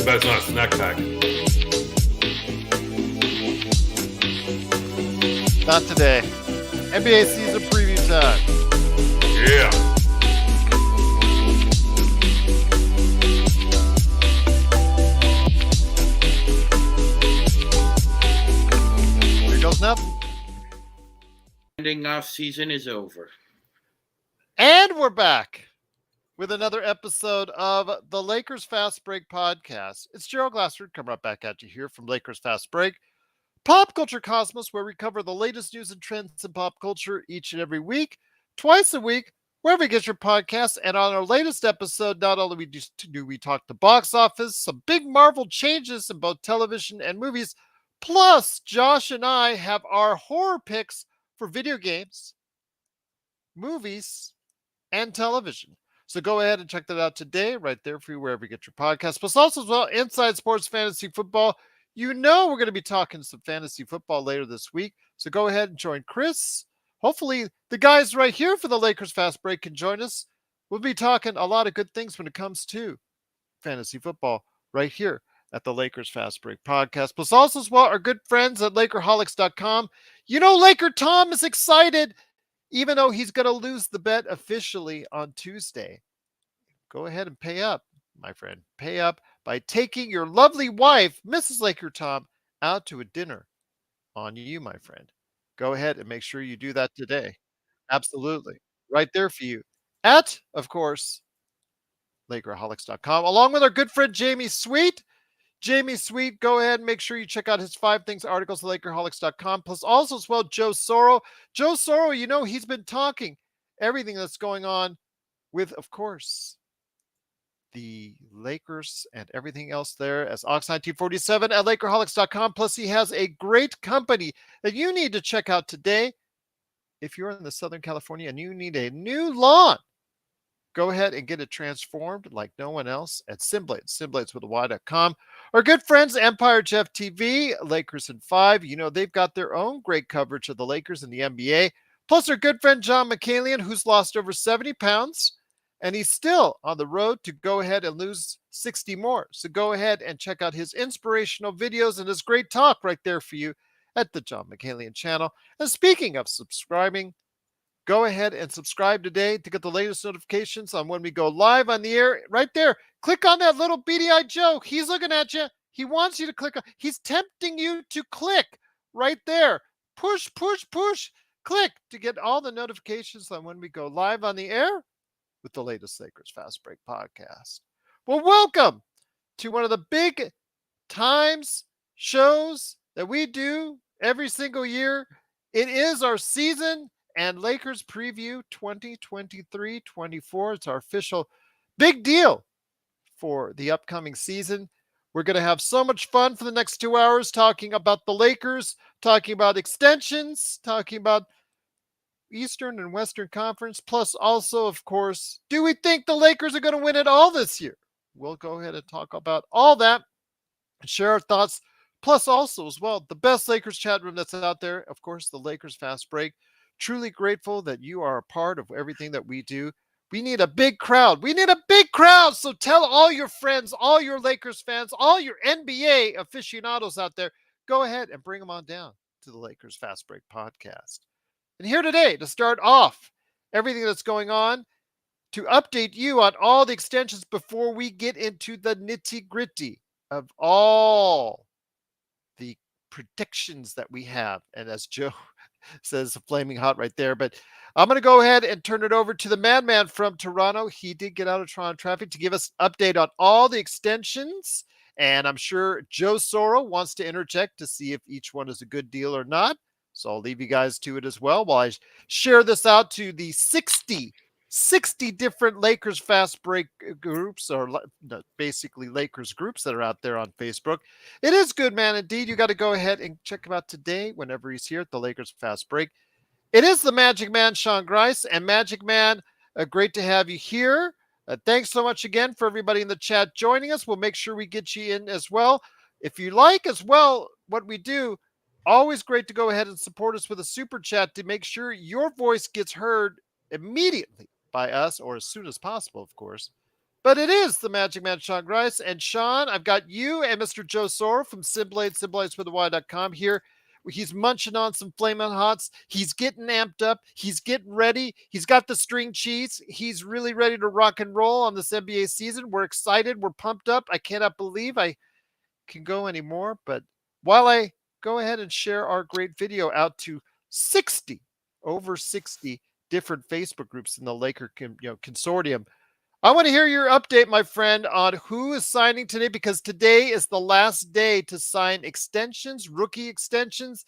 too bad it's not a snack pack. Not today. NBA season preview time. Yeah. There goes nothing. Ending off season is over. And we're back with another episode of the Lakers Fast Break podcast. It's Gerald Glassford coming right back at you here from Lakers Fast Break, Pop Culture Cosmos, where we cover the latest news and trends in pop culture each and every week, twice a week, wherever you get your podcasts. And on our latest episode, not only do we talk the box office, some big Marvel changes in both television and movies, plus Josh and I have our horror picks for video games, movies, and television. So go ahead and check that out today, right there for you, wherever you get your podcast. Plus also as well, Inside Sports Fantasy Football. You know we're going to be talking some fantasy football later this week. So go ahead and join Chris. Hopefully the guys right here for the Lakers Fast Break can join us. We'll be talking a lot of good things when it comes to fantasy football right here at the Lakers Fast Break podcast. Plus also as well, our good friends at Lakerholics.com. You know, Laker Tom is excited, even though he's going to lose the bet officially on Tuesday. Go ahead and pay up, my friend. Pay up by taking your lovely wife, Mrs. Laker Tom, out to a dinner on you, my friend. Go ahead and make sure you do that today. Absolutely. Right there for you. At, of course, Lakerholics.com, along with our good friend Jamie Sweet. Jamie Sweet, go ahead and make sure you check out his 5 Things articles at Lakerholics.com. Plus also as well, Joe Soro. Joe Soro, you know, he's been talking everything that's going on with, of course, the Lakers and everything else there as Ox1947 at Lakerholics.com. Plus he has a great company that you need to check out today. If you're in the Southern California and you need a new lawn, go ahead and get it transformed like no one else at Simblades, Simblades with a Y.com. Our good friends, Empire Jeff TV, Lakers in 5. You know, they've got their own great coverage of the Lakers and the NBA. Plus our good friend, John McCallion, who's lost over 70 pounds, and he's still on the road to go ahead and lose 60 more. So go ahead and check out his inspirational videos and his great talk right there for you at the John McCallion channel. And speaking of subscribing, go ahead and subscribe today to get the latest notifications on when we go live on the air. Right there, click on that little beady-eyed Joe. He's looking at you. He wants you to click. He's tempting you to click right there. Push, push, push. Click to get all the notifications on when we go live on the air with the latest Lakers Fast Break podcast. Well, welcome to one of the big times shows that we do every single year. It is our season and Lakers preview 2023-24. It's our official big deal for the upcoming season. We're going to have so much fun for the next 2 hours talking about the Lakers, talking about extensions, talking about Eastern and Western Conference, plus also, of course, do we think the Lakers are going to win it all this year? We'll go ahead and talk about all that and share our thoughts. Plus also as well, the best Lakers chat room that's out there, of course, the Lakers Fast Break. Truly grateful that you are a part of everything that we do. We need a big crowd. We need a big crowd. So tell all your friends, all your Lakers fans, all your NBA aficionados out there, go ahead and bring them on down to the Lakers Fast Break podcast. And here today to start off everything that's going on, to update you on all the extensions before we get into the nitty-gritty of all the predictions that we have. And as Joe says, flaming hot right there. But I'm going to go ahead and turn it over to the madman from Toronto. He did get out of Toronto traffic to give us an update on all the extensions. And I'm sure Joe Soro wants to interject to see if each one is a good deal or not. So I'll leave you guys to it as well while I share this out to the 60 different Lakers Fast Break groups, or basically Lakers groups that are out there on Facebook. It is good, man. Indeed, you got to go ahead and check him out today whenever he's here at the Lakers Fast Break. It is the Magic Man, Sean Grice. And Magic Man, great to have you here. Thanks so much again for everybody in the chat joining us. We'll make sure we get you in as well. If you like as well what we do, always great to go ahead and support us with a super chat to make sure your voice gets heard immediately by us, or as soon as possible, of course, But it is the Magic Man Sean Grice. And Sean, I've got you and Mr. Joe Soro from SimBlades here. He's munching on some Flamin' Hots. He's getting amped up. He's getting ready. He's got the string cheese. He's really ready to rock and roll on this NBA season. We're excited. We're pumped up. I cannot believe I can go anymore. But while I go ahead and share our great video out to 60, over 60 different Facebook groups in the Laker consortium, I want to hear your update, my friend, on who is signing today, because today is the last day to sign extensions, rookie extensions,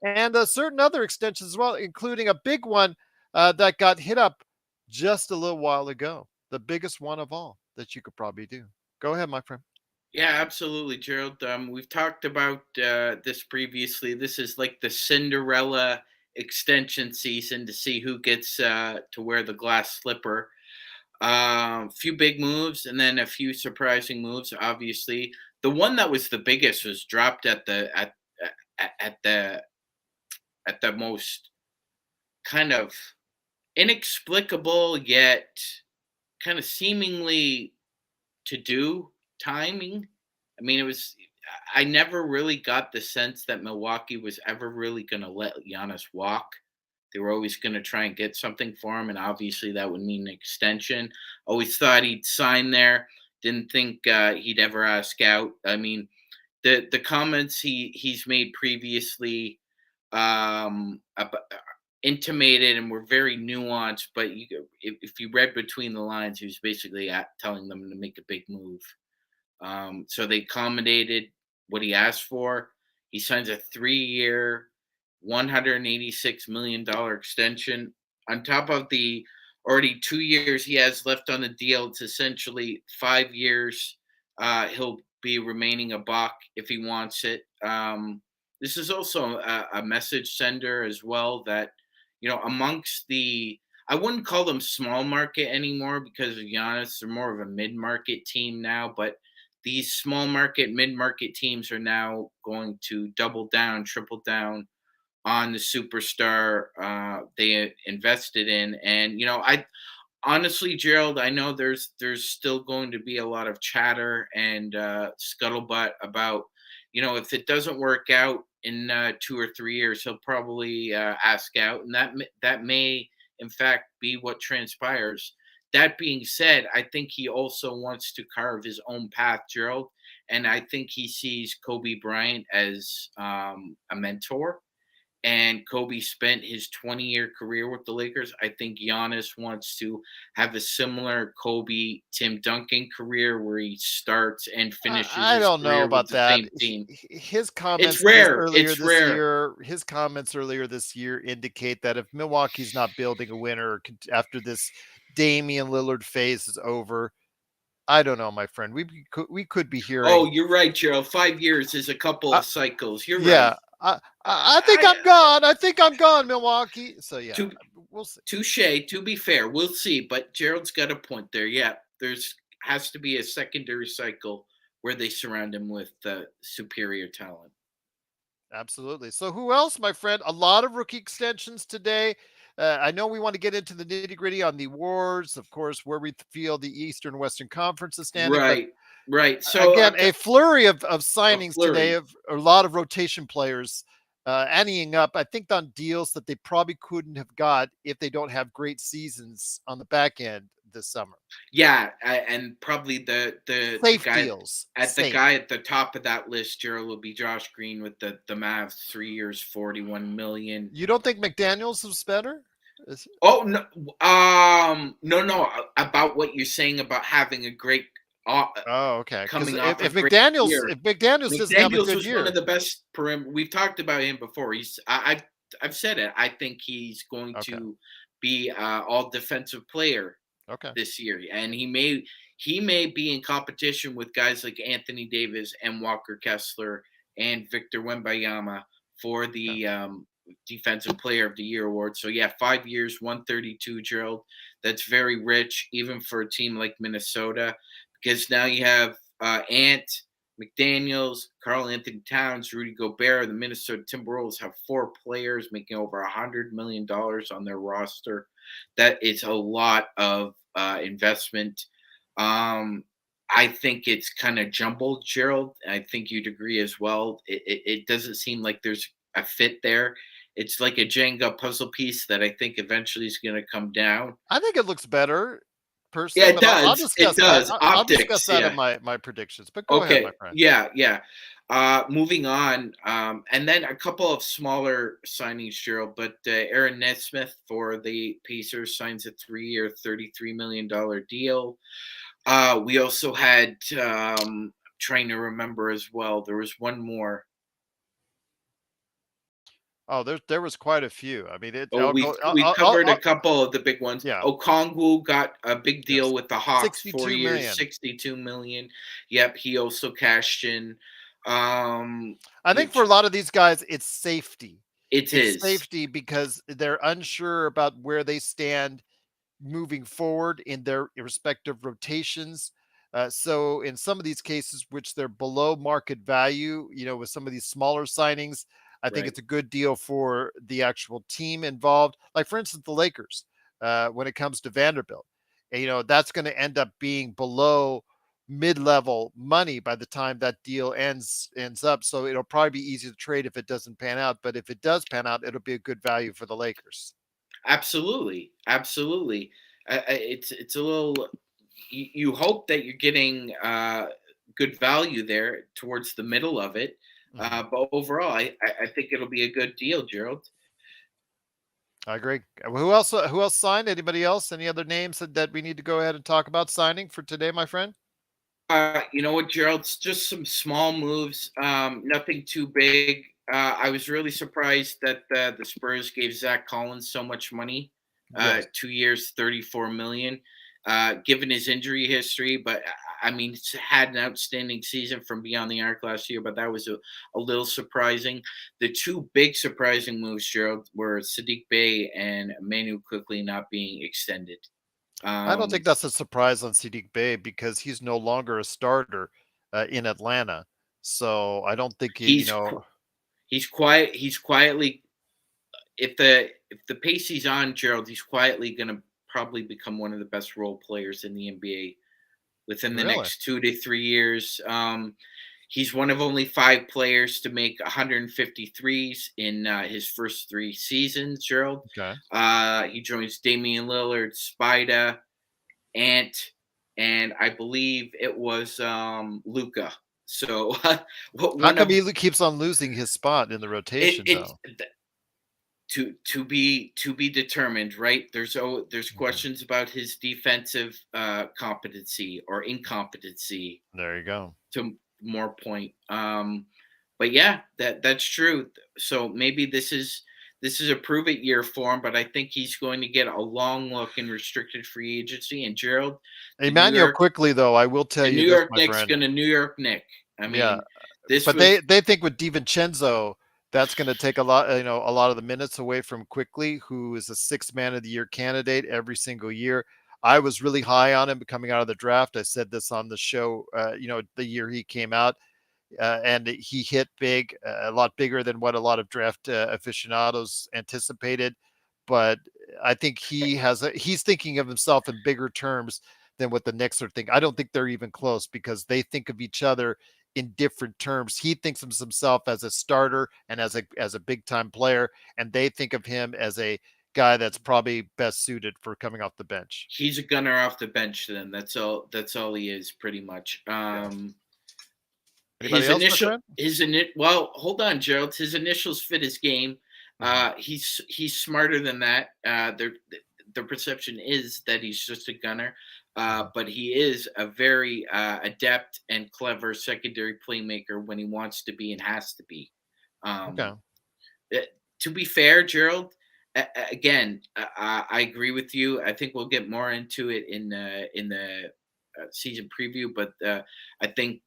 and certain other extensions as well, including a big one that got hit up just a little while ago. The biggest one of all that you could probably do. Go ahead, my friend. Yeah, absolutely, Gerald. We've talked about this previously. This is like the Cinderella extension season to see who gets to wear the glass slipper. A few big moves and then a few surprising moves. Obviously, the one that was the biggest was dropped at the at the most kind of inexplicable yet kind of seemingly to do timing. I mean, it was. I never really got the sense that Milwaukee was ever really going to let Giannis walk. They were always going to try and get something for him, and obviously that would mean an extension. Always thought he'd sign there. Didn't think he'd ever ask out. I mean, the comments he's made previously intimated and were very nuanced. But if you read between the lines, he was basically telling them to make a big move. So they accommodated what he asked for. He signs a 3-year, $186 million extension. On top of the already 2 years he has left on the deal, it's essentially 5 years. He'll be remaining a buck if he wants it. This is also a message sender as well that, amongst I wouldn't call them small market anymore because of Giannis. They're more of a mid market team now, but these small market, mid market teams are now going to double down, triple down on the superstar they invested in. And I honestly, Gerald, I know there's still going to be a lot of chatter and scuttlebutt about, if it doesn't work out in 2 or 3 years, he'll probably ask out, and that may in fact be what transpires. That being said, I think he also wants to carve his own path, Gerald, and I think he sees Kobe Bryant as a mentor, and Kobe spent his 20-year career with the Lakers. I think Giannis wants to have a similar Kobe Tim Duncan career where he starts and finishes I his don't know career with about the that. same team. His It's comments rare. earlier It's this rare. year, his comments earlier this year indicate that if Milwaukee's not building a winner after this Damian Lillard phase is over, I don't know, my friend. We could be hearing, Oh, you're right, Gerald. 5 years is a couple uh, of cycles. You're yeah, right. I think I, I'm gone. I think I'm gone, Milwaukee. So yeah, to we'll see. touche. To be fair, we'll see. But Gerald's got a point there. Yeah, there's has to be a secondary cycle where they surround him with superior talent. Absolutely. So who else, my friend? A lot of rookie extensions today. I know we want to get into the nitty gritty on the awards, of course, where we feel the Eastern Western Conference is standing. But Right, right. So again, I've a got flurry of a signings today flurry. of a lot of rotation players anteing up, I think, on deals that they probably couldn't have got if they don't have great seasons on the back end this summer. Yeah, and probably the Safe guy deals. at the Safe. guy at the top of that list, Gerald, will be Josh Green with the Mavs, 3 years, 41 million. You don't think McDaniels was better? Is- Oh no, no. About what you're saying about having a great, uh, Oh, okay. Because coming if, off a if great McDaniels year. if McDaniels doesn't have a McDaniels good was one of year, the best perimeter. We've talked about him before. I've said it. I think he's going okay, to be all defensive player okay, this year, and he may be in competition with guys like Anthony Davis and Walker Kessler and Victor Wembanyama for okay. the Defensive Player of the Year award. So yeah, 5 years, 132, Gerald. That's very rich, even for a team like Minnesota, because now you have Ant. McDaniels, Carl Anthony Towns, Rudy Gobert. The Minnesota Timberwolves have 4 players making over $100 million on their roster. That is a lot of investment. I think it's kind of jumbled, Gerald. I think you'd agree as well. It doesn't seem like there's a fit there. It's like a Jenga puzzle piece that I think eventually is going to come down. I think it looks better Yeah, personally, it but I'll does. It discuss that. does. I'll discuss Optics. that in Yeah. my predictions. But go ahead, my Okay. friend. Yeah. Yeah. Moving on. And then a couple of smaller signings, Gerald, but Aaron Nesmith for the Pacers signs a 3-year, $33 million deal. We also had, trying to remember as well, there was one more. Oh, there was quite a few. I mean, Oh, I'll we go. we covered a couple of the big ones. Yeah, Okongwu got a big deal yes, with the Hawks, 4 62 years, million. 62 million. Yep, he also cashed in. I think for a Which lot of these guys, it's safety. it It's is. safety because they're unsure about where they stand moving forward in their respective rotations. So in some of these cases, which they're below market value, with some of these smaller signings, I think Right, it's a good deal for the actual team involved. Like for instance, the Lakers, when it comes to Vanderbilt, and, that's going to end up being below mid-level money by the time that deal ends up. So it'll probably be easy to trade if it doesn't pan out. But if it does pan out, it'll be a good value for the Lakers. absolutely, absolutely. It's a little. You hope that you're getting good value there towards the middle of it, Mhm. but overall, I think it'll be a good deal, Gerald. I agree. Who else signed? Anybody else? Any other names that we need to go ahead and talk about signing for today, my friend? You know what, Gerald? It's just some small moves, nothing too big. I was really surprised that the Spurs gave Zach Collins so much money, Yes. 2 years, 34 million, given his injury history. But I mean, he's had an outstanding season from beyond the arc last year, but that was a little surprising. The two big surprising moves, Gerald, were Sadiq Bey and Manu quickly not being extended. I don't Um, think that's a surprise on Sadiq Bey because he's no longer a starter in Atlanta. So I don't think he's he's quiet. He's quietly, if the pace he's on, Gerald, he's quietly going to probably become one of the best role players in the NBA within the really next 2 to 3 years. He's one of only 5 players to make 153s in his first 3 seasons, Gerald. okay. He joins Damian Lillard, Spida, Ant, and I believe it was Luca. So How one come of he keeps on losing his spot in the it, rotation it's though? to be determined, right? There's Mhm. questions about his defensive competency or incompetency, There you go. to more point. But yeah, that's true. So maybe this is a prove it year for him, but I think he's going to get a long look in restricted free agency. And Gerald, the New Emmanuel York quickly though, I will tell the you New this, York my Knicks friend. gonna New York Nick. I Yeah, mean, this but was they think with DiVincenzo, that's going to take a lot of the minutes away from Quickly, who is a sixth man of the year candidate every single year. I was really high on him coming out of the draft. I said this on the show, the year he came out, and he hit big, a lot bigger than what a lot of draft aficionados anticipated. But I think he's thinking of himself in bigger terms than what the Knicks are thinking. I don't think they're even close because they think of each other in different terms. He thinks of himself as a starter and as a big time player, and they think of him as a guy that's probably best suited for coming off the bench. he's a gunner off the bench. Then that's all he is pretty much. Yes. Anybody His else, my initial friend? his ini- well, hold on, Gerald. His initials fit his game. Mhm. He's smarter than that. The perception is that he's just a gunner, Mhm. but he is a very adept and clever secondary playmaker when he wants to be and has to be. Okay. Um, eh, to be fair, Gerald, again, I agree with you. I think we'll get more into it in the season preview, but I think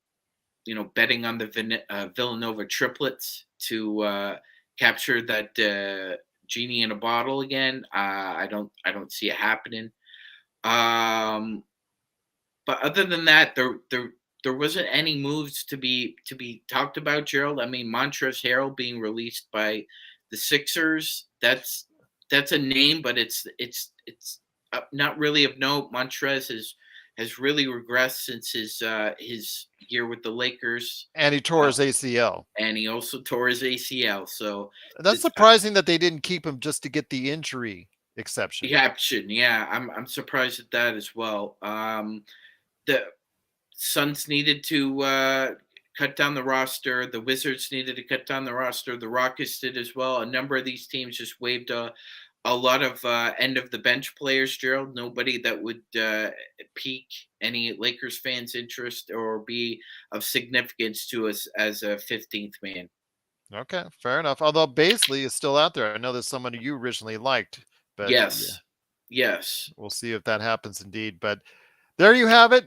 betting on the Villanova triplets to capture that genie in a bottle again. I don't see it happening. Um, but other than that, there wasn't any moves to be talked about, Gerald. I mean, Montrezl Harrell being released by the Sixers. That's a name, but it's not really of note. Montrez has has really regressed since his year with the Lakers, And he tore his ACL. and he also tore his ACL. So That's this surprising that they didn't keep him just to get the injury exception. yeah, I'm surprised at that as well. The Suns needed to cut down the roster. The Wizards needed to cut down the roster. The Rockets did as well. A number of these teams just waived a lot of end of the bench players, Gerald. Nobody that would pique any Lakers fans' interest or be of significance to us as a 15th man. Okay, fair enough. Although Baisley is still out there. I know there's someone you originally liked, but yeah, Yes. Yes. we'll see if that happens indeed. But there you have it.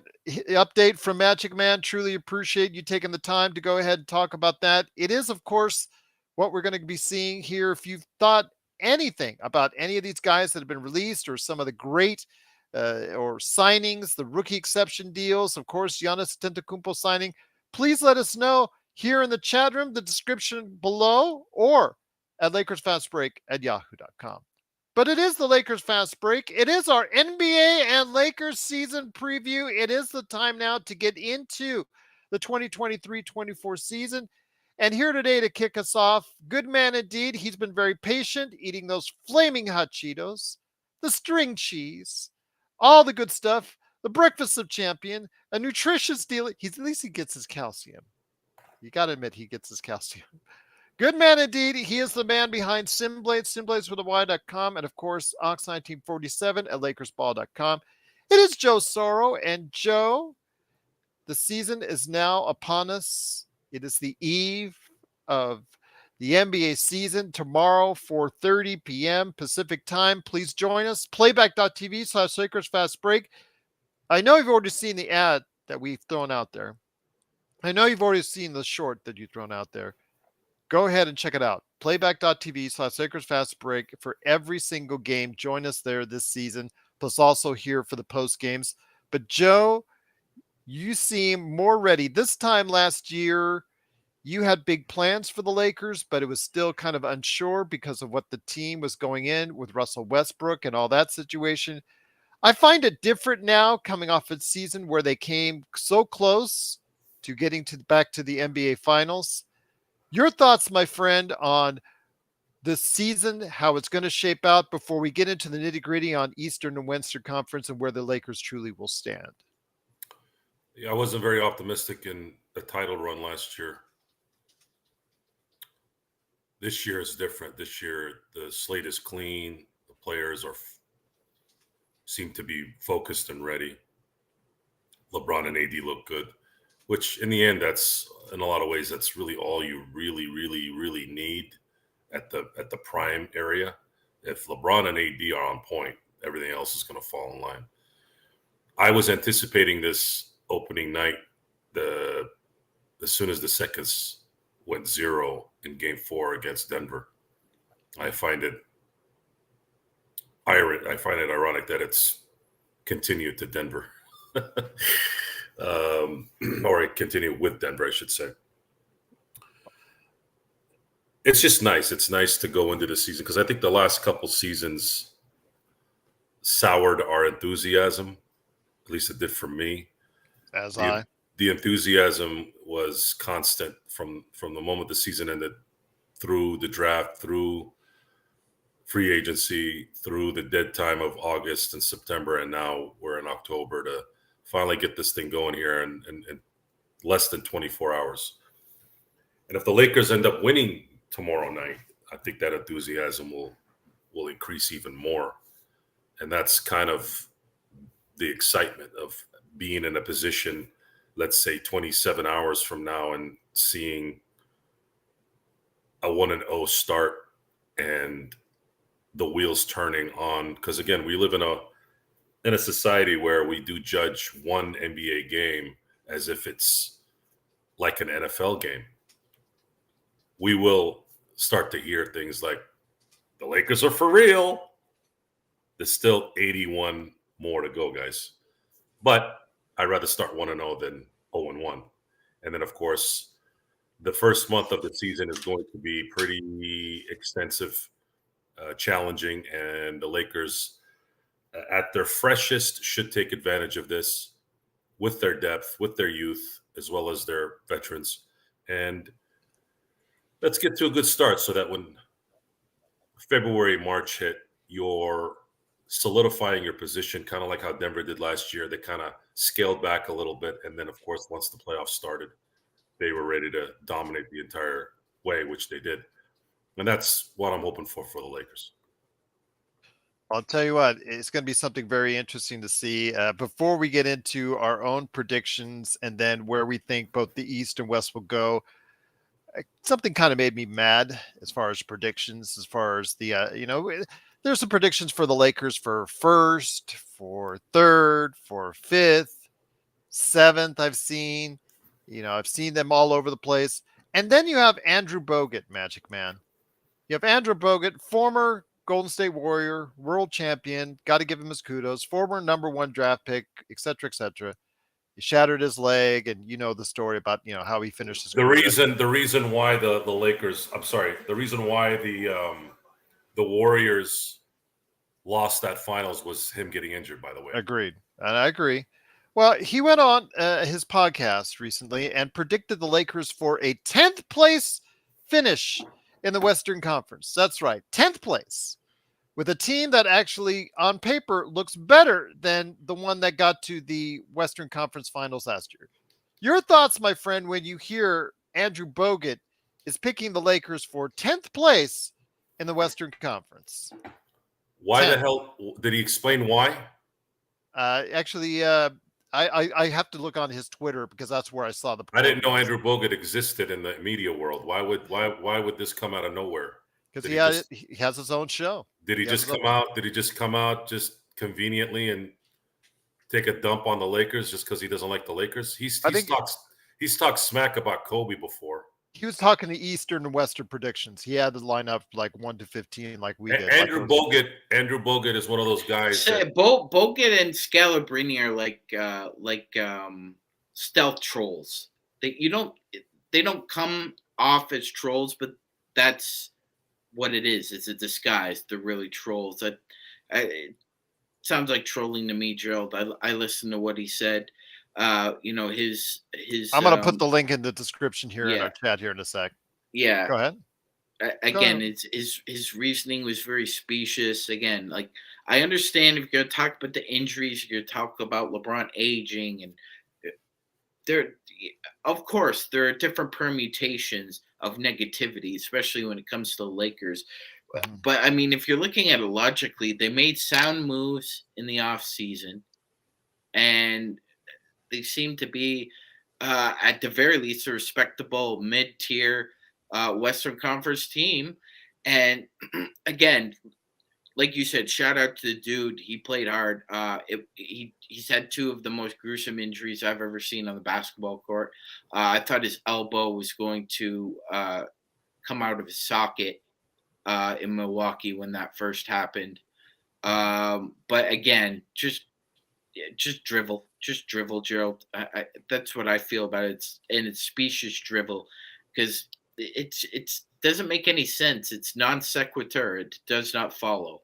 Update from Magic Man. Truly appreciate you taking the time to go ahead and talk about that. It is, of course, what we're going to be seeing here. If you've thought anything about any of these guys that have been released or some of the great or signings, the rookie exception deals, of course, Giannis Antetokounmpo signing, please let us know here in the chat room, the description below, or at LakersFastBreak@yahoo.com. But it is the Lakers Fast Break. It is our NBA and Lakers season preview. It is the time now to get into the 2023-24 season. And here today to kick us off, good man indeed. He's been very patient, eating those flaming hot Cheetos, the string cheese, all the good stuff, the breakfast of champion, a nutritious deal. At least he gets his calcium. You got to admit he gets his calcium. Good man indeed. He is the man behind Simblades, Simblades with a Y.com, and of course, Ox1947 at LakersBall.com. It is Joe Soro, and Joe, the season is now upon us. It is the eve of the NBA season tomorrow, 4:30 p.m. Pacific time. Please join us. Playback.tv/Lakers Fast Break. I know you've already seen the ad that we've thrown out there. I know you've already seen the short that you've thrown out there. Go ahead and check it out. Playback.tv/Lakers Fast Break for every single game. Join us there this season, plus also here for the post games. But Joe, you seem more ready. This time last year, you had big plans for the Lakers, but it was still kind of unsure because of what the team was going in with Russell Westbrook and all that situation. I find it different now coming off a season where they came so close to getting back to the NBA Finals. Your thoughts, my friend, on this season, how it's going to shape out before we get into the nitty gritty on Eastern and Western Conference and where the Lakers truly will stand. Yeah, I wasn't very optimistic in the title run last year. This year is different. This year, the slate is clean. The players seem to be focused and ready. LeBron and AD look good, which in the end, that's in a lot of ways, that's really all you really, really, really need at the prime area. If LeBron and AD are on point, everything else is going to fall in line. I was anticipating this opening night, as soon as the seconds went 0 in Game 4 against Denver. I find it ironic that it's continued to Denver, or it continued with Denver, I should say. It's just nice. It's nice to go into the season because I think the last couple seasons soured our enthusiasm. At least it did for me. The enthusiasm was constant from the moment the season ended, through the draft, through free agency, through the dead time of August and September, and now we're in October to finally get this thing going here in less than 24 hours. And if the Lakers end up winning tomorrow night, I think that enthusiasm will increase even more. And that's kind of the excitement of being in a position, let's say 27 hours from now, and seeing a 1-0 start and the wheels turning on. Because again, we live in a society where we do judge one NBA game as if it's like an NFL game. We will start to hear things like, the Lakers are for real. There's still 81 more to go, guys. But I'd rather start 1-0 than 0-1. And then, of course, the first month of the season is going to be pretty extensive, challenging, and the Lakers, at their freshest, should take advantage of this. with their depth, with their youth, as well as their veterans. And let's get to a good start so that when February, March hit, you're solidifying your position, kind of like how Denver did last year. They kind of scaled back a little bit. And then, of course, once the playoffs started, they were ready to dominate the entire way, which they did. And that's what I'm hoping for the Lakers. I'll tell you what, it's going to be something very interesting to see. Before we get into our own predictions and then where we think both the East and West will go, something kind of made me mad as far as predictions, as far as there's some predictions for the Lakers for first, for third, for fifth, seventh. I've seen them all over the place. And then you have Andrew Bogut, Magic Man. You have Andrew Bogut, former Golden State Warrior, world champion. Got to give him his kudos. Former number one draft pick, et cetera, et cetera. He shattered his leg, and you know the story about how he finished his career. The reason why the Lakers, the reason why the Warriors lost that finals was him getting injured. By the way, agreed, and I agree. Well, he went on his podcast recently and predicted the Lakers for a 10th place finish in the Western Conference. That's right, 10th place, with a team that actually on paper looks better than the one that got to the Western Conference Finals last year. Your thoughts, my friend, when you hear Andrew Bogut is picking the Lakers for 10th place in the Western Conference? Why 10th. The hell did he explain why? I have to look on his Twitter because that's where I saw the. I didn't know Andrew Bogut existed in the media world. Why would this come out of nowhere? Because he has his own show. Did he just come out? Did he just come out just conveniently and take a dump on the Lakers just because he doesn't like the Lakers? He's talked smack about Kobe before. He was talking the Eastern and Western predictions. He had the lineup like 1 to 15, like we did. Andrew Bogut is one of those guys. Bogut and Scalabrini are like stealth trolls. They don't come off as trolls, but that's what it is. It's a disguise. They're really trolls. It sounds like trolling to me, Gerald. I listened to what he said. His. I'm gonna put the link in the description here in our chat here in a sec. Yeah. Go ahead. Again, his reasoning was very specious. Again, like I understand if you're gonna talk about the injuries, you're gonna talk about LeBron aging, and of course there are different permutations of negativity, especially when it comes to the Lakers. Mm-hmm. But I mean, if you're looking at it logically, they made sound moves in the off season, and they seem to be, at the very least, a respectable mid-tier Western Conference team. And again, like you said, shout out to the dude. He played hard. He's had two of the most gruesome injuries I've ever seen on the basketball court. I thought his elbow was going to come out of his socket in Milwaukee when that first happened. But again, just drivel, Gerald. That's what I feel about it. It's specious drivel because it doesn't make any sense. It's non sequitur. It does not follow.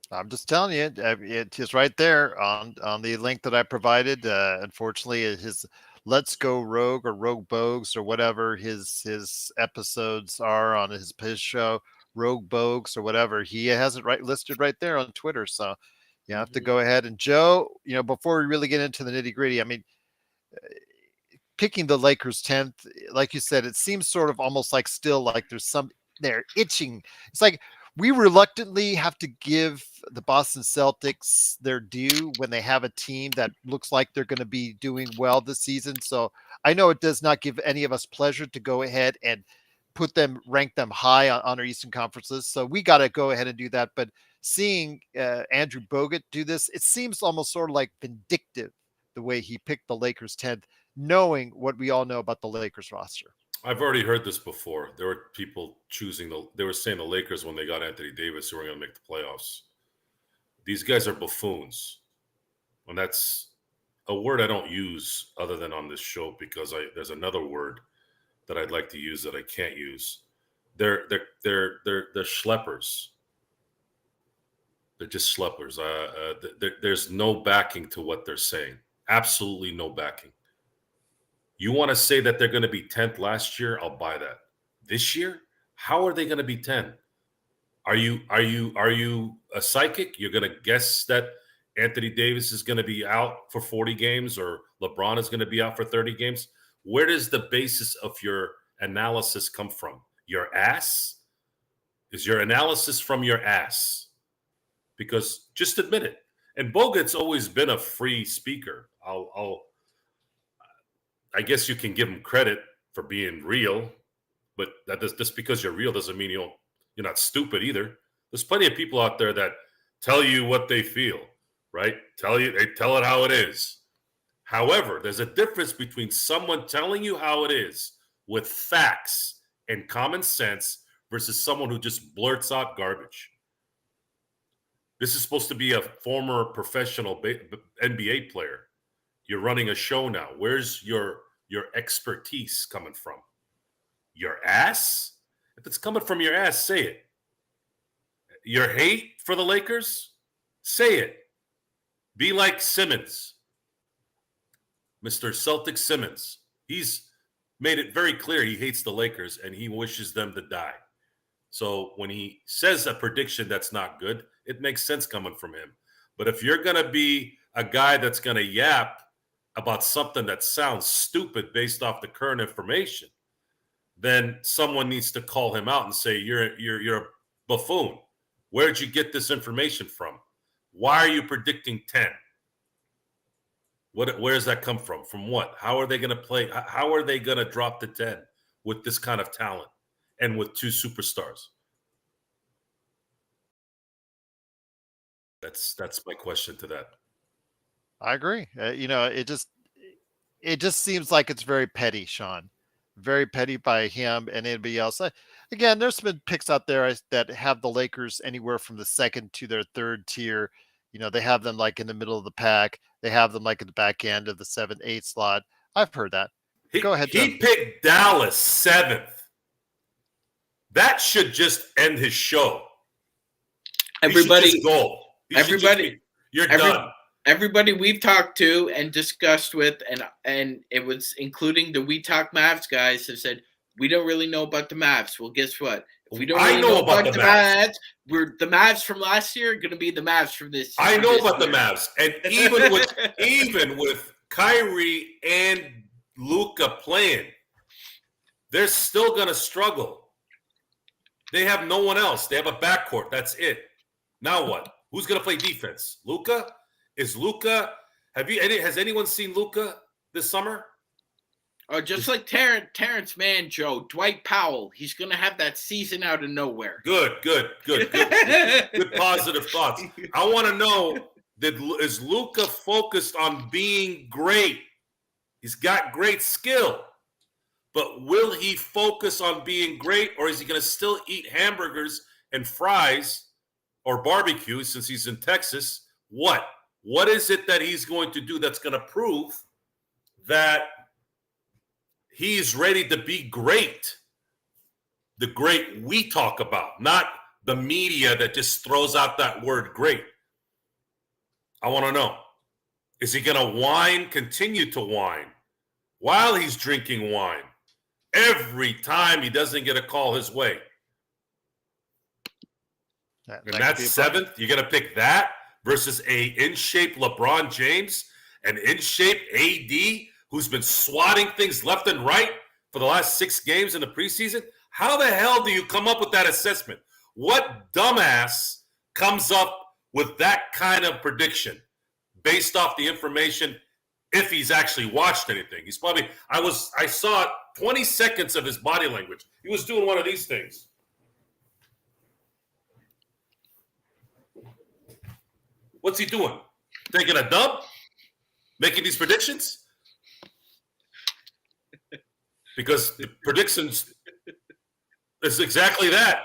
I'm just telling you, it is right there on the link that I provided. Unfortunately, his Let's Go Rogue or Rogue Bogues or whatever his episodes are on his show, Rogue Bogues or whatever, he has it listed right there on Twitter. So you have to go ahead. And Joe, before we really get into the nitty gritty, I mean, picking the Lakers 10th, like you said, it seems sort of almost like still like they're itching. It's like we reluctantly have to give the Boston Celtics their due when they have a team that looks like they're going to be doing well this season. So I know it does not give any of us pleasure to go ahead and rank them high on our Eastern conferences. So we got to go ahead and do that. But seeing Andrew Bogut do this, it seems almost sort of like vindictive the way he picked the Lakers 10th, knowing what we all know about the Lakers roster. I've already heard this before. There were people they were saying the Lakers when they got Anthony Davis who were going to make the playoffs. These guys are buffoons. And that's a word I don't use other than on this show because there's another word that I'd like to use that I can't use. They're schleppers. They're just schleppers. There's no backing to what they're saying. Absolutely no backing. You want to say that they're going to be 10th last year? I'll buy that. This year, how are they going to be 10? Are you a psychic? You're going to guess that Anthony Davis is going to be out for 40 games or LeBron is going to be out for 30 games? Where does the basis of your analysis come from? Your ass? Is your analysis from your ass? Because just admit it. And Bogut's always been a free speaker. I guess you can give him credit for being real, but that does, just because you're real doesn't mean you're not stupid either. There's plenty of people out there that tell you what they feel, right? They tell it how it is. However, there's a difference between someone telling you how it is with facts and common sense versus someone who just blurts out garbage. This is supposed to be a former professional NBA player. You're running a show now. Where's your expertise coming from? Your ass? If it's coming from your ass, say it. Your hate for the Lakers? Say it. Be like Simmons, Mr. Celtic Simmons. He's made it very clear he hates the Lakers and he wishes them to die. So when he says a prediction that's not good, it makes sense coming from him. But if you're going to be a guy that's going to yap about something that sounds stupid based off the current information, then someone needs to call him out and say, you're a buffoon. Where'd you get this information from? Why are you predicting 10? Where does that come from? From what? How are they going to play? How are they going to drop to 10 with this kind of talent and with two superstars? That's my question to that. I agree. It just seems like it's very petty, Sean. Very petty by him and anybody else. Again, there's been picks out there that have the Lakers anywhere from the second to their third tier. They have them like in the middle of the pack. They have them like at the back end of the 7, 8 slot. I've heard that. Go ahead, John. He picked Dallas 7th. That should just end his show. Everybody, you're done. Everybody we've talked to and discussed with, and it was including the We Talk Mavs guys, have said we don't really know about the Mavs. Well, guess what? If we don't really know about the Mavs, the Mavs from last year are going to be the Mavs from this. I know about the Mavs, and even with Kyrie and Luka playing, they're still going to struggle. They have no one else. They have a backcourt. That's it. Now what? Who's going to play defense? Luka? Is Luka? Has anyone seen Luka this summer? Oh, just like Terrence Mann, Joe, Dwight Powell. He's going to have that season out of nowhere. Good positive thoughts. I want to know, is Luka focused on being great? He's got great skill. But will he focus on being great, or is he going to still eat hamburgers and fries or barbecue since he's in Texas? What is it that he's going to do that's going to prove that he's ready to be great? The great we talk about, not the media that just throws out that word great. I want to know, is he going to continue to whine while he's drinking wine every time he doesn't get a call his way? And that's 7th. You're going to pick that versus a in-shape LeBron James, an in-shape AD who's been swatting things left and right for the last 6 games in the preseason? How the hell do you come up with that assessment? What dumbass comes up with that kind of prediction based off the information, if he's actually watched anything? He's probably, I saw 20 seconds of his body language. He was doing one of these things. What's he doing? Taking a dump? Making these predictions? Because the predictions is exactly that.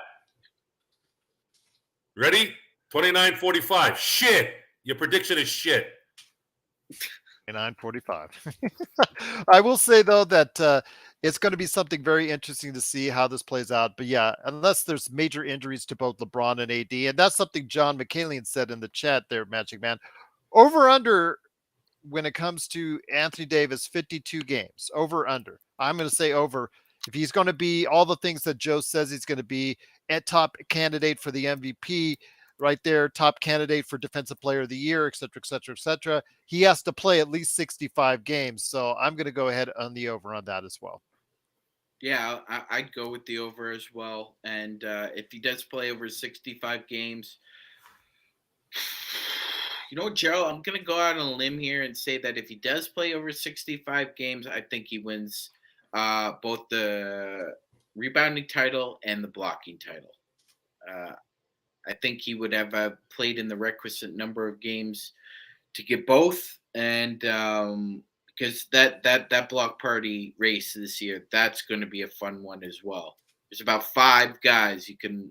Ready? 29:45. Shit. Your prediction is shit. 29:45. I will say, though, that it's going to be something very interesting to see how this plays out. But yeah, unless there's major injuries to both LeBron and AD, and that's something John McCallion said in the chat there, Magic Man. Over under when it comes to Anthony Davis, 52 games, over, under. I'm going to say over. If he's going to be all the things that Joe says he's going to be, at top candidate for the MVP, right there, top candidate for Defensive Player of the Year, et cetera, et cetera, et cetera, he has to play at least 65 games. So I'm going to go ahead on the over on that as well. Yeah, I'd go with the over as well. And if he does play over 65 games, you know, Joe, I'm going to go out on a limb here and say that if he does play over 65 games, I think he wins both the rebounding title and the blocking title. I think he would have played in the requisite number of games to get both. And because that block party race this year, that's going to be a fun one as well. There's about 5 guys you can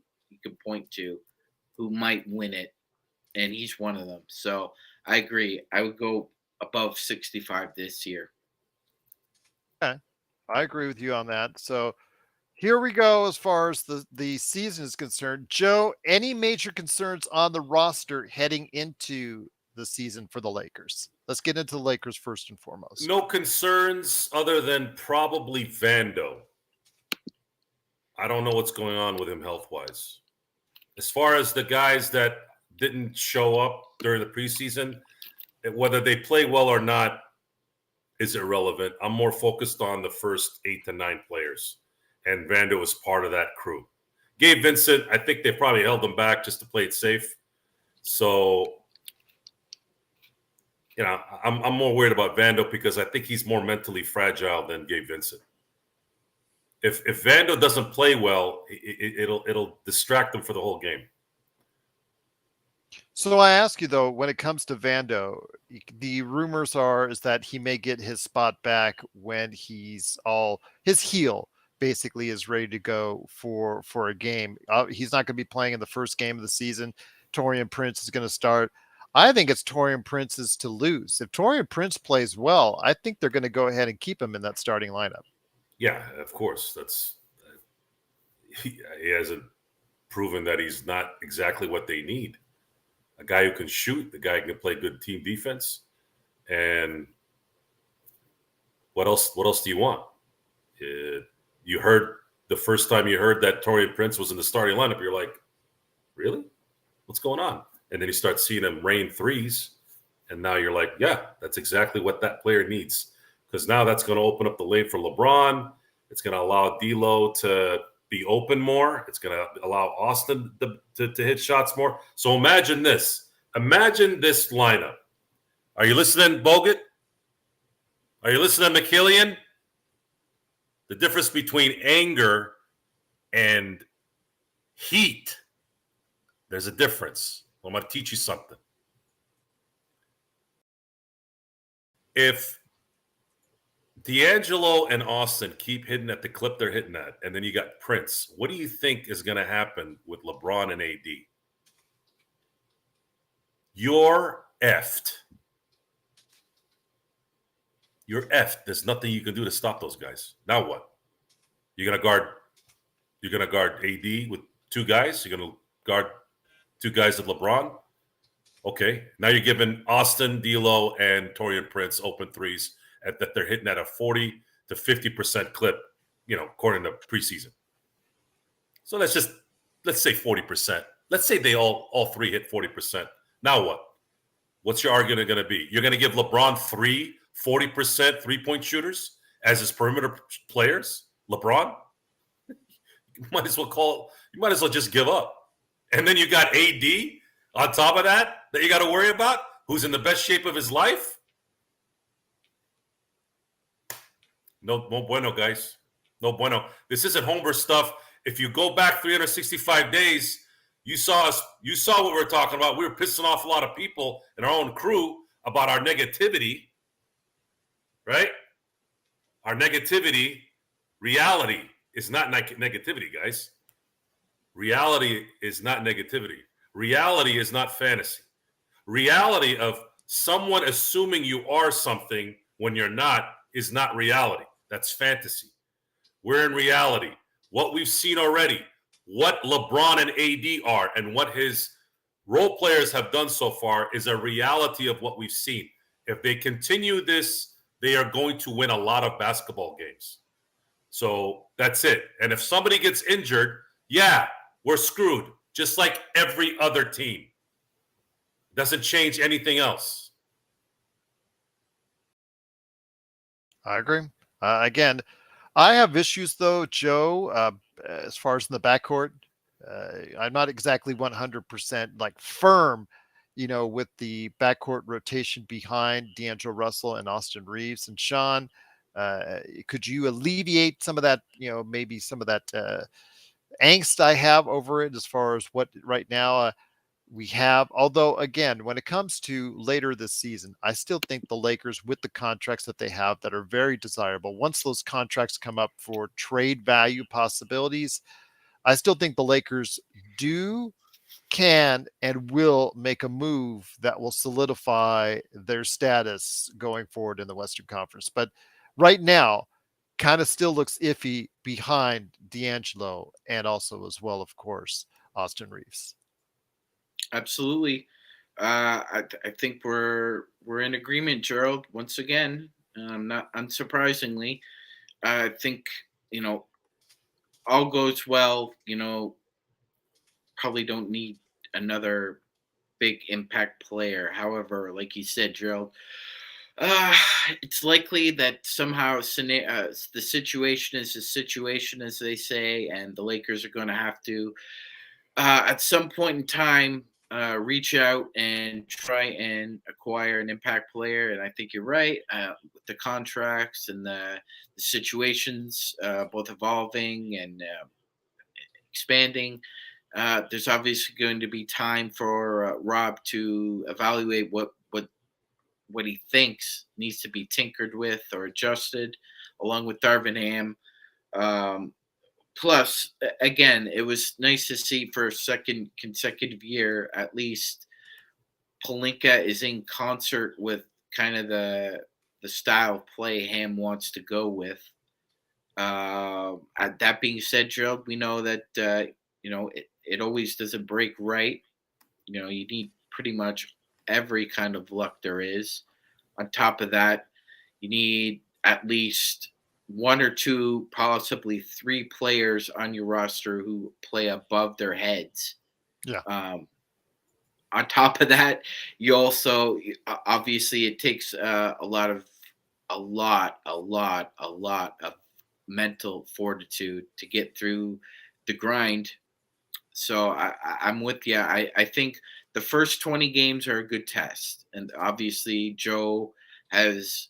point to who might win it, and he's one of them. So I agree. I would go above 65 this year. Okay. I agree with you on that. So here we go as far as the season is concerned. Joe, any major concerns on the roster heading into the season for the Lakers? Let's get into the Lakers first and foremost. No concerns other than probably Vando. I don't know what's going on with him health-wise. As far as the guys that didn't show up during the preseason, whether they play well or not is irrelevant. I'm more focused on the first 8 to 9 players, and Vando was part of that crew. Gabe Vincent, I think they probably held him back just to play it safe. So, you know, I'm more worried about Vando because I think he's more mentally fragile than Gabe Vincent. If Vando doesn't play well, it'll distract him for the whole game. So I ask you though, when it comes to Vando, the rumors is that he may get his spot back when his heel basically is ready to go for a game. He's not going to be playing in the first game of the season. Taurean Prince is going to start. I think it's Taurean Prince's to lose. If Taurean Prince plays well, I think they're going to go ahead and keep him in that starting lineup. Yeah, of course. He hasn't proven that he's not exactly what they need. A guy who can shoot, the guy who can play good team defense. And what else do you want? You heard the first time you heard that Taurean Prince was in the starting lineup, you're like, really? What's going on? And then you start seeing him rain threes. And now you're like, yeah, that's exactly what that player needs. Because now that's going to open up the lane for LeBron. It's going to allow D'Lo to be open more. It's going to allow Austin to hit shots more. So imagine this. Imagine this lineup. Are you listening, Bogut? Are you listening, McKillian? The difference between anger and heat. There's a difference. I'm going to teach you something. If D'Angelo and Austin keep hitting at the clip they're hitting at, and then you got Prince, what do you think is going to happen with LeBron and AD? You're effed. You're effed. There's nothing you can do to stop those guys. Now what? You're gonna guard AD with 2 guys? You're gonna guard 2 guys with LeBron? Okay. Now you're giving Austin, D'Lo, and Taurean Prince open threes that they're hitting at a 40 to 50% clip, according to preseason. So let's say 40%. Let's say they all 3 hit 40%. Now what? What's your argument going to be? You're going to give LeBron 3 40% three-point shooters as his perimeter players? LeBron? You might as well just give up. And then you got AD on top of that you got to worry about, who's in the best shape of his life? No bueno, guys. No bueno. This isn't Homer stuff. If you go back 365 days, you saw what we were talking about. We were pissing off a lot of people in our own crew about our negativity, right? Our negativity. Reality is not negativity, guys. Reality is not negativity. Reality is not fantasy. Reality of someone assuming you are something when you're not is not reality. That's fantasy. We're in reality. What we've seen already, what LeBron and AD are, and what his role players have done so far is a reality of what we've seen. If they continue this, they are going to win a lot of basketball games. So that's it. And if somebody gets injured, yeah, we're screwed, just like every other team. Doesn't change anything else. I agree. Again, I have issues though, Joe, as far as in the backcourt. I'm not exactly 100% like firm, with the backcourt rotation behind D'Angelo Russell and Austin Reeves. And Sean, could you alleviate some of that, maybe some of that angst I have over it as far as what right now we have? Although, again, when it comes to later this season, I still think the Lakers, with the contracts that they have that are very desirable, once those contracts come up for trade value possibilities, I still think the Lakers can, and will make a move that will solidify their status going forward in the Western Conference. But right now, kind of still looks iffy behind D'Angelo and also, as well, of course, Austin Reeves. Absolutely. I think we're in agreement, Gerald. Once again, not unsurprisingly, I think all goes well. Probably don't need another big impact player. However, like you said, Gerald, uh, it's likely that somehow the situation is a situation, as they say, and the Lakers are going to have to at some point in time, reach out and try and acquire an impact player. And I think you're right, with the contracts and the situations both evolving and expanding. There's obviously going to be time for Rob to evaluate what he thinks needs to be tinkered with or adjusted, along with Darvin Ham. Um, Plus, again, it was nice to see for a second consecutive year, at least, Palinka is in concert with kind of the style of play Ham wants to go with. That being said, Gerald, we know that it always doesn't break right. You need pretty much every kind of luck there is. On top of that, you need at least one or two, possibly three players on your roster who play above their heads. Yeah. On top of that, you also obviously it takes a lot of mental fortitude to get through the grind. So I'm with you. I think the first 20 games are a good test, and obviously Joe has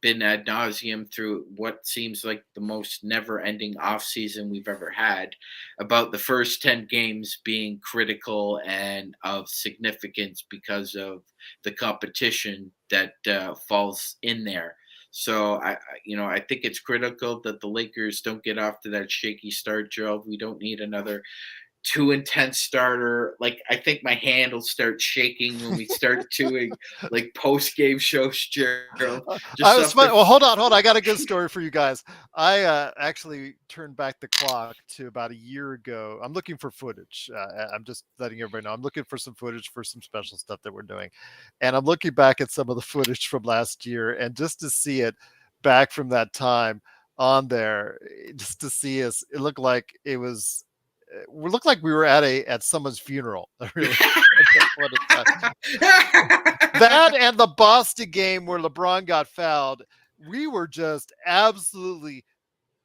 been ad nauseum through what seems like the most never-ending offseason we've ever had about the first 10 games being critical and of significance because of the competition that falls in there. So I think it's critical that the Lakers don't get off to that shaky start, Gerald. We don't need another too intense starter. Like, I think my hand will start shaking when we start doing like post game shows, Gerald. I was fun. Well, hold on. I got a good story for you guys. I actually turned back the clock to about a year ago. I'm looking for footage. I'm just letting everybody know. I'm looking for some footage for some special stuff that we're doing, and I'm looking back at some of the footage from last year, and just to see it back from that time on there, just to see us, it looked like it was. We looked like we were at someone's funeral. Really. That and the Boston game where LeBron got fouled, we were just absolutely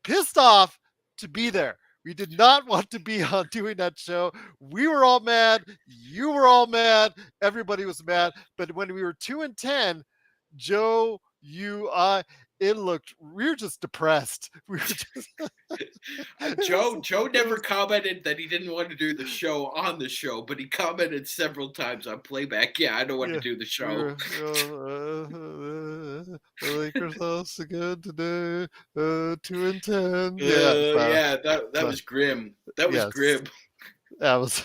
pissed off to be there. We did not want to be on doing that show. We were all mad. You were all mad. Everybody was mad. But when we were 2-10, Joe, you, we were just depressed. We were just Joe never commented that he didn't want to do the show on the show, but he commented several times on playback. Yeah, I don't want to do the show. The Lakers lost again today. 2-10. That was grim. That was grim. That was,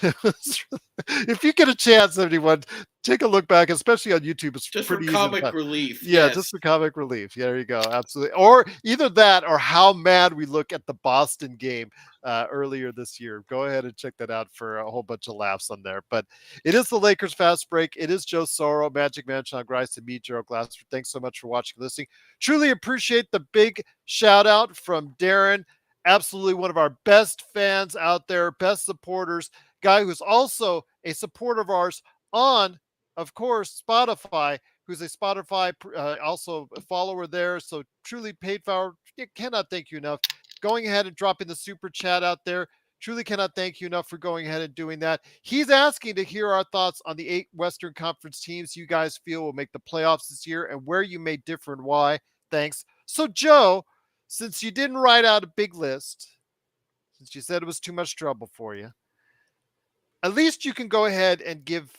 if you get a chance, everyone, take a look back, especially on YouTube. It's just pretty for easy to comic find. relief. Yeah, Yes. just for comic relief. Yeah, there you go. Absolutely. Or either that or how mad we look at the Boston game earlier this year. Go ahead and check that out for a whole bunch of laughs on there. But it is the Lakers Fast Break. It is Joe Soro, Magic Man, Sean Grice, and me, Gerald Glassford. Thanks so much for watching and listening. Truly appreciate the big shout out from Darren. Absolutely one of our best fans out there, best supporters, guy who's also a supporter of ours on, of course, Spotify, who's a Spotify also a follower there. So truly paid forward. Cannot thank you enough. Going ahead and dropping the super chat out there. Truly cannot thank you enough for going ahead and doing that. He's asking to hear our thoughts on the 8 Western Conference teams you guys feel will make the playoffs this year and where you may differ and why. Thanks. So, Joe, since you didn't write out a big list, since you said it was too much trouble for you, at least you can go ahead and give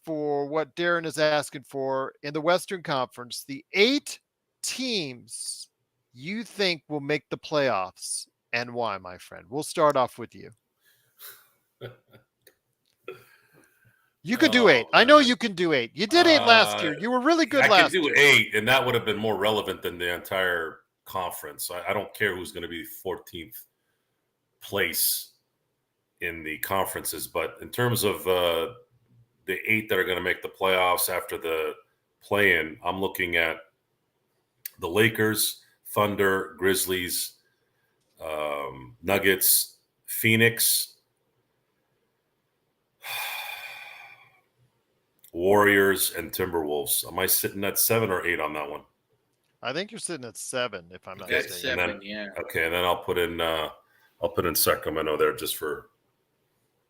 for what Darren is asking for in the Western Conference, the 8 teams you think will make the playoffs and why, my friend. We'll start off with you. You could do 8. I know you can do 8. You did 8 last year. You were really good last year. I could do 8, and that would have been more relevant than the entire conference. I don't care who's going to be 14th place in the conferences, but in terms of the 8 that are going to make the playoffs after the play-in, I'm looking at the Lakers, Thunder, Grizzlies, Nuggets, Phoenix, Warriors, and Timberwolves. Am I sitting at 7 or 8 on that one? I think you're sitting at 7, if I'm not That's mistaken. 7, yeah. Okay, and then I'll put in Sacramento there just for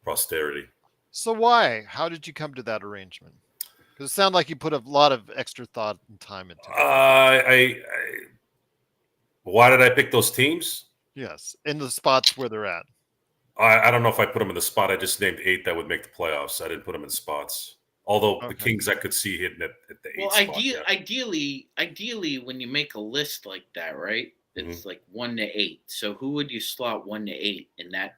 posterity. So why? How did you come to that arrangement? Because it sounded like you put a lot of extra thought and time into it. Why did I pick those teams? Yes, in the spots where they're at. I don't know if I put them in the spot. I just named 8 that would make the playoffs. I didn't put them in spots. Although the Kings I could see hitting it at the 8 spot. Well, ideally, when you make a list like that, right? It's like 1 to 8. So who would you slot 1 to 8 in that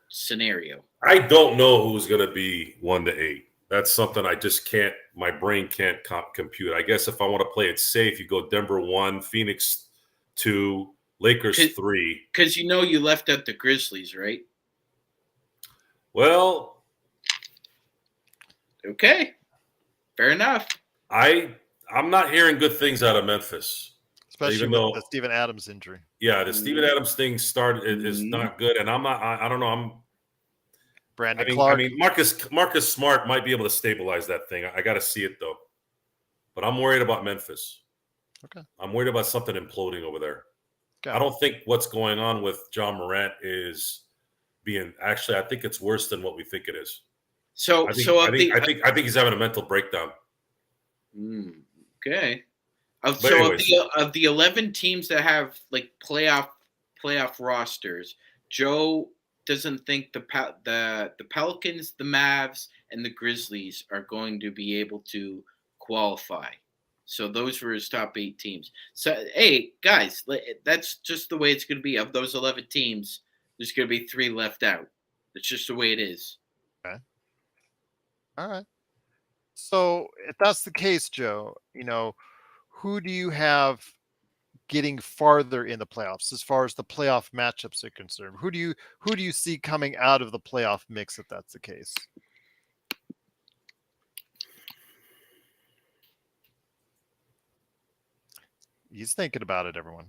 scenario? I don't know who's going to be 1 to 8. That's something I just can't. My brain can't compute. I guess if I want to play it safe, you go Denver 1, Phoenix 2, Lakers 3. Because you left out the Grizzlies, right? Well. Okay, fair enough. I'm not hearing good things out of Memphis, especially with the Steven Adams injury. Yeah, the Steven Adams thing is not good, and I'm not. I don't know. Clark. I mean, Marcus Smart might be able to stabilize that thing. I got to see it though, but I'm worried about Memphis. Okay, I'm worried about something imploding over there. Okay. I don't think what's going on with John Morant is being. Actually, I think it's worse than what we think it is. I think he's having a mental breakdown. Okay. Of the 11 teams that have like playoff rosters, Joe doesn't think the Pelicans, the Mavs, and the Grizzlies are going to be able to qualify. So those were his top 8 teams. So hey, guys, that's just the way it's going to be. Of those 11 teams, there's going to be 3 left out. That's just the way it is. Okay. All right. So if that's the case, Joe, who do you have getting farther in the playoffs as far as the playoff matchups are concerned? Who do you see coming out of the playoff mix if that's the case? He's thinking about it, everyone.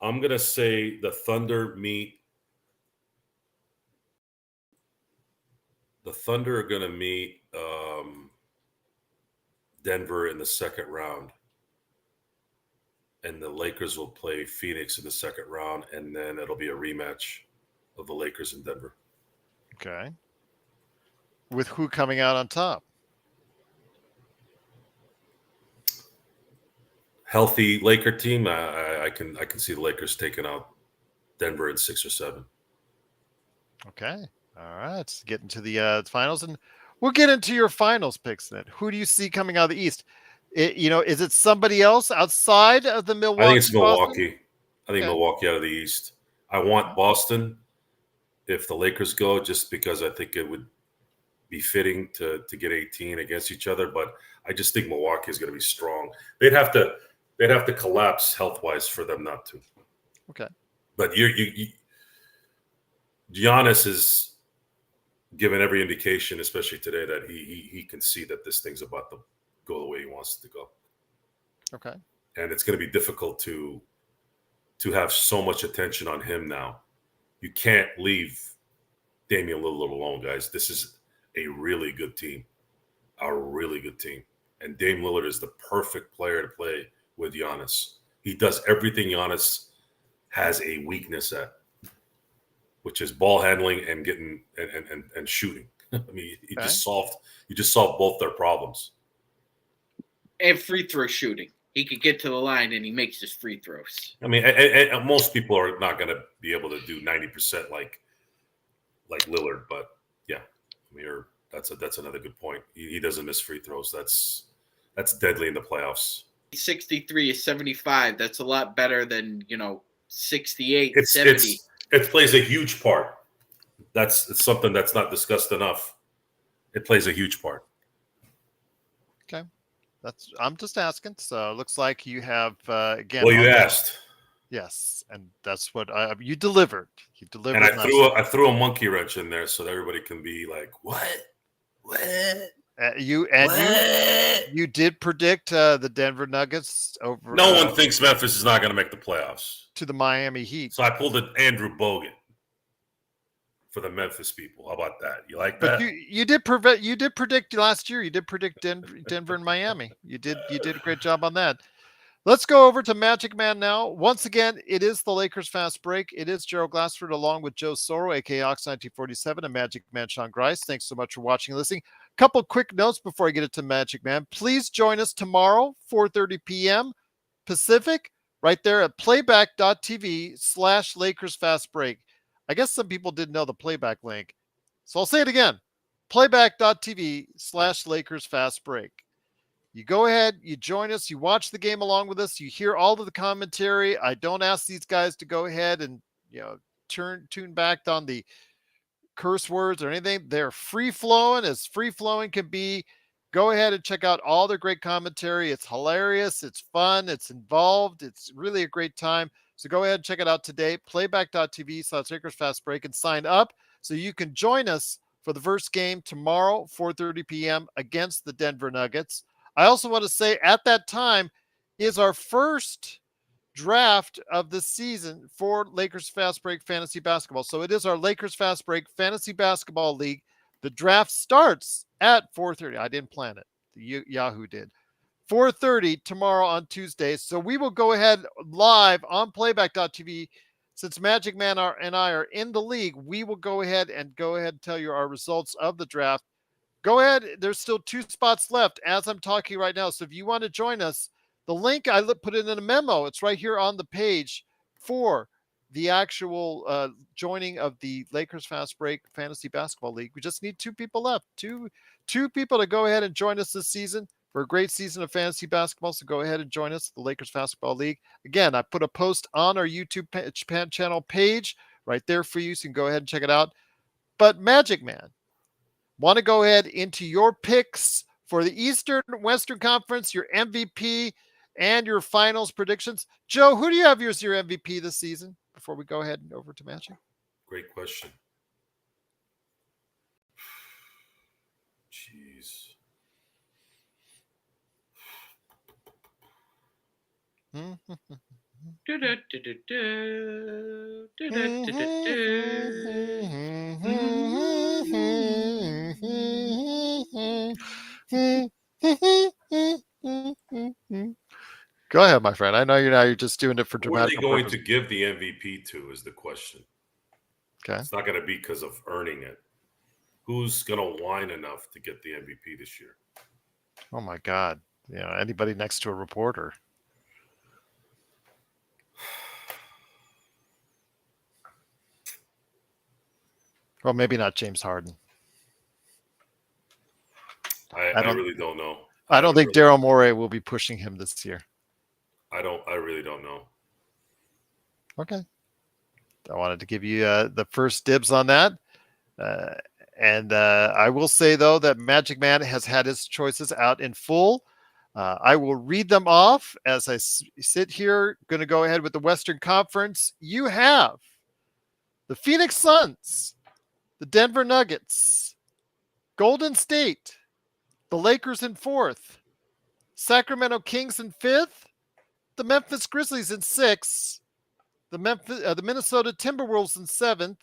I'm going to say the Thunder are going to meet Denver in the second round. And the Lakers will play Phoenix in the second round, and then it'll be a rematch of the Lakers in Denver. Okay. With who coming out on top? Healthy Laker team. I can see the Lakers taking out Denver in 6 or 7. Okay. All right. Let's get into the finals, and we'll get into your finals picks then. Who do you see coming out of the East? Is it somebody else outside of the Milwaukee? I think it's Milwaukee. Boston? I think Milwaukee out of the East. I want Boston if the Lakers go, just because I think it would be fitting to get 18 against each other. But I just think Milwaukee is going to be strong. They'd have to collapse health wise for them not to. Okay. But Giannis is given every indication, especially today, that he can see that this thing's about to go the way he wants it to go. Okay. And it's going to be difficult to have so much attention on him now. You can't leave Damian Lillard alone, guys. This is a really good team. A really good team. And Dame Lillard is the perfect player to play with Giannis. He does everything Giannis has a weakness at, which is ball handling and getting and shooting. I mean, you just solved both their problems. And free throw shooting. He could get to the line and he makes his free throws. I mean, and most people are not going to be able to do 90% like Lillard, but yeah, I mean, that's another good point. He doesn't miss free throws. That's deadly in the playoffs. 63 is 75. That's a lot better than 68, 70. It plays a huge part. It's something that's not discussed enough. It plays a huge part. Okay. I'm just asking. So it looks like you have again. Well, you asked. Yes, and that's what you delivered. You delivered. And I threw a monkey wrench in there so that everybody can be like, "What? You did predict the Denver Nuggets over. No one thinks Memphis is not going to make the playoffs. To the Miami Heat. So I pulled an Andrew Bogut for the Memphis people. How about that? You like that? But you did predict last year. You did predict Denver and Miami. You did a great job on that. Let's go over to Magic Man now. Once again, it is the Lakers Fast Break. It is Gerald Glassford along with Joe Soro, aka Ox1947, and Magic Man Sean Grice. Thanks so much for watching and listening. Couple quick notes before I get it to Magic Man. Please join us tomorrow, 4:30 p.m. Pacific, right there at playback.tv/Lakers Fast Break. I guess some people didn't know the playback link. So I'll say it again. Playback.tv/Lakers Fast Break. You go ahead, you join us, you watch the game along with us, you hear all of the commentary. I don't ask these guys to go ahead and tune back on the curse words or anything. They're free flowing can be. Go ahead and check out all their great commentary. It's hilarious, it's fun, it's involved, it's really a great time. So go ahead and check it out today. Playback.tv/Lakers Fast Break and sign up so you can join us for the first game tomorrow, 4:30 p.m. against the Denver Nuggets. I also want to say at that time is our first draft of the season for Lakers Fast Break Fantasy Basketball. So it is our Lakers Fast Break Fantasy Basketball League. The draft starts at 4:30. I didn't plan it. Yahoo did. 4:30 tomorrow on Tuesday. So we will go ahead live on playback.tv. Since Magic Man and I are in the league, we will go ahead and tell you our results of the draft. Go ahead. There's still 2 spots left as I'm talking right now. So if you want to join us, the link I put it in a memo. It's right here on the page for the actual joining of the Lakers Fast Break Fantasy Basketball League. We just need 2 people left. Two people to go ahead and join us this season for a great season of fantasy basketball. So go ahead and join us, the Lakers Basketball League. Again, I put a post on our YouTube channel page right there for you. So you can go ahead and check it out. But Magic Man, want to go ahead into your picks for the Eastern Western Conference, your MVP and your finals predictions. Joe, who do you have as your MVP this season before we go ahead and over to Magic? Great question. Jeez. Go ahead, my friend. I know you're just doing it for dramatic. Who are they going to give the MVP to is the question. Okay. It's not going to be because of earning it. Who's going to whine enough to get the MVP this year? Oh my God. Anybody next to a reporter. Well, maybe not James Harden. I really don't know. I don't think Daryl Morey will be pushing him this year. I really don't know. Okay. I wanted to give you the first dibs on that. And I will say, though, that Magic Man has had his choices out in full. I will read them off as I sit here. Going to go ahead with the Western Conference. You have the Phoenix Suns, the Denver Nuggets, Golden State, the Lakers in fourth, Sacramento Kings in fifth, the Memphis Grizzlies in sixth, the Minnesota Timberwolves in seventh,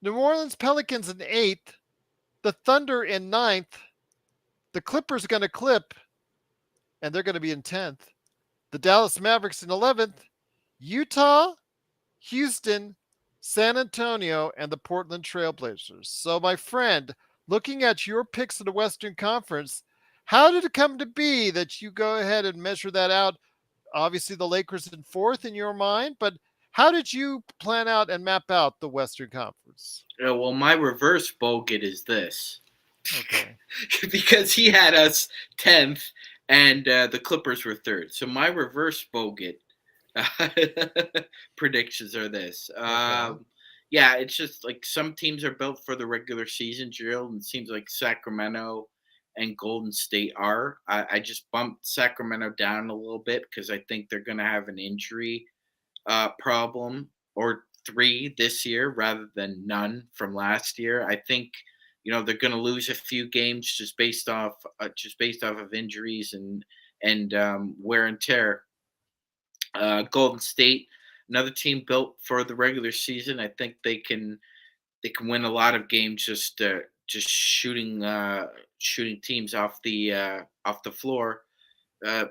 New Orleans Pelicans in eighth, the Thunder in ninth, the Clippers are going to clip, and they're going to be in 10th. The Dallas Mavericks in 11th, Utah, Houston, San Antonio, and the Portland Trailblazers. So, my friend, looking at your picks in the Western Conference, how did it come to be that you go ahead and measure that out? Obviously, the Lakers in fourth in your mind, but how did you plan out and map out the Western Conference? Well, my reverse bogut is this. Okay. Because he had us 10th and the Clippers were third. So my reverse bogut predictions are this. Okay. Yeah, it's just like some teams are built for the regular season drill, and it seems like Sacramento and Golden State are. I just bumped Sacramento down a little bit because I think they're going to have an injury problem or three this year rather than none from last year. I think they're going to lose a few games just based off of injuries and wear and tear. Golden State, another team built for the regular season. I think they can win a lot of games just shooting teams off the floor.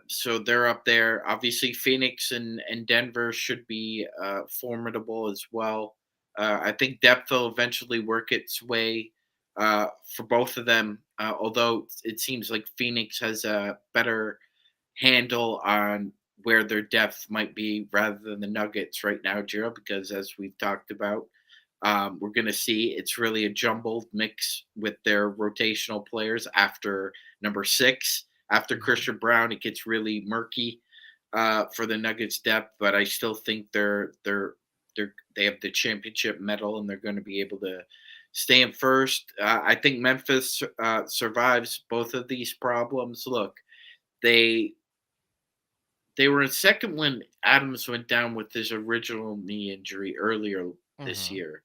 So they're up there. Obviously, Phoenix and Denver should be formidable as well. I think depth will eventually work its way for both of them, although it seems like Phoenix has a better handle on where their depth might be rather than the Nuggets right now, Gerald, because as we've talked about, we're going to see it's really a jumbled mix with their rotational players after number 6. After Christian Brown, it gets really murky for the Nuggets depth, but I still think they have the championship medal and they're going to be able to stay in first. I think Memphis survives both of these problems. Look, they were in second when Adams went down with his original knee injury earlier this year,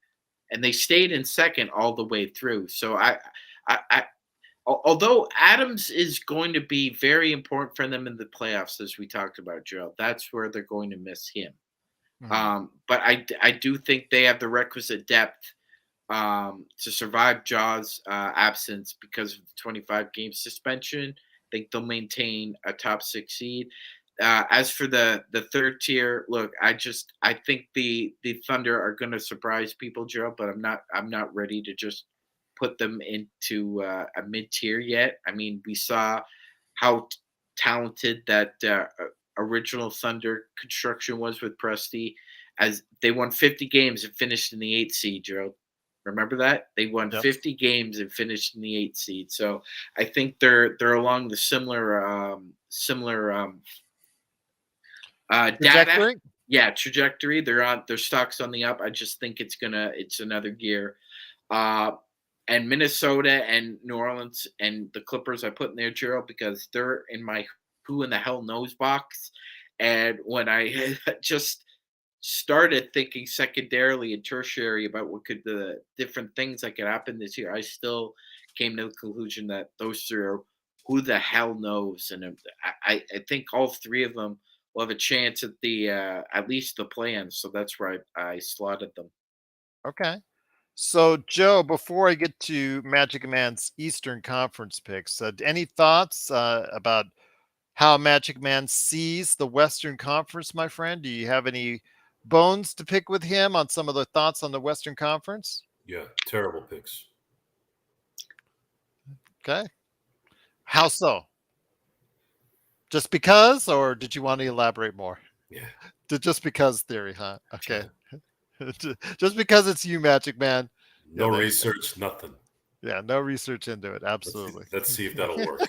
and they stayed in second all the way through. So I although Adams is going to be very important for them in the playoffs, as we talked about, Joe, that's where they're going to miss him. But I do think they have the requisite depth to survive Jaw's absence because of the 25-game suspension. I think they'll maintain a top 6 seed. As for the third tier, look, I think the Thunder are going to surprise people, Joe, but I'm not ready to just put them into a mid tier yet. I mean, we saw how talented that original Thunder construction was with Presti, as they won 50 games and finished in the 8th seed, Joe. Remember that? They won 50 games and finished in the 8th seed. So I think they're along the similar trajectory. Data. Yeah, trajectory. Their stock's on the up. I just think it's another gear. And Minnesota and New Orleans and the Clippers I put in there, Gerald, because they're in my who in the hell knows box. And when I just started thinking secondarily and tertiary about what could the different things that could happen this year, I still came to the conclusion that those three are who the hell knows. And I think all three of them will have a chance at the at least the play-in. So that's where I slotted them. Okay. So, Joe, before I get to Magic Man's Eastern Conference picks, any thoughts about how Magic Man sees the Western Conference, my friend? Do you have any bones to pick with him on some of the thoughts on the Western Conference? Yeah, terrible picks. Okay. How so? Just because, or did you want to elaborate more? Yeah. The just because theory, huh? Okay. Yeah. Just because it's you, Magic Man. No research, nothing. Yeah, no research into it. Absolutely. Let's see if that'll work.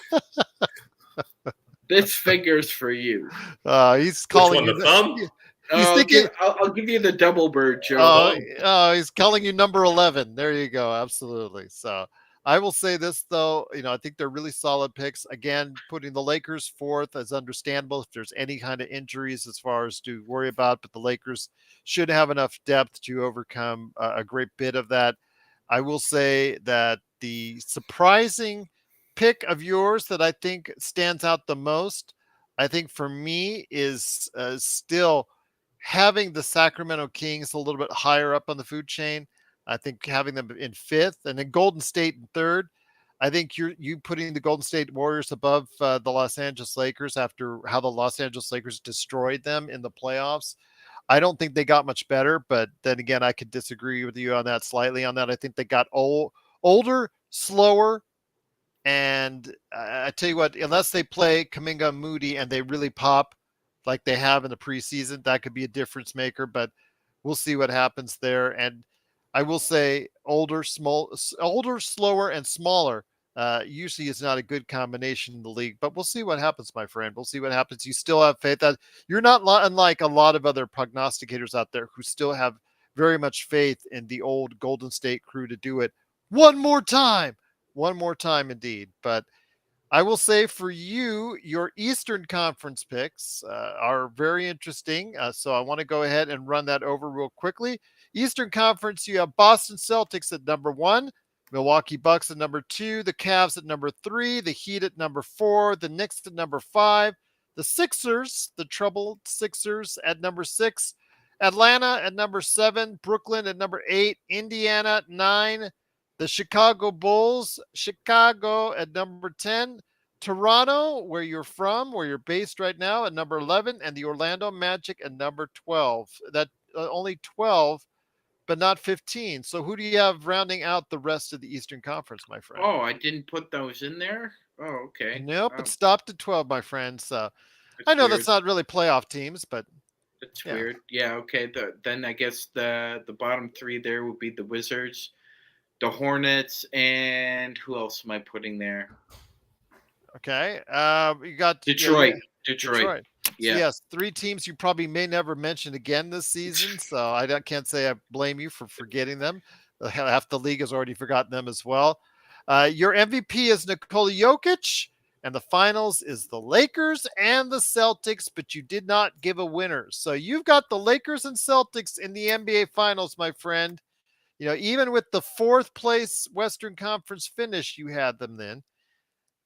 This figure's for you. He's calling you. The thumb? He's thinking. I'll give you the double bird, Joe. Oh, he's calling you number 11. There you go. Absolutely. So I will say this though, I think they're really solid picks. Again, putting the Lakers fourth is understandable if there's any kind of injuries as far as to worry about, but the Lakers should have enough depth to overcome a great bit of that. I will say that the surprising pick of yours that I think stands out the most, I think for me is still having the Sacramento Kings a little bit higher up on the food chain. I think having them in fifth and then Golden State in third. I think you putting the Golden State Warriors above the Los Angeles Lakers after how the Los Angeles Lakers destroyed them in the playoffs. I don't think they got much better, but then again, I could disagree with you on that slightly. On that, I think they got older, slower, and I tell you what, unless they play Kaminga Moody and they really pop like they have in the preseason, that could be a difference maker. But we'll see what happens there. And I will say, older, slower, and smaller usually is not a good combination in the league. But we'll see what happens, my friend. We'll see what happens. You still have faith that you're not unlike a lot of other prognosticators out there who still have very much faith in the old Golden State crew to do it one more time. One more time, indeed. But I will say for you, your Eastern Conference picks are very interesting. So I want to go ahead and run that over real quickly. Eastern Conference, you have Boston Celtics at number 1, Milwaukee Bucks at number 2, the Cavs at number 3, the Heat at number 4, the Knicks at number 5, the Sixers, the troubled Sixers at number 6, Atlanta at number 7, Brooklyn at number 8, Indiana at 9, the Chicago Bulls, Chicago at number 10, Toronto, where you're from, where you're based right now, at number 11, and the Orlando Magic at number 12. That only 12, but not 15. So who do you have rounding out the rest of the Eastern Conference, my friend? Oh, I didn't put those in there. Oh, okay. Nope, it stopped at 12, my friend. So I know that's not really playoff teams, but that's weird. Yeah, okay. Then I guess the bottom 3 there would be the Wizards, the Hornets, and who else am I putting there? Okay. You got Detroit. Detroit. Yeah. So yes, 3 teams you probably may never mention again this season. So I can't say I blame you for forgetting them. Half the league has already forgotten them as well. Your MVP is Nikola Jokic, and the finals is the Lakers and the Celtics, but you did not give a winner. So you've got the Lakers and Celtics in the NBA Finals, my friend. Even with the 4th place Western Conference finish, you had them then.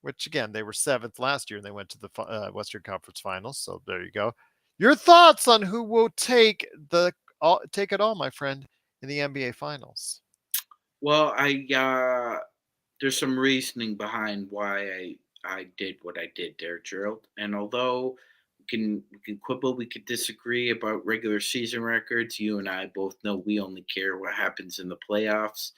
Which again, they were 7th last year and they went to the Western Conference Finals. So there you go. Your thoughts on who will take it all, my friend, in the NBA Finals? Well, there's some reasoning behind why I did what I did there, Gerald. And although we can quibble, we could disagree about regular season records. You and I both know we only care what happens in the playoffs.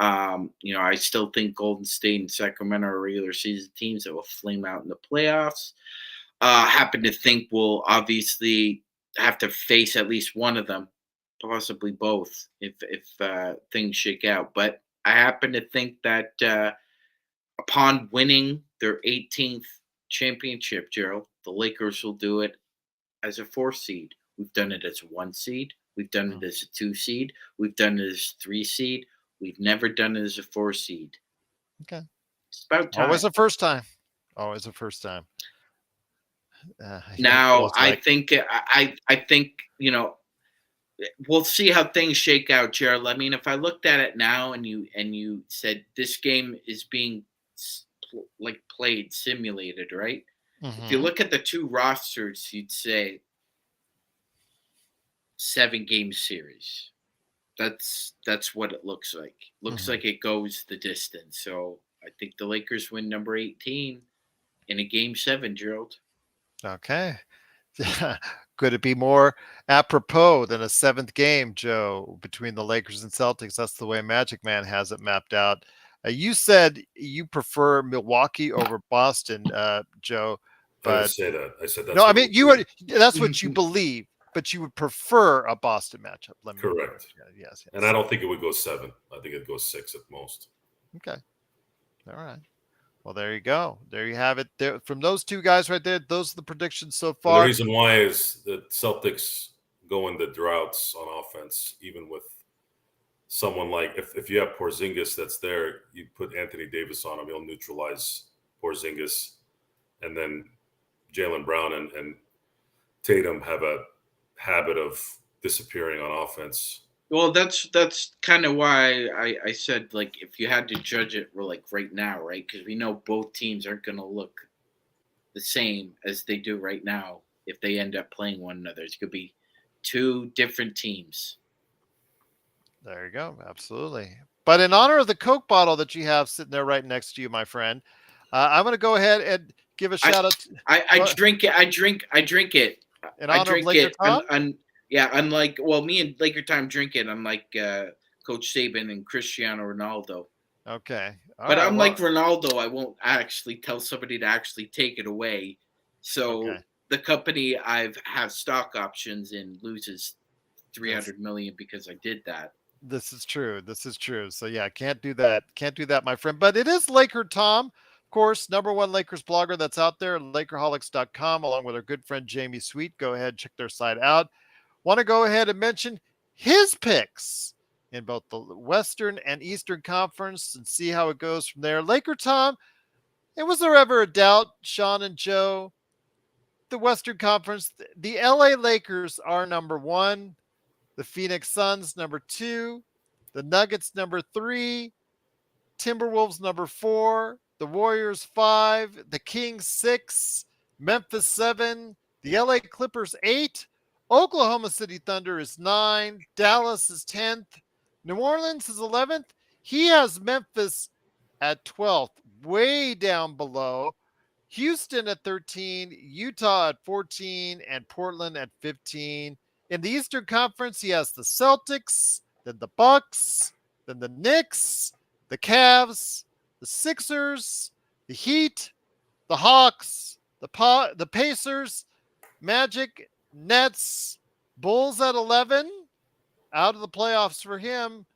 I still think Golden State and Sacramento are regular season teams that will flame out in the playoffs. Happen to think we'll obviously have to face at least one of them, possibly both, if things shake out. But I happen to think that upon winning their 18th championship, Gerald, the Lakers will do it as a 4th seed. We've done it as a 1 seed. We've done it as a 2 seed. We've done it as a 3 seed. We've never done it as a 4 seed. Okay. It's about time. Always a first time. Always a first time. Now, I think, we'll see how things shake out, Gerald. I mean, if I looked at it now and you said this game is being played, simulated, right? Mm-hmm. If you look at the 2 rosters, you'd say 7-game series. That's what it looks like. Looks like it goes the distance. So I think the Lakers win number 18 in a game 7, Gerald. Okay. Could it be more apropos than a 7th game, Joe, between the Lakers and Celtics? That's the way Magic Man has it mapped out. You said you prefer Milwaukee over Boston, Joe. But I didn't say that. I said that's no. I mean, that's what you believe, but you would prefer a Boston matchup. Correct. Yes. And I don't think it would go 7. I think it goes 6 at most. Okay. All right. Well, there you go. There you have it. There, from those 2 guys right there, those are the predictions so far. And the reason why is that Celtics go into droughts on offense, even with someone like if you have Porzingis that's there, you put Anthony Davis on him, he'll neutralize Porzingis, and then Jaylen Brown and Tatum have a habit of disappearing on offense. Well, that's kind of why I said, like, if you had to judge it, we're like right now, right? Because we know both teams aren't going to look the same as they do right now if they end up playing one another. It's going to be two different teams. There you go. Absolutely. But in honor of the Coke bottle that you have sitting there right next to you, my friend, I'm going to go ahead and give a shout out. I drink it. I drink it. In honor of Laker Tom? Yeah, unlike, well, me and Laker Time drink it. Unlike Coach Saban and Cristiano Ronaldo. Okay. But unlike Ronaldo, I won't actually tell somebody to actually take it away. So the company I've have stock options in loses 300 million because I did that. This is true. So yeah, can't do that. My friend. But it is Laker Tom, of course, #1 Lakers blogger that's out there, Lakerholics.com, along with our good friend Jamie Sweet. Go ahead, check their site out. Want to go ahead and mention his picks in both the Western and Eastern Conference and see how it goes from there. Laker Tom, was there ever a doubt, Sean and Joe? The Western Conference, the LA Lakers are #1. The Phoenix Suns, #2. The Nuggets, #3. Timberwolves, #4. The Warriors, 5. The Kings, 6. Memphis, 7. The LA Clippers, 8. Oklahoma City Thunder is 9. Dallas is 10th. New Orleans is 11th. He has Memphis at 12th, way down below. Houston at 13, Utah at 14, and Portland at 15. In the Eastern Conference, he has the Celtics, then the Bucks, then the Knicks, the Cavs, the Sixers, the Heat, the Hawks, the Pacers, Magic, Nets, Bulls at 11, out of the playoffs for him,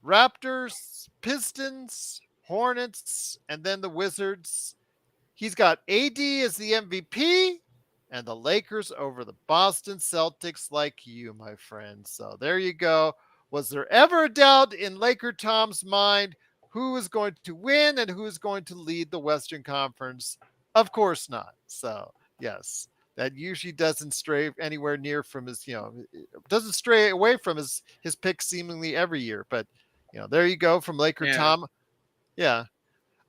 Raptors, Pistons, Hornets, and then the Wizards. He's got AD as the MVP and the Lakers over the Boston Celtics, like you, my friend. So there you go. Was there ever a doubt in Laker Tom's mind who is going to win and who is going to lead the Western Conference? Of course not. So, yes, that usually doesn't stray anywhere near from his, doesn't stray away from his pick seemingly every year. But, there you go from Laker Tom. Yeah.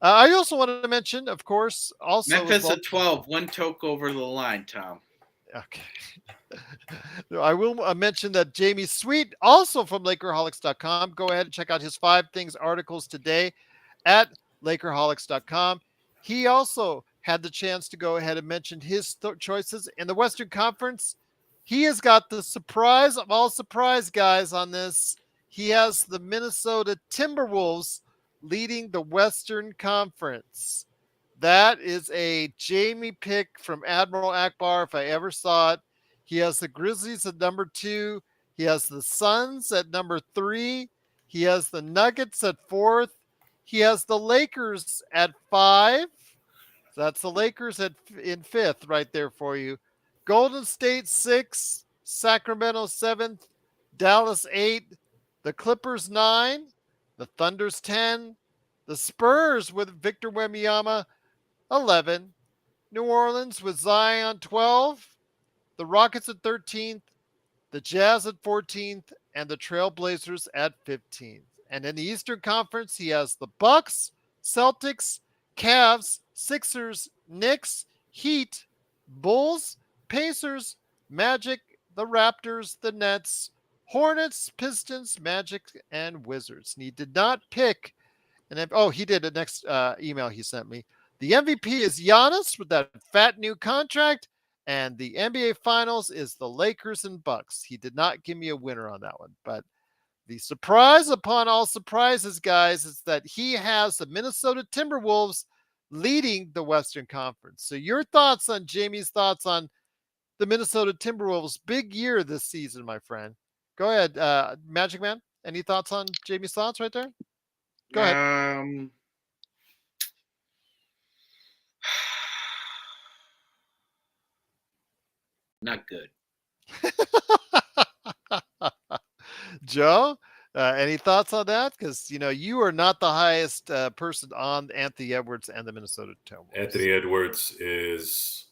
I also wanted to mention, of course, also Memphis at 12, 1 toke over the line, Tom. Okay. I will mention that Jamie Sweet, also from Lakerholics.com, go ahead and check out his 5 Things articles today at Lakerholics.com. He also had the chance to go ahead and mention his choices in the Western Conference. He has got the surprise of all surprise guys on this. He has the Minnesota Timberwolves leading the Western Conference. That is a Jamie pick from Admiral Akbar, if I ever saw it. He has the Grizzlies at #2. He has the Suns at #3. He has the Nuggets at 4th. He has the Lakers at 5. So that's the Lakers in 5th right there for you. Golden State 6, Sacramento 7th, Dallas 8, the Clippers 9, the Thunder's 10, the Spurs with Victor Wembanyama 11, New Orleans with Zion 12, the Rockets at 13th, the Jazz at 14th, and the Trailblazers at 15th. And in the Eastern Conference, he has the Bucks, Celtics, Cavs, Sixers, Knicks, Heat, Bulls, Pacers, Magic, the Raptors, the Nets, Hornets, Pistons, Magic, and Wizards. And he did not pick he did the next email he sent me. The MVP is Giannis with that fat new contract, and the NBA Finals is the Lakers and Bucks. He did not give me a winner on that one, but the surprise upon all surprises, guys, is that he has the Minnesota Timberwolves leading the Western Conference. So your thoughts on Jamie's thoughts on the Minnesota Timberwolves' big year this season, my friend. Go ahead, Magic Man. Any thoughts on Jamie's thoughts right there? Go ahead. Not good. Joe, any thoughts on that? Because you are not the highest person on Anthony Edwards and the Minnesota Timberwolves. Anthony Edwards is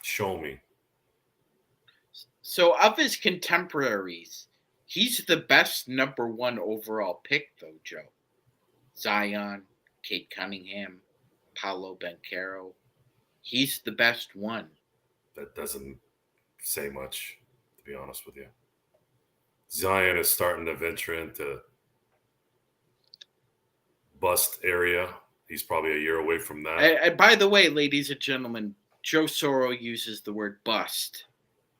show me. So of his contemporaries, he's the best number 1 overall pick, though, Joe. Zion, Cade Cunningham, Paolo Banchero. He's the best one. That doesn't say much, to be honest with you. Zion is starting to venture into bust area. He's probably a year away from that. And by the way, ladies and gentlemen, Joe Soro uses the word bust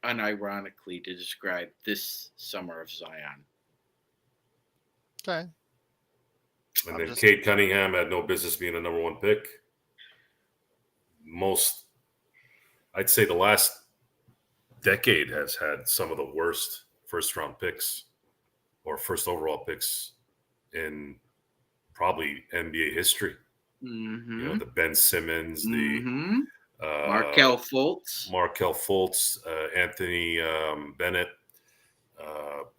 unironically to describe this summer of Zion. Okay. And then Cade Cunningham had no business being a number 1 pick. I'd say the last decade has had some of the worst first-round picks or first overall picks in probably NBA history. Mm-hmm. The Ben Simmons, mm-hmm. Markelle Fultz, Anthony Bennett,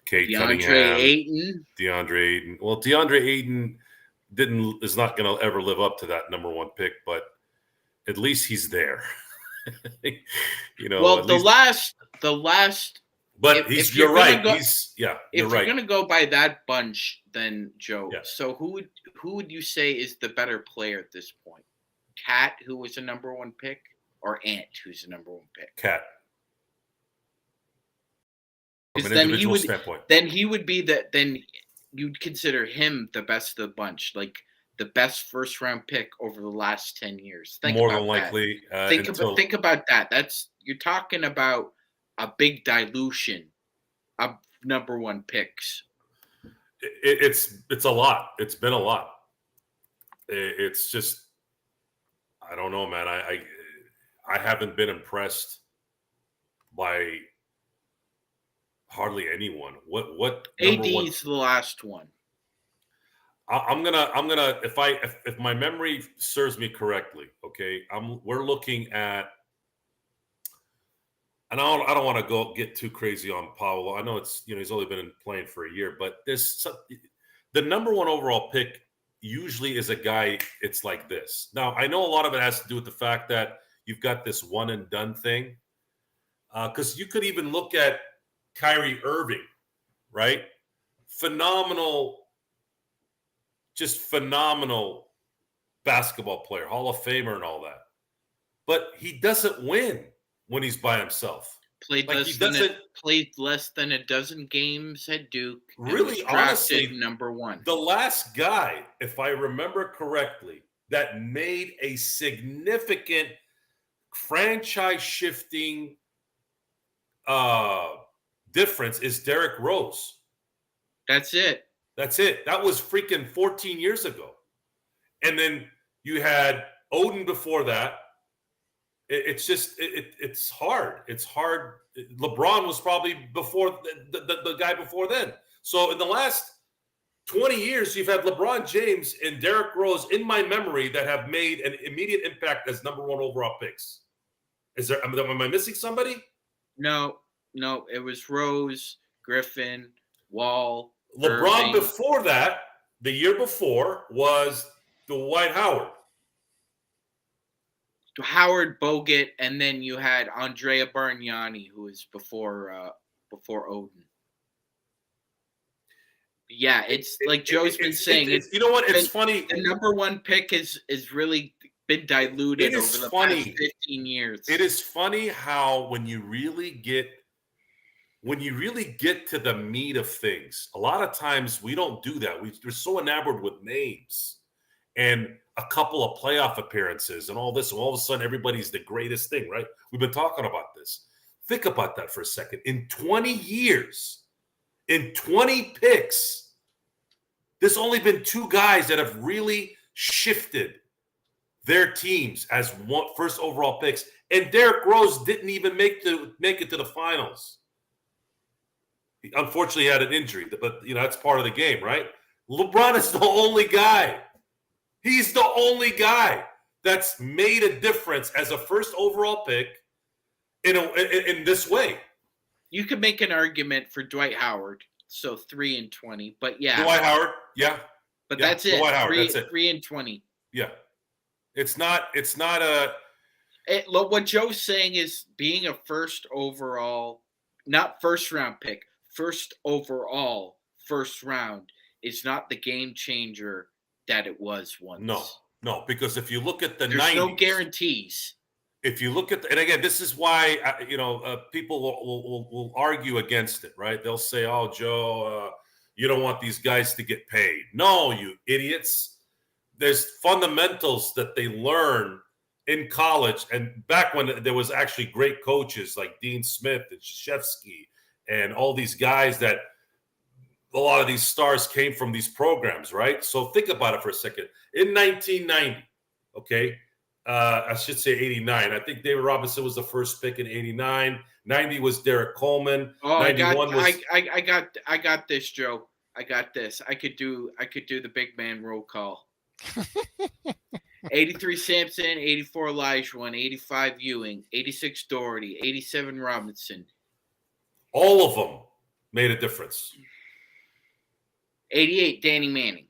Cade DeAndre Cunningham, Ayton. DeAndre Ayton. Well, DeAndre Ayton is not going to ever live up to that number 1 pick, but at least he's there. Well, the last. But you're right. You're going to go by that bunch, then Joe. Yeah. So who would you say is the better player at this point? Cat, who was a number 1 pick, or Ant, who's a number 1 pick? Cat. Because then he would be then you'd consider him the best of the bunch, like the best first-round pick over the last 10 years. More than likely. Think about that. You're talking about a big dilution of number 1 picks. It's a lot. It's been a lot. It's just, I don't know, man. I haven't been impressed by hardly anyone. What AD's the last one. I'm gonna if my memory serves me correctly, okay. We're looking at, and I don't want to get too crazy on Paolo. I know it's he's only been playing for a year, but the number 1 overall pick usually is a guy. It's like this. Now I know a lot of it has to do with the fact that you've got this one and done thing, because you could even look at Kyrie Irving, right? Just phenomenal basketball player, Hall of Famer and all that. But he doesn't win when he's by himself. Played less than a dozen games at Duke. Really, honestly, number 1. The last guy, if I remember correctly, that made a significant franchise-shifting difference is Derrick Rose. That's it. That was freaking 14 years ago. And then you had Odin before that. It's hard. It's hard. LeBron was probably before the guy before then. So in the last 20 years, you've had LeBron James and Derrick Rose in my memory that have made an immediate impact as number 1 overall picks. Am I missing somebody? No, it was Rose, Griffin, Wall. LeBron Irving. Before that, the year before, was Dwight Howard. Howard, Bogut, and then you had Andrea Bargnani, who was before Odin. Yeah, it's like Joe's been saying. You know what? It's funny. The number 1 pick is really been diluted over the past 15 years. It is funny how when you really get to the meat of things, a lot of times we don't do that. We're so enamored with names and a couple of playoff appearances and all this, and all of a sudden everybody's the greatest thing, right? We've been talking about this. Think about that for a second. In 20 years, in 20 picks, there's only been 2 guys that have really shifted their teams as first overall picks, and Derrick Rose didn't even make it to the finals. He unfortunately had an injury, but that's part of the game, right? LeBron is the only guy. He's the only guy. that's made a difference as a first overall pick in this way. You could make an argument for Dwight Howard, so 3-20, but yeah. Dwight Howard, yeah. But that's it. Dwight Howard, that's it. 3-20. Yeah. It's not a Look, what Joe's saying is being a first overall, not first round pick, first overall, first round is not the game changer that it was once. No, because if you look at the There's 90s, no guarantees. If you look at, and again, this is why people will argue against it, right? They'll say, "Oh, Joe, you don't want these guys to get paid." No, you idiots. There's fundamentals that they learn in college, and back when there was actually great coaches like Dean Smith and Krzyzewski and all these guys that a lot of these stars came from these programs, right? So think about it for a second. In 1990, okay. I should say 89. I think David Robinson was the first pick in 89. 90 was Derek Coleman. Oh, 91 I got this, Joe. I got this. I could do the big man roll call. 83 Sampson, 84 Elijah, 85 Ewing, 86 Doherty, 87 Robinson. All of them made a difference. 88 Danny Manning.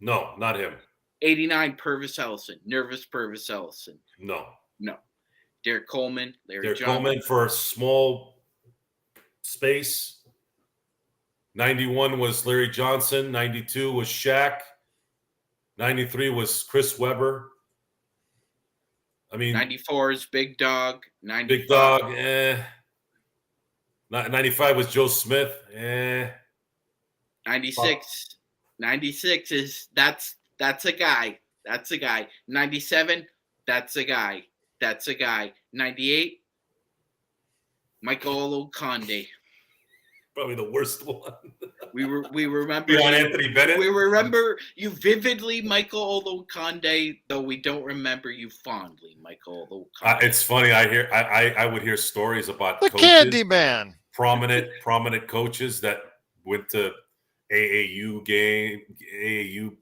No, not him. 89 Purvis Ellison, nervous Purvis Ellison. No. Derek Coleman, Larry Derek Johnson. Coleman for a small space. 91 was Larry Johnson. 92 was Shaq. 93 was Chris Webber. I mean, 94 is Big Dog. 95. Big Dog. 95 was Joe Smith. 96. 96 is that's a guy. That's a guy. 97, that's a guy. That's a guy. 98, Michael Olowokandi. Probably the worst one. We remember Beyond Anthony Bennett. We remember you vividly, Michael Olowokandi, though we don't remember you fondly, Michael Olowokandi. It's funny. I would hear stories about the coaches, Candyman, prominent coaches that went to AAU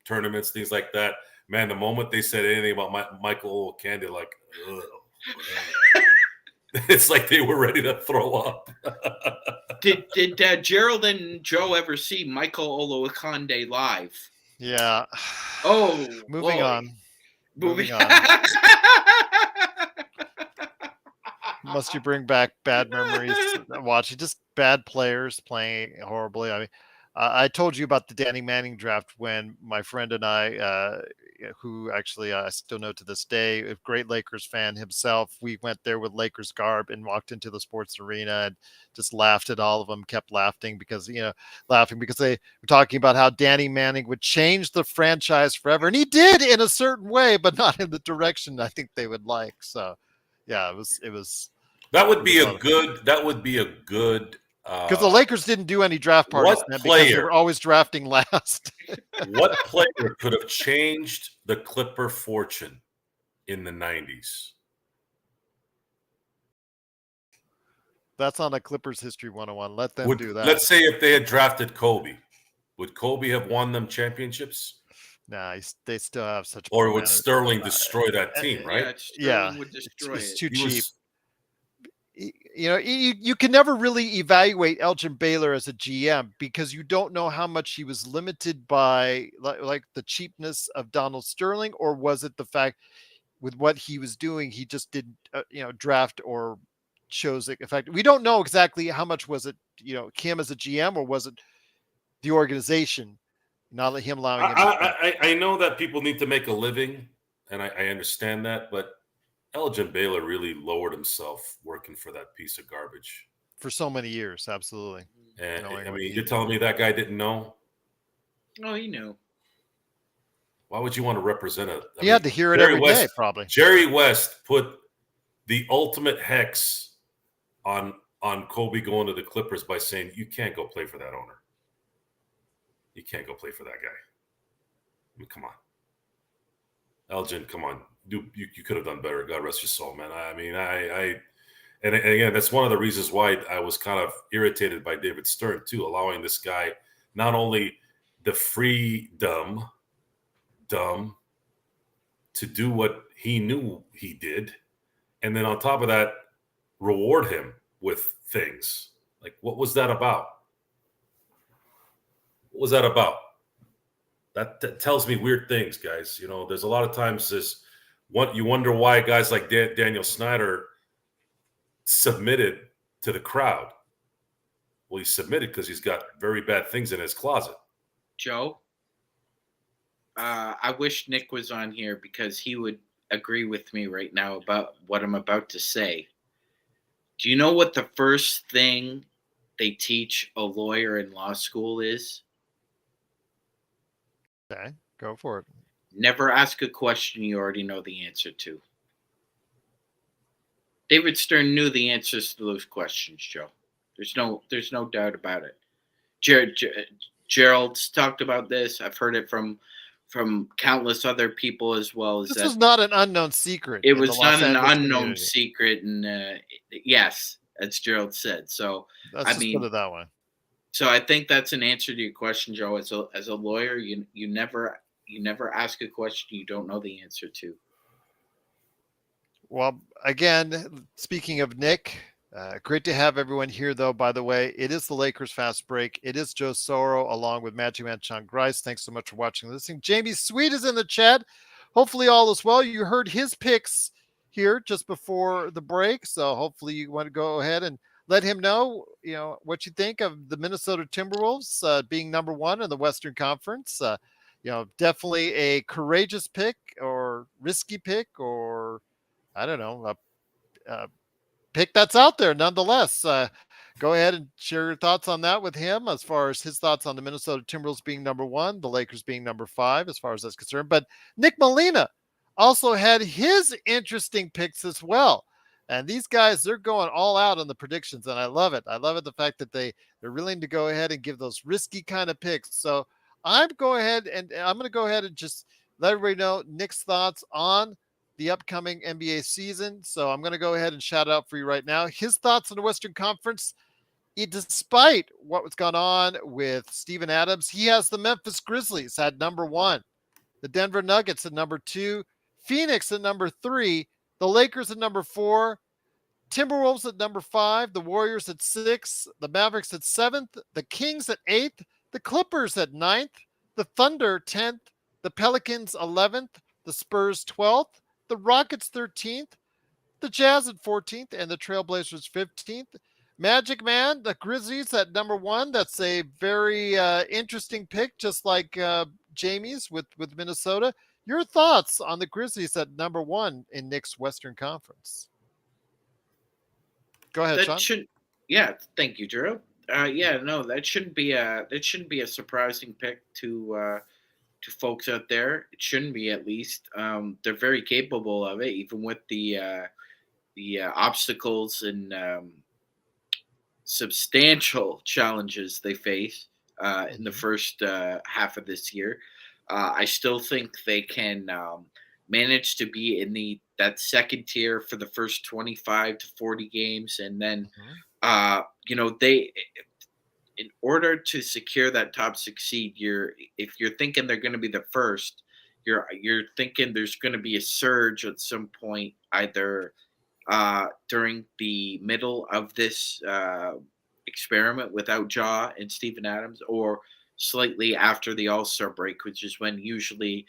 tournaments, things like that. Man, the moment they said anything about Michael Olowokandi, like, ugh. It's like they were ready to throw up. Did Gerald and Joe ever see Michael Olowokandi live? Yeah. Oh, moving on. Must you bring back bad memories? Watching just bad players playing horribly. I mean, I told you about the Danny Manning draft when my friend and I, who actually I still know to this day, a great Lakers fan himself, we went there with Lakers garb and walked into the sports arena and just laughed at all of them, kept laughing because they were talking about how Danny Manning would change the franchise forever. And he did in a certain way, but not in the direction I think they would like. So yeah, it was. That would be a good. Because the Lakers didn't do any draft parties then because they were always drafting last. What player could have changed the Clipper fortune in the 90s? That's on a Clippers History 101. Let them do that. Let's say if they had drafted Kobe, would Kobe have won them championships? Nah, they still have such. Or would Sterling destroy that team, right? Sterling would destroy it's it. Too cheap. You can never really evaluate Elgin Baylor as a GM because you don't know how much he was limited by like the cheapness of Donald Sterling, or was it the fact with what he was doing, he just didn't, draft or chose it effective. We don't know exactly how much was it, him as a GM, or was it the organization, not him allowing him. I know that people need to make a living, and I understand that, but Elgin Baylor really lowered himself working for that piece of garbage for so many years. Absolutely. And you're telling me that guy didn't know? Oh, he knew. Why would you want to represent it? He had to hear it every day, probably. Jerry West put the ultimate hex on Kobe going to the Clippers by saying, you can't go play for that owner. You can't go play for that guy. I mean, come on. Elgin, come on. You could have done better. God rest your soul, man. I mean, and again, that's one of the reasons why I was kind of irritated by David Stern too, allowing this guy not only the freedom to do what he knew he did, and then on top of that, reward him with things. Like, what was that about? What was that about? That tells me weird things, guys. You know, there's a lot of times you wonder why guys like Daniel Snyder submitted to the crowd. Well, he submitted because he's got very bad things in his closet. Joe, I wish Nick was on here because he would agree with me right now about what I'm about to say. Do you know what the first thing they teach a lawyer in law school is? Okay, go for it. Never ask a question you already know the answer to. David Stern knew the answers to those questions, Joe. There's no doubt about it. Gerald's talked about this. I've heard it from countless other people as well. This was not an unknown secret. It was not an unknown secret, and yes, as Gerald said. So let's just put it that way. So I think that's an answer to your question, Joe. As a lawyer, you never ask a question you don't know the answer to. Well, again, speaking of Nick, great to have everyone here, though. By the way, it is the Lakers Fast Break. It is Joe Soro along with Magic Man Sean Grice. Thanks so much for watching and listening. Jamie Sweet is in the chat. Hopefully all is well. You heard his picks here just before the break, so hopefully you want to go ahead and let him know, what you think of the Minnesota Timberwolves being number one in the Western Conference. Definitely a courageous pick or risky pick, or I don't know, a pick that's out there nonetheless. Go ahead and share your thoughts on that with him as far as his thoughts on the Minnesota Timberwolves being number one, the Lakers being number 5 as far as that's concerned. But Nick Molina also had his interesting picks as well. And these guys, they're going all out on the predictions, and I love it. I love it, the fact that they're willing to go ahead and give those risky kind of picks. So I'm going to go ahead and just let everybody know Nick's thoughts on the upcoming NBA season. So I'm going to go ahead and shout out for you right now. His thoughts on the Western Conference, despite what was going on with Steven Adams, he has the Memphis Grizzlies at number 1, the Denver Nuggets at number 2, Phoenix at number 3, the Lakers at number 4, Timberwolves at number 5, the Warriors at 6, the Mavericks at 7th, the Kings at 8th, the Clippers at 9th, the Thunder 10th, the Pelicans 11th, the Spurs 12th, the Rockets 13th, the Jazz at 14th, and the Trailblazers 15th. Magic Man, the Grizzlies at number 1. That's a very interesting pick, just like Jamie's with Minnesota. Your thoughts on the Grizzlies at number 1 in Nick's Western Conference? Go ahead, Sean. Thank you, Drew. That shouldn't be a surprising pick to folks out there. It shouldn't be, at least. They're very capable of it, even with the obstacles and substantial challenges they face in the first half of this year. I still think they can manage to be in that second tier for the first 25 to 40 games, and then they, in order to secure that top 6 seed, if you're thinking they're going to be the first, you're thinking there's going to be a surge at some point, either during the middle of this experiment without Ja and Steven Adams, or slightly after the All-Star break, which is when usually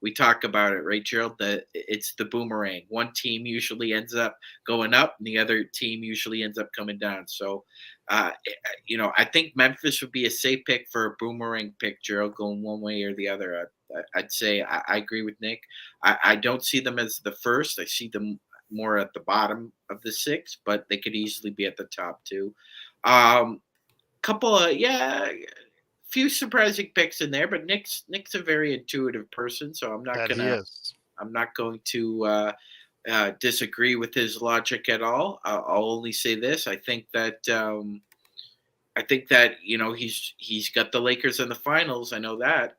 we talk about it, right, Gerald? That it's the boomerang. One team usually ends up going up, and the other team usually ends up coming down. So, I think Memphis would be a safe pick for a boomerang pick, Gerald, going one way or the other. I'd say I agree with Nick. I don't see them as the first. I see them more at the bottom of the 6, but they could easily be at the top too. Few surprising picks in there, but Nick's a very intuitive person, so I'm not going to disagree with his logic at all. I'll only say this: I think that he's got the Lakers in the finals. I know that.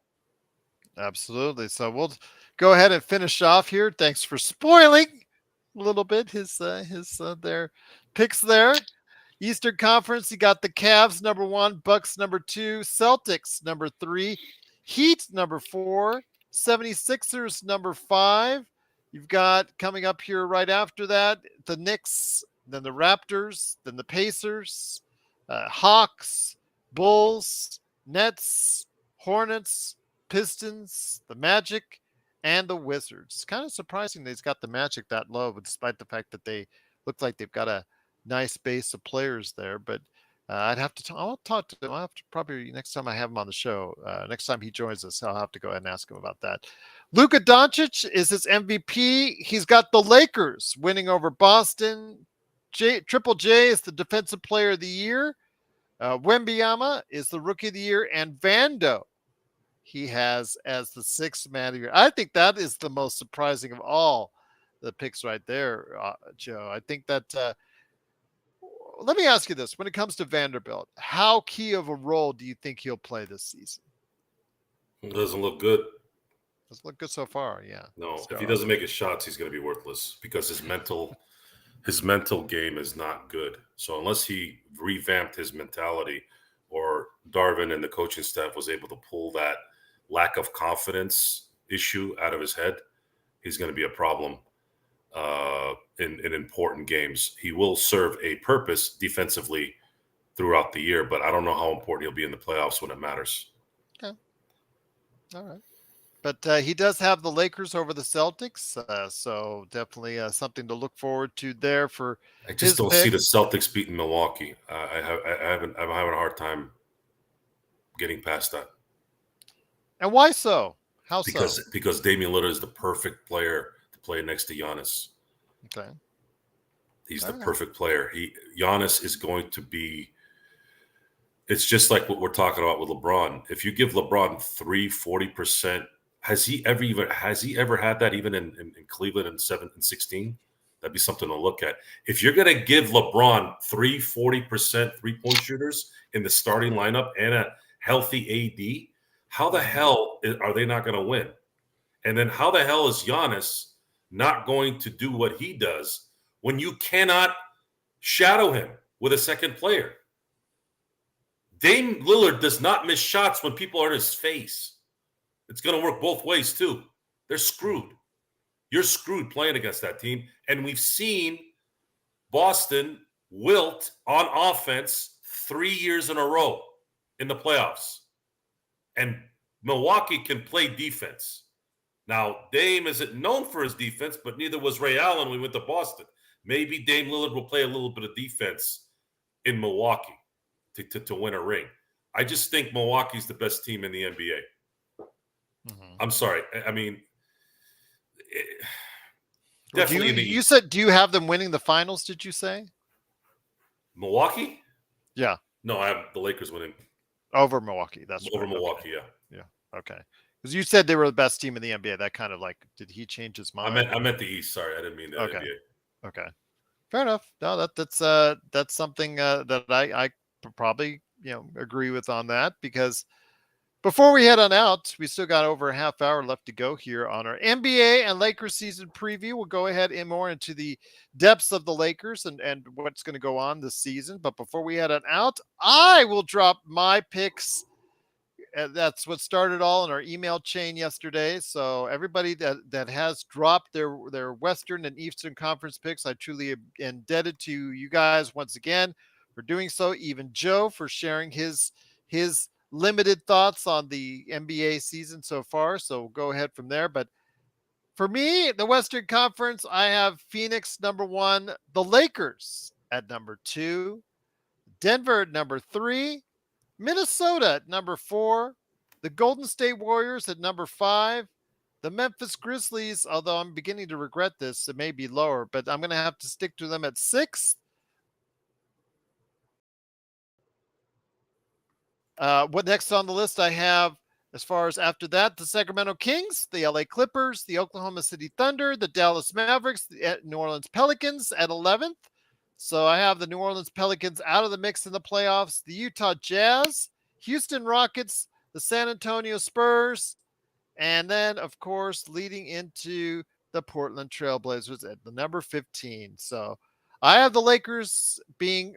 Absolutely. So we'll go ahead and finish off here. Thanks for spoiling a little bit his their picks there. Eastern Conference, you got the Cavs number 1, Bucks number 2, Celtics number 3, Heat number 4, 76ers, number 5. You've got coming up here right after that, the Knicks, then the Raptors, then the Pacers, Hawks, Bulls, Nets, Hornets, Pistons, the Magic, and the Wizards. It's kind of surprising that he's got the Magic that low, but despite the fact that they look like they've got a nice base of players there. But I'd have to. I'll talk to him. I'll have to probably next time I have him on the show. Next time he joins us, I'll have to go ahead and ask him about that. Luka Doncic is his MVP. He's got the Lakers winning over Boston. Triple J is the Defensive Player of the Year. Wembanyama is the Rookie of the Year, and Vando he has as the 6th Man of the Year. I think that is the most surprising of all the picks right there, Joe. I think that. Let me ask you this: when it comes to Vanderbilt, how key of a role do you think he'll play this season? It doesn't look good. Doesn't look good so far. Yeah. No, if he doesn't make his shots, he's going to be worthless because his mental game is not good. So unless he revamped his mentality, or Darvin and the coaching staff was able to pull that lack of confidence issue out of his head, he's going to be a problem in important games. He will serve a purpose defensively throughout the year, but I don't know how important he'll be in the playoffs when it matters. Okay. All right. But he does have the Lakers over the Celtics, so definitely something to look forward to there for. I just don't see the Celtics beating Milwaukee. I'm having a hard time getting past that. And why so? How so? Because Damian Lillard is the perfect player to play next to Giannis. Okay. He's the perfect player. Giannis is going to be. It's just like what we're talking about with LeBron. If you give LeBron 40%, has he ever had that even in Cleveland in 7 and 16? That'd be something to look at. If you're going to give LeBron 40% 3-point shooters in the starting lineup and a healthy AD, how the hell are they not going to win? And then how the hell is Giannis not going to do what he does when you cannot shadow him with a second player? Dame Lillard does not miss shots when people are in his face. It's going to work both ways, too. They're screwed. You're screwed playing against that team. And we've seen Boston wilt on offense 3 years in a row in the playoffs. And Milwaukee can play defense. Now, Dame isn't known for his defense, but neither was Ray Allen when we went to Boston. Maybe Dame Lillard will play a little bit of defense in Milwaukee to win a ring. I just think Milwaukee's the best team in the NBA. Mm-hmm. I'm sorry. I mean, definitely. You said, do you have them winning the finals? Did you say Milwaukee? Yeah. No, I have the Lakers winning over Milwaukee. That's over right. Milwaukee. Okay. Yeah. Okay. Because you said they were the best team in the NBA. That kind of like, did he change his mind? I meant the East. Sorry, I didn't mean the NBA. Okay. Fair enough. No, that's something that I probably agree with on that, because before we head on out, we still got over a half hour left to go here on our NBA and Lakers season preview. We'll go ahead and more into the depths of the Lakers and what's going to go on this season. But before we head on out, I will drop my picks. That's what started all in our email chain yesterday. So everybody that has dropped their Western and Eastern Conference picks, I truly am indebted to you guys once again for doing so. Even Joe for sharing his limited thoughts on the NBA season so far. So we'll go ahead from there. But for me, the Western Conference, I have Phoenix number 1, the Lakers at number 2, Denver at number 3, Minnesota at number 4, the Golden State Warriors at number 5, the Memphis Grizzlies, although I'm beginning to regret this, it may be lower, but I'm going to have to stick to them at 6. What next on the list I have, as far as after that, the Sacramento Kings, the LA Clippers, the Oklahoma City Thunder, the Dallas Mavericks, the New Orleans Pelicans at 11th. So I have the New Orleans Pelicans out of the mix in the playoffs, the Utah Jazz, Houston Rockets, the San Antonio Spurs, and then, of course, leading into the Portland Trailblazers at the number 15. So I have the Lakers being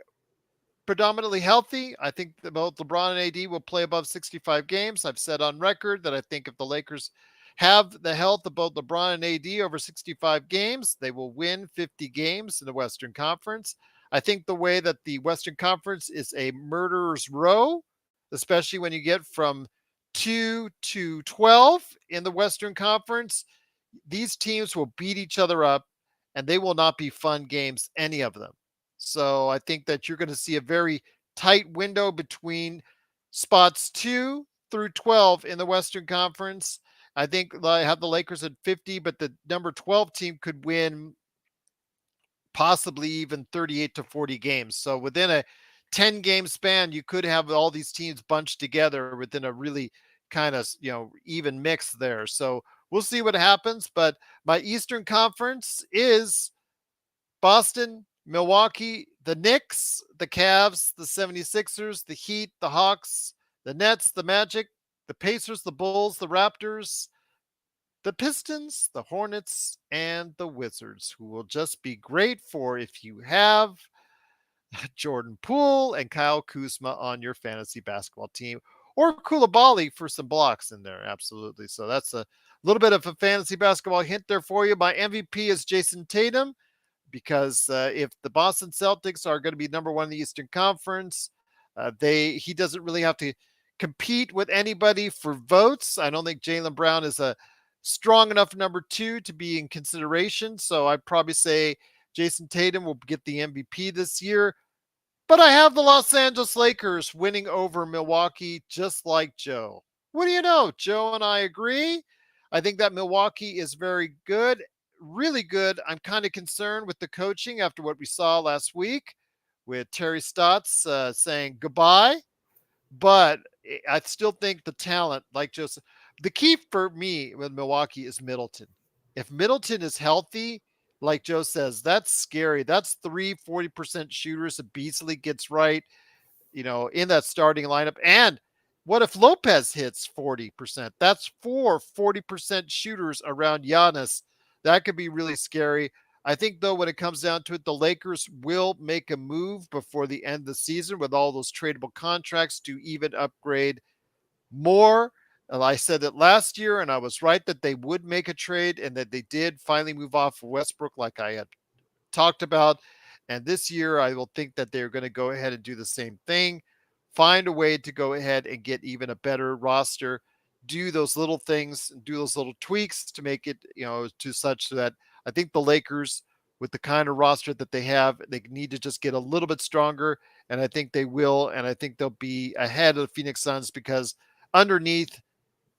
predominantly healthy. I think that both LeBron and AD will play above 65 games. I've said on record that I think if the Lakers have the health of both LeBron and AD over 65 games, they will win 50 games in the Western Conference. I think the way that the Western Conference is a murderer's row, especially when you get from 2 to 12 in the Western Conference, these teams will beat each other up and they will not be fun games, any of them. So I think that you're going to see a very tight window between spots 2 through 12 in the Western Conference. I think I have the Lakers at 50, but the number 12 team could win possibly even 38 to 40 games. So within a 10 game span, you could have all these teams bunched together within a really kind of, even mix there. So we'll see what happens. But my Eastern Conference is Boston, Milwaukee, the Knicks, the Cavs, the 76ers, the Heat, the Hawks, the Nets, the Magic, the Pacers, the Bulls, the Raptors, the Pistons, the Hornets, and the Wizards, who will just be great for if you have Jordan Poole and Kyle Kuzma on your fantasy basketball team, or Koulibaly for some blocks in there. Absolutely. So that's a little bit of a fantasy basketball hint there for you. My MVP is Jason Tatum, because if the Boston Celtics are going to be number one in the Eastern Conference, he doesn't really have to compete with anybody for votes. I don't think Jaylen Brown is a strong enough number 2 to be in consideration. So I'd probably say Jason Tatum will get the MVP this year. But I have the Los Angeles Lakers winning over Milwaukee, just like Joe. What do you know? Joe and I agree. I think that Milwaukee is very good, really good. I'm kind of concerned with the coaching after what we saw last week with Terry Stotts saying goodbye. But I still think the talent, like Joseph, the key for me with Milwaukee is Middleton. If Middleton is healthy, like Joe says, that's scary. That's 40% shooters if Beasley gets right, in that starting lineup. And what if Lopez hits 40%? That's 40% shooters around Giannis. That could be really scary. I think, though, when it comes down to it, the Lakers will make a move before the end of the season with all those tradable contracts to even upgrade more. And I said it last year, and I was right that they would make a trade and that they did finally move off Westbrook like I had talked about. And this year, I will think that they're going to go ahead and do the same thing, find a way to go ahead and get even a better roster, do those little things, do those little tweaks to make it, to such that I think the Lakers, with the kind of roster that they have, they need to just get a little bit stronger. And I think they will. And I think they'll be ahead of the Phoenix Suns because underneath,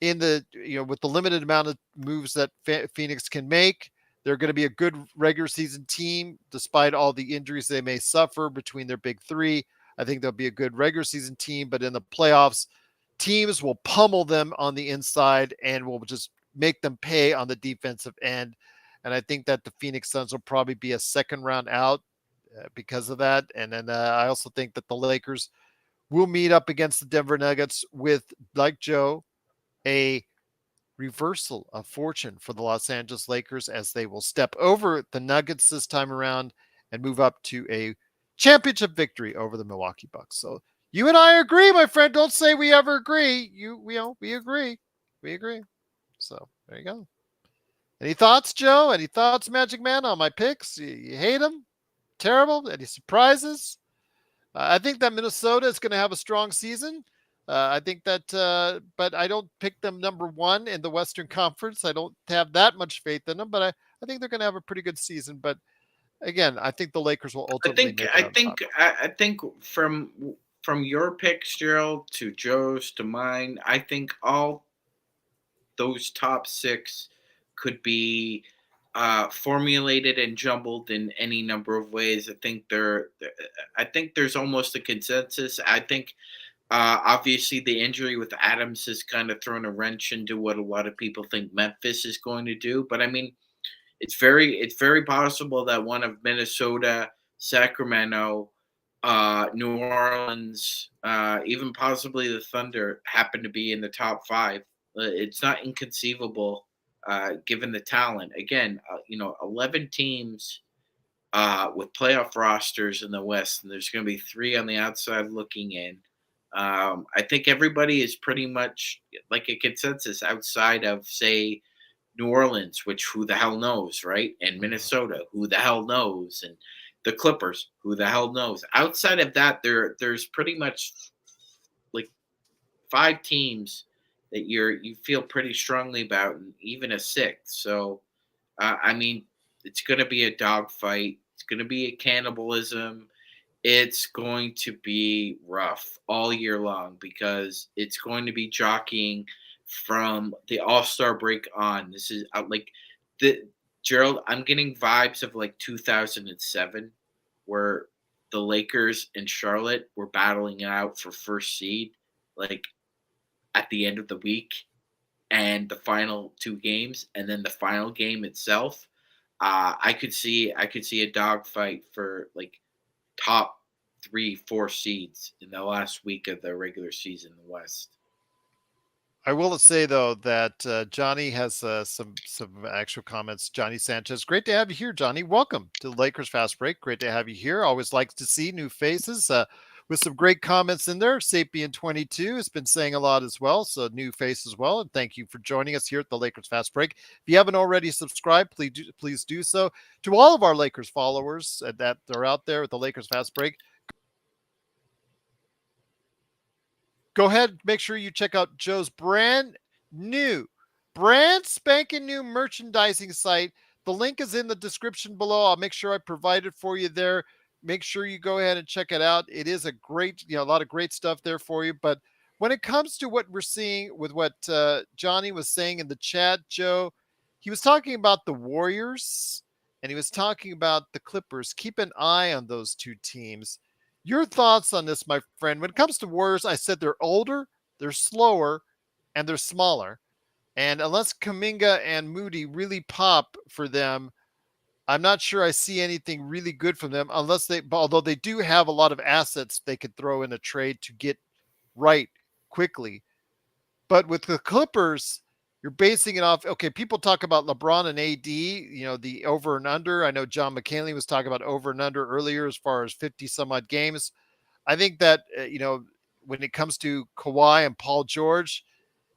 in the with the limited amount of moves that Phoenix can make, they're going to be a good regular season team despite all the injuries they may suffer between their big 3. I think they'll be a good regular season team, but in the playoffs, teams will pummel them on the inside and will just make them pay on the defensive end. And I think that the Phoenix Suns will probably be a second round out because of that. And then I also think that the Lakers will meet up against the Denver Nuggets with, like Joe, a reversal of fortune for the Los Angeles Lakers as they will step over the Nuggets this time around and move up to a championship victory over the Milwaukee Bucks. So you and I agree, my friend. Don't say we ever agree. We agree. We agree. So there you go. Any thoughts, Joe? Any thoughts, Magic Man, on my picks? You hate them? Terrible? Any surprises? I think that Minnesota is going to have a strong season. I think that, but I don't pick them number 1 in the Western Conference. I don't have that much faith in them, but I think they're going to have a pretty good season. But again, I think the Lakers will ultimately make it. I think from your picks, Gerald, to Joe's to mine, I think all those top 6 could be formulated and jumbled in any number of ways. I think there's almost a consensus. I think obviously the injury with Adams has kind of thrown a wrench into what a lot of people think Memphis is going to do. But I mean, it's very possible that one of Minnesota, Sacramento, New Orleans, even possibly the Thunder happen to be in the top 5. It's not inconceivable given the talent. Again, 11 teams with playoff rosters in the West, and there's going to be 3 on the outside looking in. I think everybody is pretty much like a consensus outside of, say, New Orleans, which who the hell knows, right? And Mhm. Minnesota, who the hell knows? And the Clippers, who the hell knows? Outside of that, there's pretty much like five teams that you feel pretty strongly about, and even a sixth. So, I mean, it's going to be a dogfight. It's going to be a cannibalism. It's going to be rough all year long because it's going to be jockeying from the All Star break on. This is like the Gerald. I'm getting vibes of like 2007, where the Lakers and Charlotte were battling out for first seed, like at the end of the week, and the final two games, and then the final game itself. I could see a dogfight for like top 3, 4 seeds in the last week of the regular season in the West. I will say though that Johnny has some actual comments. Johnny Sanchez, great to have you here, Johnny. Welcome to the Lakers Fast Break. Great to have you here. Always likes to see new faces with some great comments in there. Sapien 22 has been saying a lot as well, so new face as well. And thank you for joining us here at the Lakers Fast Break. If you haven't already subscribed, please do so. To all of our Lakers followers that are out there at the Lakers Fast Break, go ahead, make sure you check out Joe's new, brand spanking new merchandising site. The link is in the description below. I'll make sure I provide it for you there. Make sure you go ahead and check it out. It is a great, a lot of great stuff there for you. But when it comes to what we're seeing with what Johnny was saying in the chat, Joe, he was talking about the Warriors and he was talking about the Clippers. Keep an eye on those two teams. Your thoughts on this, my friend? When it comes to Warriors, I said they're older, they're slower, and they're smaller. And unless Kaminga and Moody really pop for them, I'm not sure I see anything really good from them unless although they do have a lot of assets they could throw in a trade to get right quickly. But with the Clippers, you're basing it off. Okay, people talk about LeBron and AD, the over and under. I know John McCainley was talking about over and under earlier as far as 50 some odd games. I think that when it comes to Kawhi and Paul George,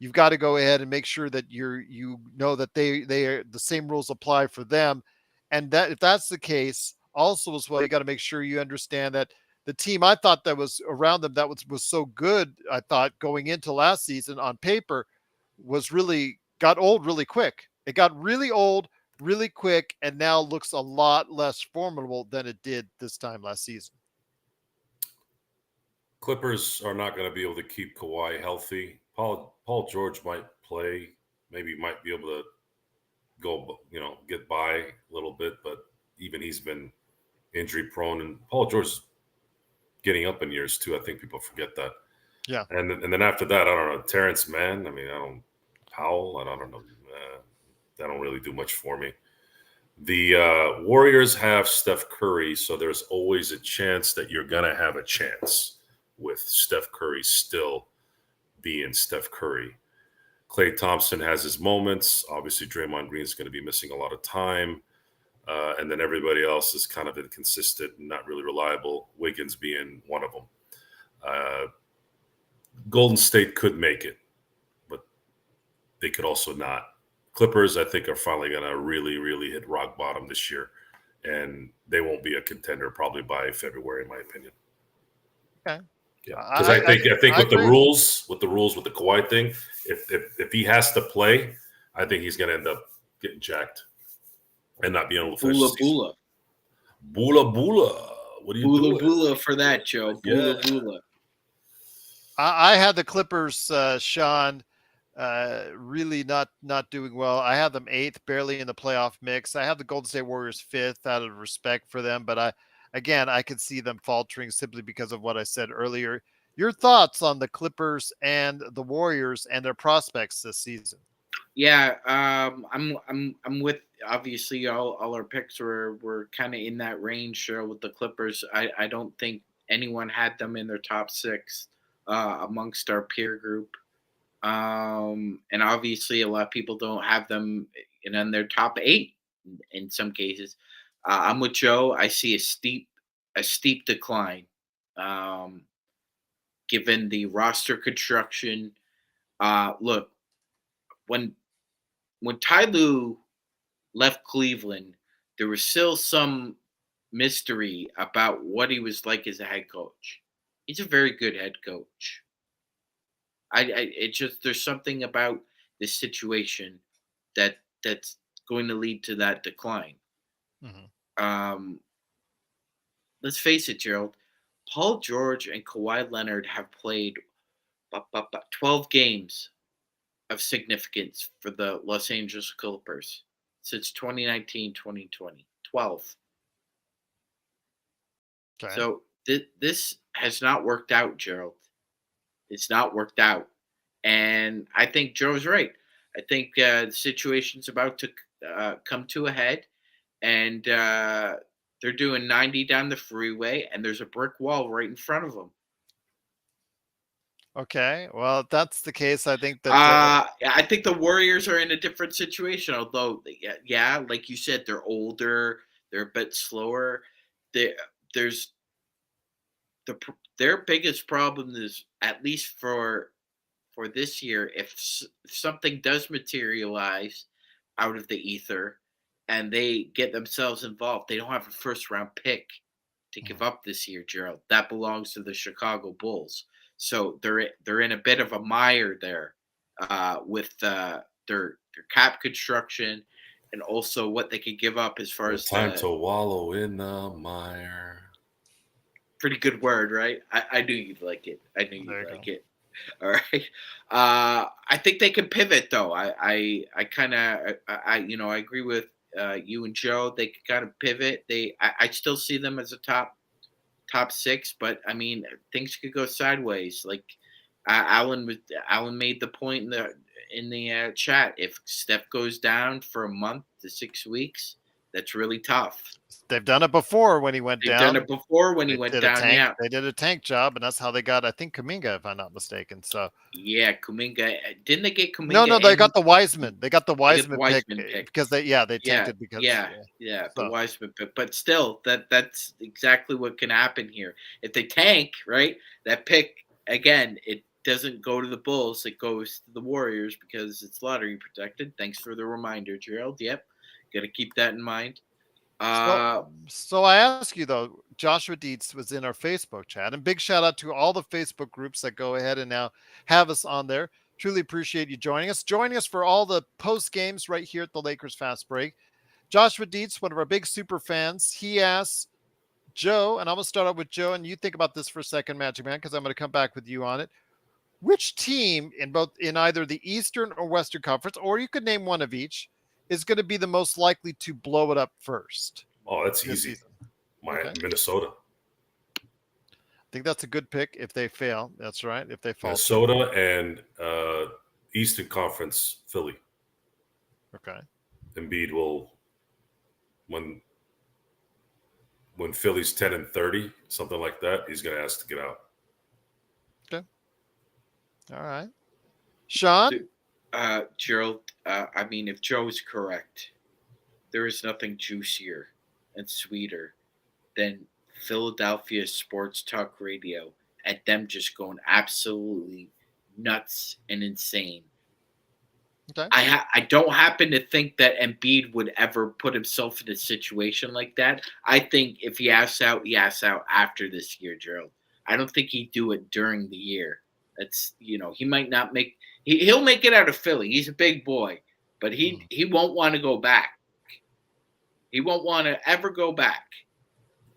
you've got to go ahead and make sure that you know that they are the same rules apply for them, and that if that's the case, also as well, you got to make sure you understand that the team I thought that was around them that was so good, I thought going into last season on paper was really got old really quick. It got really old really quick, and now looks a lot less formidable than it did this time last season. Clippers are not going to be able to keep Kawhi healthy. Paul George might play, maybe might be able to go, get by a little bit, but even he's been injury prone, and Paul George is getting up in years too. I think people forget that. Yeah. And then after that, I don't know, Terrence Mann. I mean, Powell. I don't know. That don't really do much for me. The Warriors have Steph Curry, so there's always a chance that you're gonna have a chance with Steph Curry still being Steph Curry. Klay Thompson has his moments. Obviously, Draymond Green is going to be missing a lot of time. And then everybody else is kind of inconsistent and not really reliable, Wiggins being one of them. Golden State could make it, but they could also not. Clippers, I think, are finally going to really, really hit rock bottom this year. And they won't be a contender probably by February, in my opinion. Okay. Yeah, because I think with the agree. rules with the Kawhi thing, if he has to play, I think he's going to end up getting jacked and not being able to finish the season. Bula. What are you doing? Bula for that, Joe. Bula. I had the Clippers, Sean, really not doing well. I had them 8th, barely in the playoff mix. I have the Golden State Warriors 5th out of respect for them, but I could see them faltering simply because of what I said earlier. Your thoughts on the Clippers and the Warriors and their prospects this season? Yeah, I'm with, obviously all our picks were kind of in that range with the Clippers. I don't think anyone had them in their top 6 amongst our peer group. And obviously a lot of people don't have them in their top 8 in some cases. I'm with Joe. I see a steep decline. given the roster construction. Look, when Ty Lue left Cleveland, there was still some mystery about what he was like as a head coach. He's a very good head coach. It just there's something about this situation that's going to lead to that decline. Um, let's face it, Gerald. Paul George and Kawhi Leonard have played 12 games of significance for the Los Angeles Clippers since 2019-2020. 12. Okay. So this has not worked out, Gerald. It's not worked out. And I think Joe's right. I think the situation's about to come to a head, and they're doing 90 down the freeway, and there's a brick wall right in front of them. Okay. Well, if that's the case, I think that. I think the Warriors are in a different situation. Although, yeah, like you said, they're older, they're a bit slower. There's their biggest problem is, at least for this year, if something does materialize out of the ether and they get themselves involved, they don't have a first round pick to give up this year, Gerald. That belongs to the Chicago Bulls. So they're in a bit of a mire there with their cap construction and also what they could give up as far as time to wallow in the mire. Pretty good word, right? I knew you'd like it. I knew you'd like it. All right. I think they can pivot though. I kind of I agree with you and Joe. They can kind of pivot. I still see them as a top six, but I mean things could go sideways. Like Alan made the point in the chat. If Steph goes down for a month to 6 weeks, that's really tough. They've done it before when he went down. They've done it before when he went down. Yeah, they did a tank job, and that's how they got, I think, Kuminga, if I'm not mistaken. So yeah, Kuminga. Didn't they get Kuminga? No, they got the Wiseman. They got the Wiseman pick because they tanked it because the Wiseman pick. But still, that's exactly what can happen here. If they tank, right, that pick again, it doesn't go to the Bulls. It goes to the Warriors because it's lottery protected. Thanks for the reminder, Gerald. Yep, got to keep that in mind. So I ask you though, Joshua Dietz was in our Facebook chat, and big shout out to all the Facebook groups that go ahead and now have us on there. Truly appreciate you joining us. Joining us for all the post games right here at the Lakers Fast Break. Joshua Dietz, one of our big super fans, he asks Joe, and I'm going to start out with Joe, and you think about this for a second, Magic Man, because I'm going to come back with you on it. Which team in either the Eastern or Western Conference, or you could name one of each, is going to be the most likely to blow it up first? Oh, that's easy. Minnesota. I think that's a good pick if they fail. That's right. If they fall. Minnesota and Eastern Conference, Philly. Okay. Embiid will, when Philly's 10-30, something like that, he's going to ask to get out. Okay. All right. Sean? Gerald, I mean, if Joe's correct, there is nothing juicier and sweeter than Philadelphia sports talk radio and them just going absolutely nuts and insane. Okay. I don't happen to think that Embiid would ever put himself in a situation like that. I think if he asks out, he asks out after this year, Gerald. I don't think he'd do it during the year. That's, he might not make – he'll make it out of Philly. He's a big boy, but he won't want to go back. He won't want to ever go back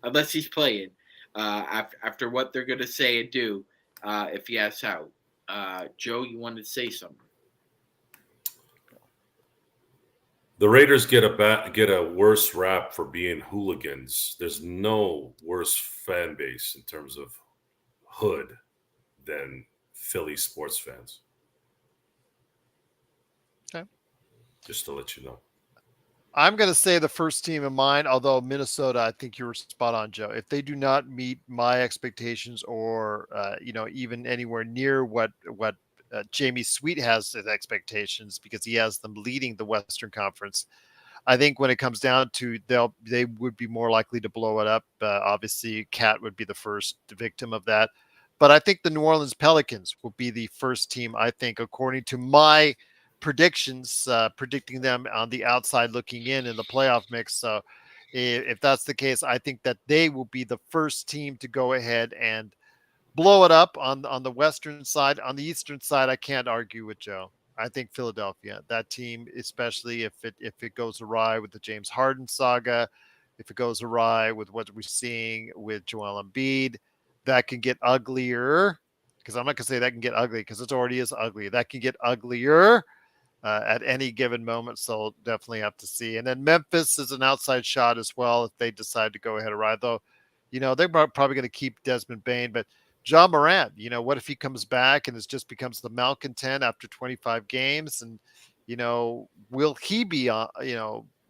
unless he's playing after what they're going to say and do if he asks out. Joe, you wanted to say something? The Raiders get a worse rap for being hooligans. There's no worse fan base in terms of hood than Philly sports fans. Okay. Just to let you know. I'm going to say the first team in mind, although Minnesota, I think you were spot on, Joe. If they do not meet my expectations or, even anywhere near what Jamie Sweet has as expectations, because he has them leading the Western Conference, I think when it comes down to they would be more likely to blow it up. Obviously, Cat would be the first victim of that. But I think the New Orleans Pelicans will be the first team, I think, according to my predictions, predicting them on the outside looking in the playoff mix. So if that's the case, I think that they will be the first team to go ahead and blow it up on the western side. On the eastern side, I can't argue with Joe. I think Philadelphia, that team, especially if it goes awry with the James Harden saga, if it goes awry with what we're seeing with Joel Embiid, that can get uglier. Because I'm not gonna say that can get ugly because it already is ugly. That can get uglier at any given moment. So definitely have to see. And then Memphis is an outside shot as well if they decide to go ahead and ride. Though, they're probably going to keep Desmond Bain, but John Morant, what if he comes back and it just becomes the malcontent after 25 games? And, will he be,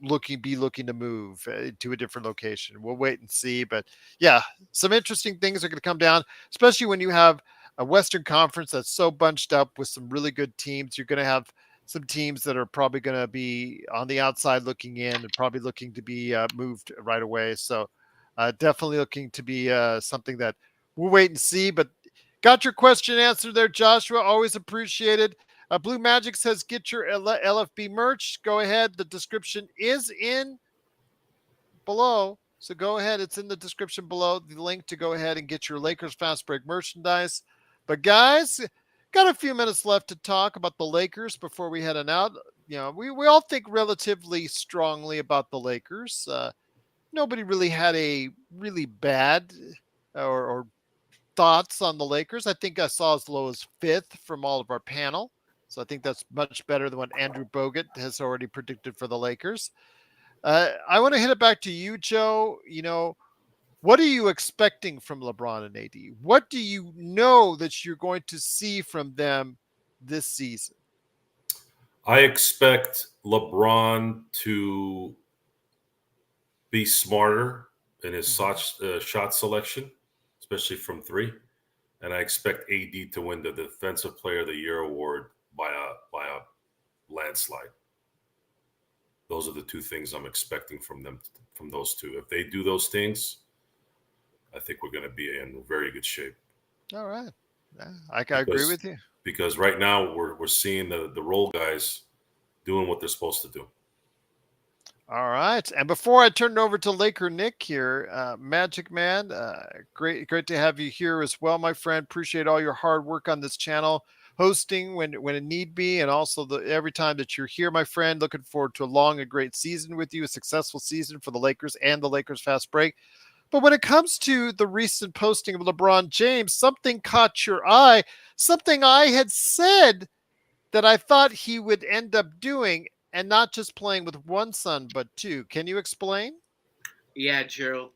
looking to move to a different location? We'll wait and see. But yeah, some interesting things are going to come down, especially when you have a Western Conference that's so bunched up with some really good teams. You're going to have some teams that are probably going to be on the outside looking in and probably looking to be moved right away. So definitely looking to be something that we'll wait and see. But got your question answered there, Joshua. Always appreciated. Blue Magic says get your LFB merch. Go ahead. The description is in below. So go ahead. It's in the description below. The link to go ahead and get your Lakers Fast Break merchandise. But guys, got a few minutes left to talk about the Lakers before we head on out. We all think relatively strongly about the Lakers. Nobody really had a really bad or thoughts on the Lakers. I think I saw as low as fifth from all of our panel. So I think that's much better than what Andrew Bogut has already predicted for the Lakers. I want to hit it back to you, Joe. What are you expecting from LeBron and AD? What do you know that you're going to see from them this season? I expect LeBron to be smarter in his shot selection, especially from three. And I expect AD to win the Defensive Player of the Year award by a landslide. Those are the two things I'm expecting from them, from those two. If they do those things, I think we're going to be in very good shape. All right. Yeah, I agree with you. Because right now we're seeing the role guys doing what they're supposed to do. All right. And before I turn it over to Laker Nick here, Magic Man, great to have you here as well, my friend. Appreciate all your hard work on this channel, hosting when it need be, and also every time that you're here, my friend. Looking forward to a long and great season with you, a successful season for the Lakers and the Lakers Fast Break. But when it comes to the recent posting of LeBron James, something caught your eye, something I had said that I thought he would end up doing, and not just playing with one son, but two. Can you explain? Yeah, Gerald.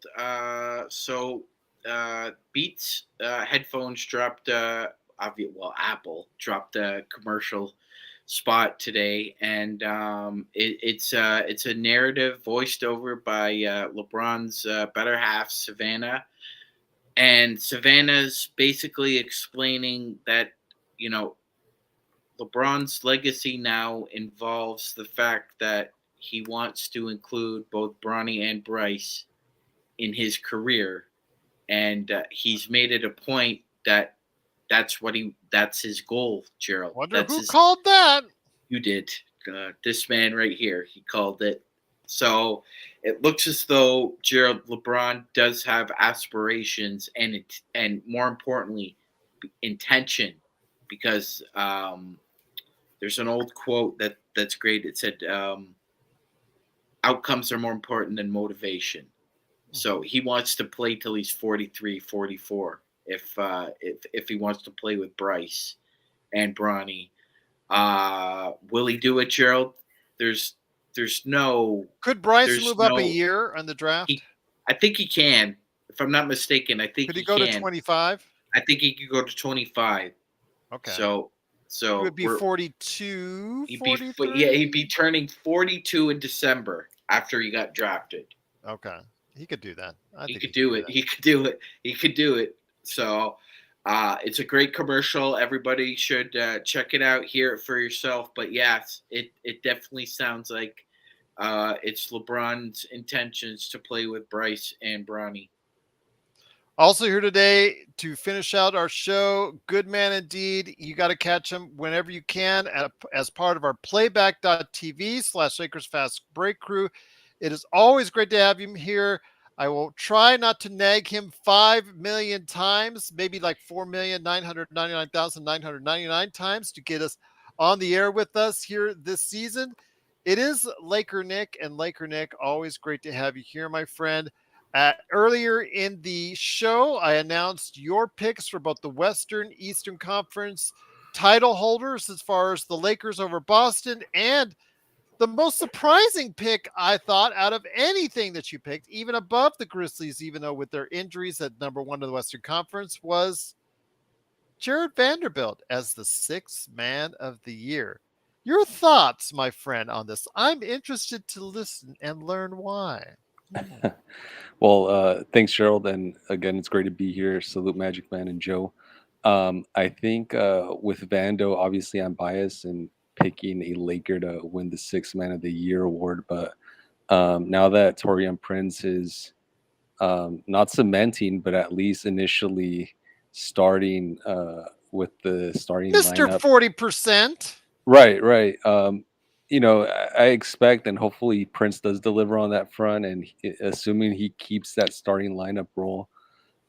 Beats headphones dropped. Apple dropped a commercial spot today, and it's a narrative voiced over by LeBron's better half, Savannah, and Savannah's basically explaining that you know LeBron's legacy now involves the fact that he wants to include both Bronny and Bryce in his career, and he's made it a point that that's his goal, Gerald. Wonder who called that? You did. This man right here, he called it. So it looks as though Gerald LeBron does have aspirations and more importantly, intention, because there's an old quote that's great. It said, outcomes are more important than motivation. So he wants to play till he's 43, 44. If he wants to play with Bryce and Bronny, will he do it, Gerald? There's no. Could Bryce move up a year on the draft? I think he can. If I'm not mistaken, I think could he go can. to 25? I think he could go to 25. Okay. So he would be 42, 43? He'd be turning 42 in December after he got drafted. Okay. He could do that. He could do it. He could do it. He could do it. So it's a great commercial. Everybody should check it out, hear it for yourself. But yes, it definitely sounds like it's LeBron's intentions to play with Bryce and Bronny. Also here today to finish out our show, good man indeed. You got to catch him whenever you can as part of our playback.tv/Lakers Fast Break crew. It is always great to have him here. I will try not to nag him 5 million times, maybe like 4,999,999 times to get us on the air with us here this season. It is Laker Nick, and Laker Nick, always great to have you here, my friend. Earlier in the show, I announced your picks for both the Western Eastern Conference title holders as far as the Lakers over Boston, and the most surprising pick, I thought, out of anything that you picked, even above the Grizzlies, even though with their injuries at number one in the Western Conference, was Jared Vanderbilt as the sixth man of the year. Your thoughts, my friend, on this? I'm interested to listen and learn why. Well, thanks, Gerald. And again, it's great to be here. Salute Magic Man and Joe. I think with Vando, obviously I'm biased in picking a Laker to win the Sixth Man of the Year award. But now that Torian Prince is not cementing, but at least initially starting with the starting Mr. lineup. 40%. Right, right. I expect and hopefully Prince does deliver on that front, and assuming he keeps that starting lineup role,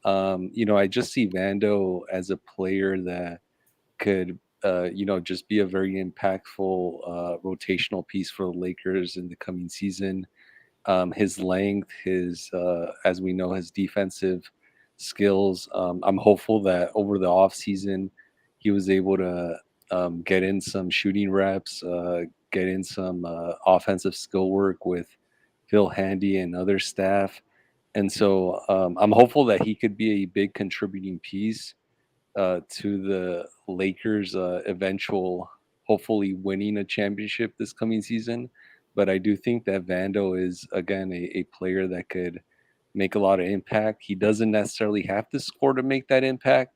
I just see Vando as a player that could, just be a very impactful rotational piece for the Lakers in the coming season. His length, as we know, his defensive skills. I'm hopeful that over the offseason, he was able to get in some shooting reps, get in some offensive skill work with Phil Handy and other staff. And so I'm hopeful that he could be a big contributing piece to the Lakers' eventual, hopefully winning a championship this coming season. But I do think that Vando is again a player that could make a lot of impact. He doesn't necessarily have to score to make that impact.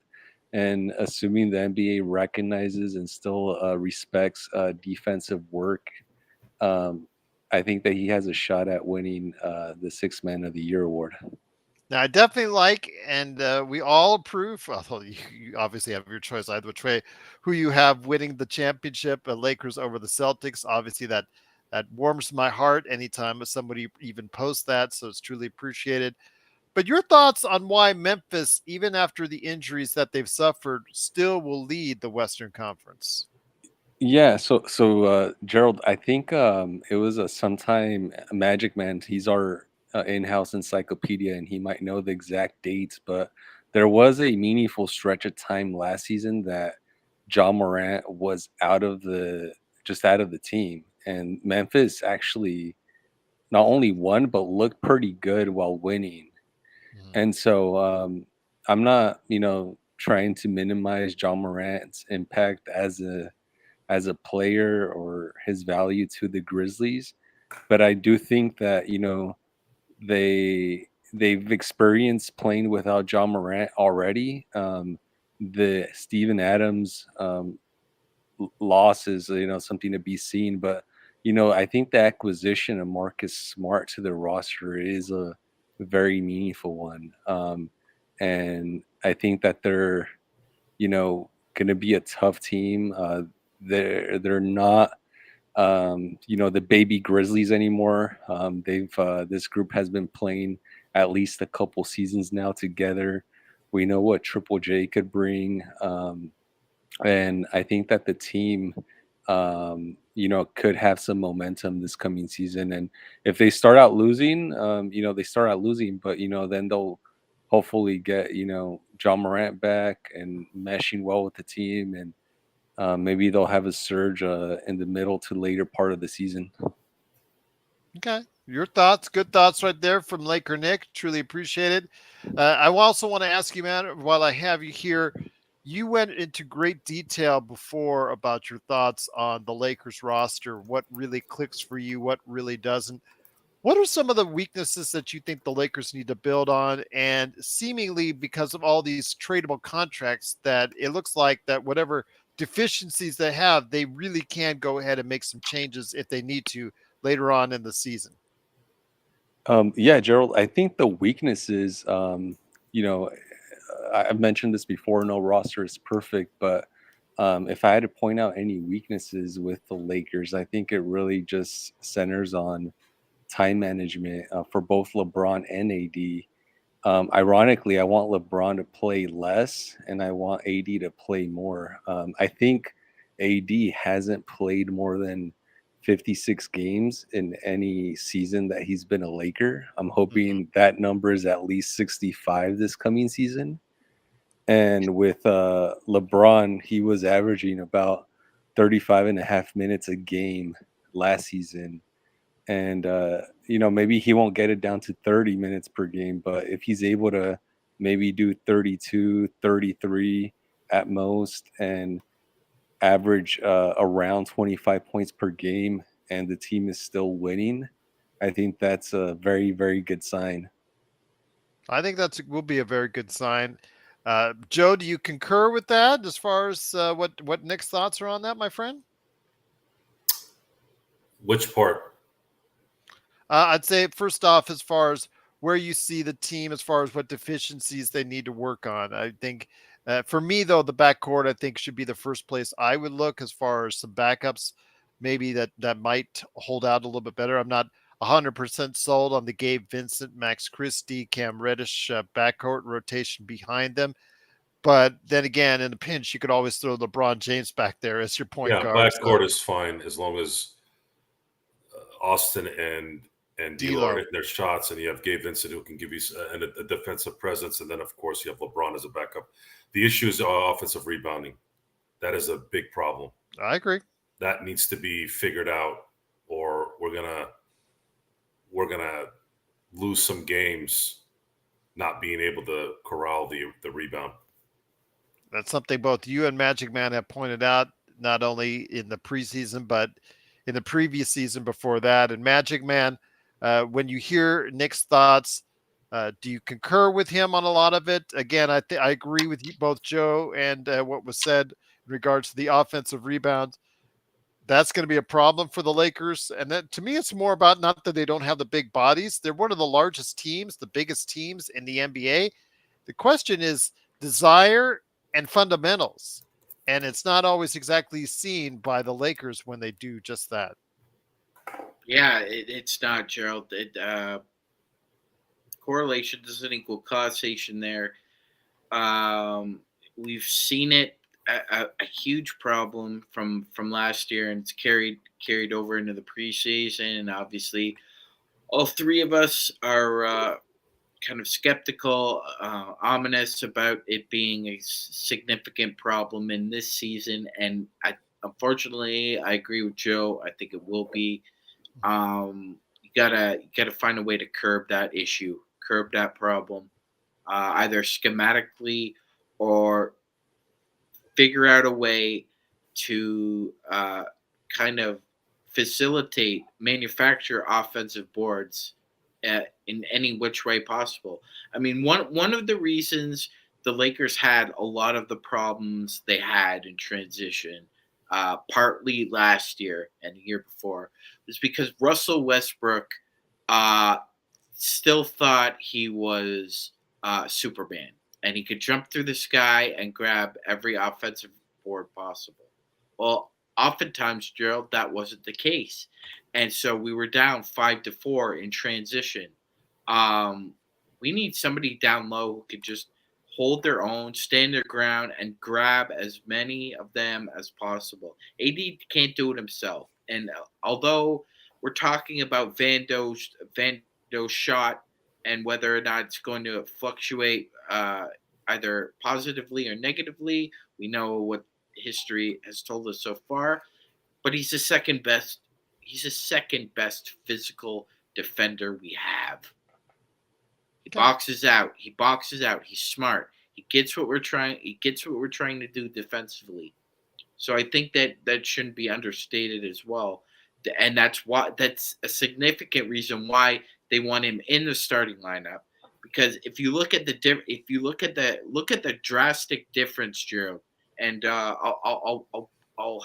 And assuming the NBA recognizes and still respects defensive work, um, I think that he has a shot at winning the Sixth Man of the Year award. Now, I definitely like, and we all approve, although you obviously have your choice either which way, who you have winning the championship, Lakers over the Celtics. Obviously, that warms my heart anytime somebody even posts that, so it's truly appreciated. But your thoughts on why Memphis, even after the injuries that they've suffered, still will lead the Western Conference? Yeah, so Gerald, I think it was a sometime Magic Man. He's our in-house encyclopedia, and he might know the exact dates. But there was a meaningful stretch of time last season that John Morant was out of the team, and Memphis actually not only won but looked pretty good while winning. Mhm. And so I'm not, trying to minimize John Morant's impact as a player or his value to the Grizzlies. But I do think that they've experienced playing without John Morant already. The Steven Adams loss is something to be seen, but I think the acquisition of Marcus Smart to the roster is a very meaningful one, and I think that they're going to be a tough team. They're not the baby Grizzlies anymore. They've this group has been playing at least a couple seasons now together. We know what Triple J could bring, and I think that the team, could have some momentum this coming season. And if they start out losing, they start out losing, but then they'll hopefully get John Morant back and meshing well with the team, and maybe they'll have a surge in the middle to later part of the season. Okay. Your thoughts, good thoughts right there from Laker Nick. Truly appreciate it. I also want to ask you, man, while I have you here, you went into great detail before about your thoughts on the Lakers roster, what really clicks for you, what really doesn't. What are some of the weaknesses that you think the Lakers need to build on? And seemingly because of all these tradable contracts, that it looks like that whatever deficiencies they have, they really can go ahead and make some changes if they need to later on in the season. Yeah, Gerald, I think the weaknesses, I've mentioned this before. No roster is perfect, but if I had to point out any weaknesses with the Lakers, I think it really just centers on time management for both LeBron and AD. Ironically, I want LeBron to play less and I want AD to play more. I think AD hasn't played more than 56 games in any season that he's been a Laker. I'm hoping that number is at least 65 this coming season. And with LeBron, he was averaging about 35 and a half minutes a game last season. And, maybe he won't get it down to 30 minutes per game, but if he's able to maybe do 32, 33 at most and average around 25 points per game and the team is still winning, I think that's a very, very good sign. I think will be a very good sign. Joe, do you concur with that as far as what Nick's thoughts are on that, my friend? Which part? I'd say first off, as far as where you see the team, as far as what deficiencies they need to work on. I think for me though, the backcourt I think should be the first place I would look as far as some backups, maybe that might hold out a little bit better. I'm not 100% sold on the Gabe Vincent, Max Christie, Cam Reddish backcourt rotation behind them. But then again, in a pinch, you could always throw LeBron James back there as your point Yeah, guard. backcourt is fine as long as Austin and D'Lo are hitting their shots, and you have Gabe Vincent who can give you a defensive presence, and then of course you have LeBron as a backup. The issue is offensive rebounding. That is a big problem. I agree. That needs to be figured out, or we're gonna lose some games not being able to corral the rebound. That's something both you and Magic Man have pointed out, not only in the preseason, but in the previous season before that. And Magic Man, when you hear Nick's thoughts, do you concur with him on a lot of it? Again, I agree with you, both Joe and what was said in regards to the offensive rebound. That's going to be a problem for the Lakers. And then to me, it's more about not that they don't have the big bodies. They're one of the largest teams, the biggest teams in the NBA. The question is desire and fundamentals. And it's not always exactly seen by the Lakers when they do just that. Yeah, it's not, Gerald. Correlation doesn't equal causation there. We've seen it a huge problem from last year, and it's carried over into the preseason. And obviously, all three of us are kind of skeptical, ominous about it being a significant problem in this season. And unfortunately, I agree with Joe. I think it will be. You gotta find a way to curb that issue, curb that problem, either schematically or figure out a way to kind of facilitate manufacture offensive boards in any which way possible. I mean, one of the reasons the Lakers had a lot of the problems they had in transition, partly last year and the year before, was because Russell Westbrook uh, still thought he was Superman and he could jump through the sky and grab every offensive board possible. Well, oftentimes, Gerald, that wasn't the case, and so we were down 5-4 in transition. Um, we need somebody down low who could just hold their own, stand their ground, and grab as many of them as possible. AD can't do it himself, and although we're talking about Vando's shot and whether or not it's going to fluctuate either positively or negatively. We know what history has told us so far, but he's the second best. He's the second best physical defender we have. He boxes out. He boxes out. He's smart. He gets what we're trying. He gets what we're trying to do defensively. So I think that shouldn't be understated as well, and that's a significant reason why they want him in the starting lineup. Because if you look at the drastic difference, Drew, and I'll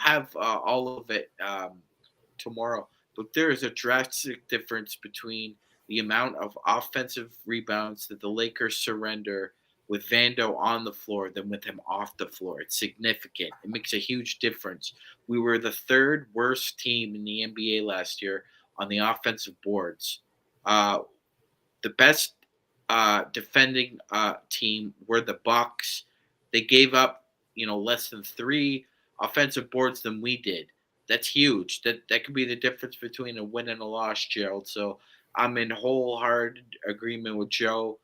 have all of it tomorrow. But there is a drastic difference between the amount of offensive rebounds that the Lakers surrender with Vando on the floor than with him off the floor. It's significant. It makes a huge difference. We were the third worst team in the NBA last year on the offensive boards. The best defending team were the Bucks. They gave up, less than 3 offensive boards than we did. That's huge. That could be the difference between a win and a loss, Gerald. So I'm in wholehearted agreement with Joe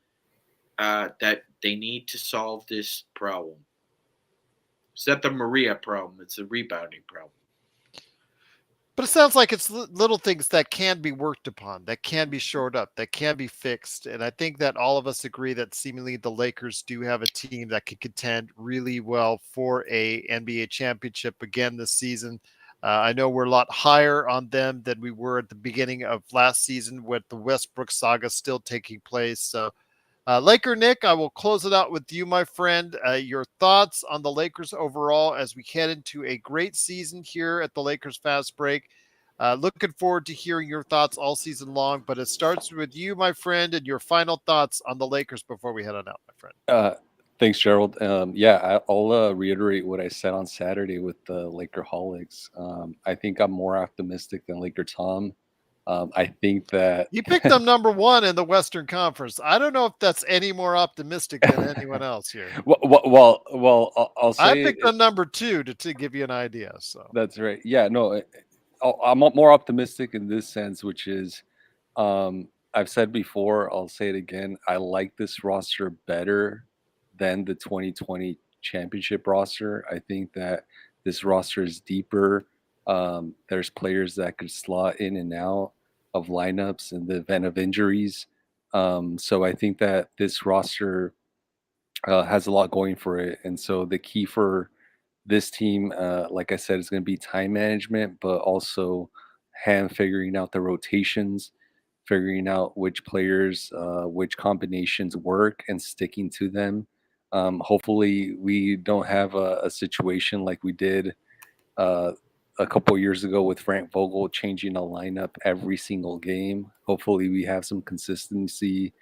that they need to solve this problem. It's not the Maria problem; it's a rebounding problem. But it sounds like it's little things that can be worked upon, that can be shored up, that can be fixed. And I think that all of us agree that seemingly the Lakers do have a team that could contend really well for a NBA championship again this season. I know we're a lot higher on them than we were at the beginning of last season with the Westbrook saga still taking place. So, Laker Nick, I will close it out with you, my friend. Your thoughts on the Lakers overall as we head into a great season here at the Lakers Fast Break. Looking forward to hearing your thoughts all season long, but it starts with you, my friend, and your final thoughts on the Lakers before we head on out, my friend. Thanks, Gerald. I'll reiterate what I said on Saturday with the Lakerholics. I think I'm more optimistic than Laker Tom. I think that you picked them number 1 in the Western Conference. I don't know if that's any more optimistic than anyone else here. I'll say I picked them number 2 to give you an idea. So that's right. Yeah, no, I'm more optimistic in this sense, which is, I've said before, I'll say it again. I like this roster better than the 2020 championship roster. I think that this roster is deeper. There's players that could slot in and out of lineups in the event of injuries. So I think that this roster has a lot going for it. And so the key for this team, like I said, is going to be time management, but also hand figuring out the rotations, figuring out which players, which combinations work, and sticking to them. Hopefully, we don't have a situation like we did a couple years ago with Frank Vogel changing a lineup every single game. Hopefully, we have some consistency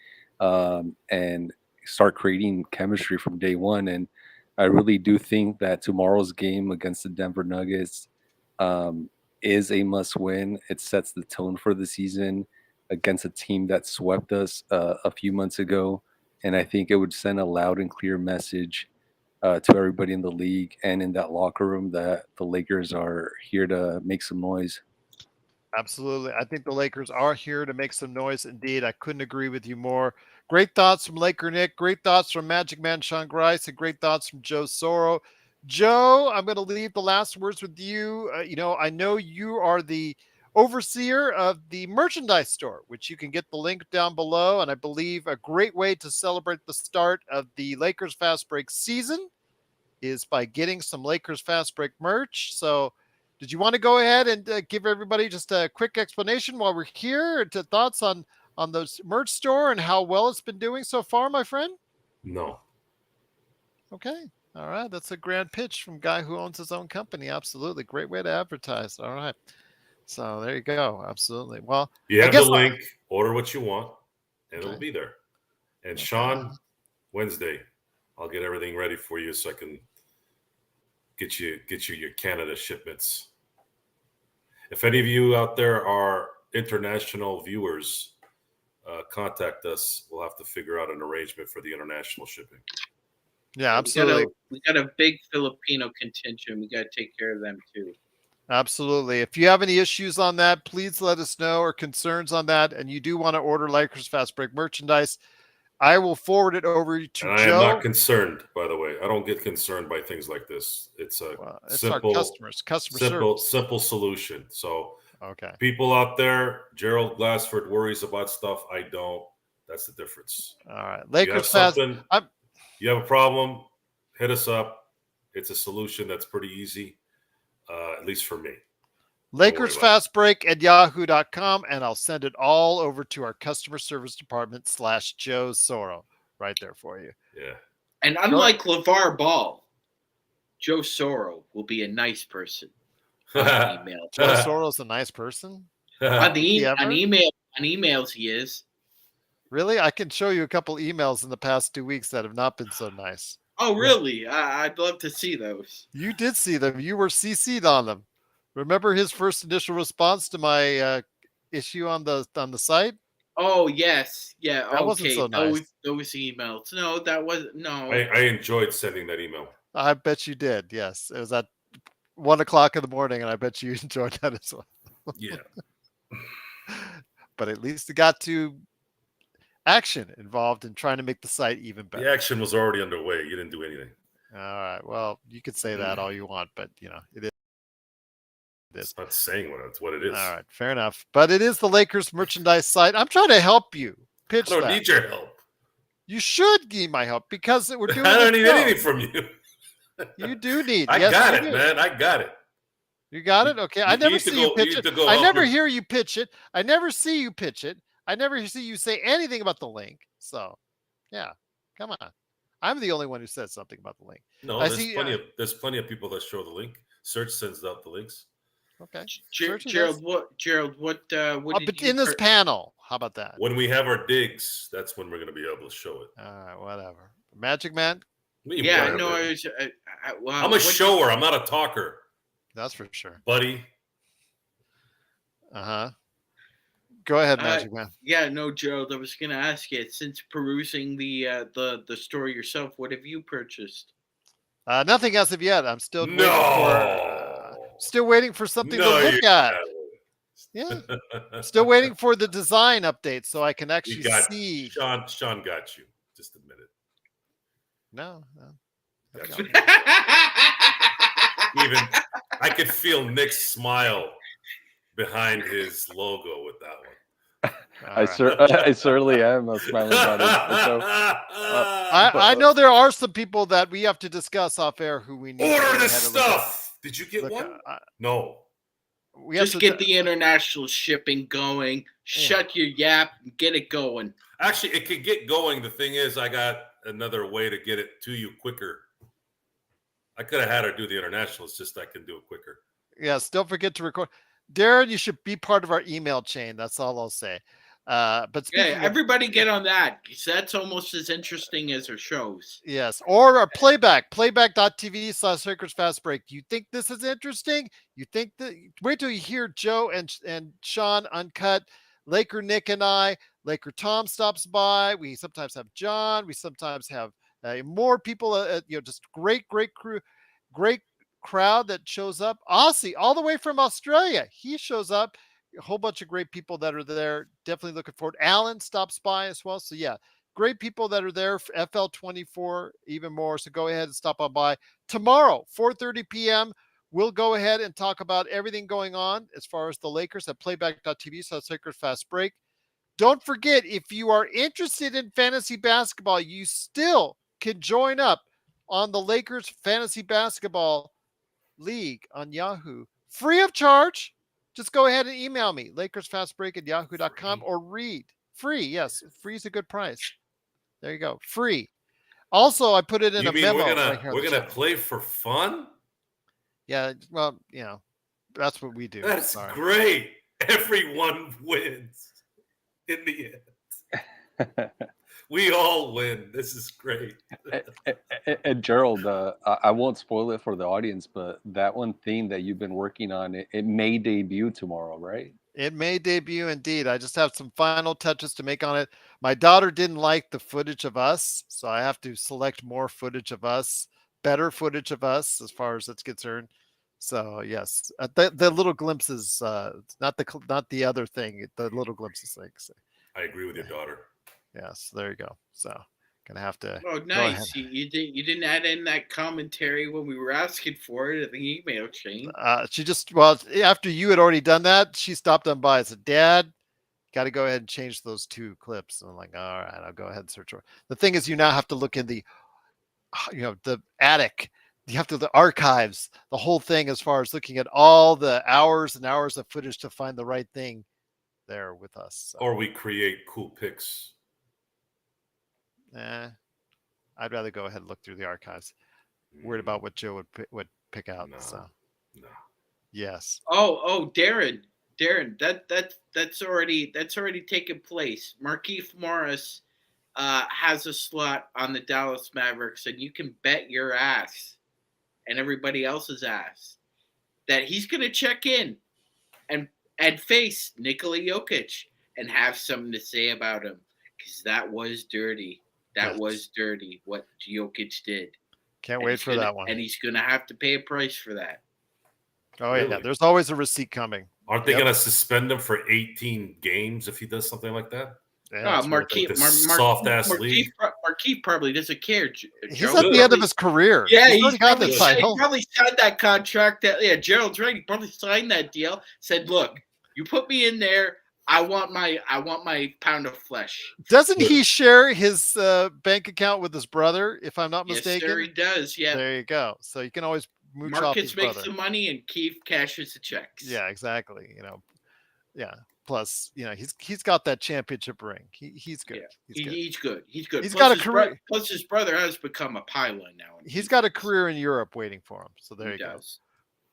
and start creating chemistry from day one. And I really do think that tomorrow's game against the Denver Nuggets is a must win. It sets the tone for the season against a team that swept us a few months ago. And I think it would send a loud and clear message to everybody in the league and in that locker room that the Lakers are here to make some noise. absolutely. I think the Lakers are here to make some noise. Indeed, I couldn't agree with you more. Great thoughts from Laker Nick. Great thoughts from Magic Man Sean Grice, and great thoughts from Joe Soro. Joe, I'm going to leave the last words with you. I know you are the overseer of the merchandise store, which you can get the link down below. And I believe a great way to celebrate the start of the Lakers Fast Break season is by getting some Lakers Fast Break merch. So, did you want to go ahead and give everybody just a quick explanation while we're here? To thoughts on those merch store and how well it's been doing so far, my friend? No. Okay. All right. That's a grand pitch from a guy who owns his own company. Absolutely. Great way to advertise. All right. So there you go. Absolutely. Well, you have the link, order what you want, and it'll be there. And Sean, Wednesday, I'll get everything ready for you so I can get you your Canada shipments. If any of you out there are international viewers, contact us. We'll have to figure out an arrangement for the international shipping. Yeah, absolutely. We got a big Filipino contingent. We got to take care of them too. Absolutely. If you have any issues on that, please let us know, or concerns on that, and you do want to order Lakers Fast Break merchandise, I will forward it over to Joe. I am not concerned, by the way. I don't get concerned by things like this. It's a simple, our simple solution. So, okay, people out there, Gerald Glassford worries about stuff. I don't. That's the difference. All right, Lakers Fast. You have a problem, hit us up. It's a solution that's pretty easy, at least for me. Lakers Fast Break at yahoo.com, and I'll send it all over to our customer service department / Joe Soro right there for you. Yeah. And unlike LeVar Ball, Joe Soro will be a nice person on email. Joe Soro's a nice person? on emails he is. Really? I can show you a couple emails in the past 2 weeks that have not been so nice. Oh, really? I'd love to see those. You did see them. You were CC'd on them. Remember his first initial response to my issue on the site? Oh, yes. Yeah. That wasn't Okay. so nice. Those emails. No, that wasn't. No. I enjoyed sending that email. I bet you did. Yes, it was at 1:00 in the morning, and I bet you enjoyed that as well. Yeah. But at least it got to action involved in trying to make the site even better. The action was already underway. You didn't do anything. All right. Well, you could say that all you want, but it is. It's not saying what it is. All right, fair enough. But it is the Lakers merchandise site. I'm trying to help you pitch I don't that. need your help. You should need my help because we're doing. I don't need anything from you. You do need. I yes, got you it, do. man. I got it. You got it? Okay. I never see you pitch it. I never hear you pitch it. I never see you pitch it. I never see you say anything about the link. So, yeah. Come on. I'm the only one who said something about the link. No, there's plenty of people that show the link. Search sends out the links. Okay. Gerald, what but in this panel, how about that? When we have our digs, that's when we're going to be able to show it. All right, whatever. Magic Man? Yeah, no, I'm a shower. I'm not a talker. That's for sure. Buddy. Uh-huh. Go ahead, Magic Man. Yeah, no, Gerald, I was going to ask you, since perusing the store yourself, what have you purchased? Nothing as of yet. I'm still waiting for something to look at. Yeah. Still waiting for the design update so I can actually see. Sean got you. Just admit it. No. Even I could feel Nick's smile behind his logo with that one. I certainly am smiling about it. So, I know there are some people that we have to discuss off air who we need. Order the stuff. Did you get one? No. We have Just get the international shipping going. Shut your yap and get it going. Actually, it could get going. The thing is, I got another way to get it to you quicker. I could have had her do the international. It's just I can do it quicker. Yes. Don't forget to record. Darren, you should be part of our email chain. That's all I'll say. But everybody get on that. That's almost as interesting as our shows. Yes. Or our playback.tv/Lakers Fast Break. You think this is interesting? You think that? Wait till you hear Joe and Sean uncut. Laker Nick and I. Laker Tom stops by. We sometimes have John. We sometimes have more people. Just great crew, great crowd that shows up. Aussie, all the way from Australia. He shows up. A whole bunch of great people that are there. Definitely looking forward. Alan stops by as well. So yeah, great people that are there. FL24 even more. So go ahead and stop on by tomorrow, 4:30 p.m. We'll go ahead and talk about everything going on as far as the Lakers at playback.tv/Lakers Fast Break. Don't forget, if you are interested in fantasy basketball, you still can join up on the Lakers Fantasy Basketball League on Yahoo, free of charge. Just go ahead and email me, LakersFastBreak@yahoo.com, or read. Free, yes. Free is a good price. There you go. Free. Also, I put it in a memo. We're gonna play for fun? Yeah, well, that's what we do. That's great. Everyone wins in the end. We all win. This is great. And Gerald, I won't spoil it for the audience, but that one theme that you've been working on, it may debut tomorrow, right? It may debut indeed. I just have some final touches to make on it. My daughter didn't like the footage of us, so I have to select more footage of us, better footage of us as far as it's concerned. So yes, the little glimpses, not the other thing, the little glimpses things. I agree with your daughter. Yes, there you go. So gonna have to. Oh, nice! You didn't add in that commentary when we were asking for it in the email chain. She just after you had already done that, she stopped on by and said, "Dad, got to go ahead and change those 2 clips." And I'm like, "All right, I'll go ahead and search for it." The thing is, you now have to look in the attic. You have to the archives, the whole thing, as far as looking at all the hours and hours of footage to find the right thing there with us. So. Or we create cool pics. I'd rather go ahead and look through the archives. Worried about what Joe would pick out. No. So No. Yes. Oh, Darren. Darren, that's already taken place. Markieff Morris has a slot on the Dallas Mavericks, and you can bet your ass and everybody else's ass that he's going to check in and face Nikola Jokic and have something to say about him, because that was dirty. That was dirty what Jokic did. Can't wait for that one. And he's going to have to pay a price for that. Oh, really? Yeah. There's always a receipt coming. Aren't they going to suspend him for 18 games if he does something like that? Yeah, Markieff, soft-ass league. Markieff probably doesn't care. He's at the end of his career. Yeah, he's got the title. He probably signed that contract. Gerald's right. He probably signed that deal. Said, "Look, you put me in there. I want my pound of flesh." Doesn't he share his bank account with his brother, if I'm not mistaken? Yes, sir, he does. Yeah. There you go. So you can always mooch off Marcus his makes brother. the money and Keith cashes the checks. Yeah, exactly. Yeah. Plus, he's got that championship ring. He's good. Yeah. He's good. He's good. He's plus got a career. Plus, his brother has become a pylon now. He's got a career in Europe waiting for him. So there you go. Does.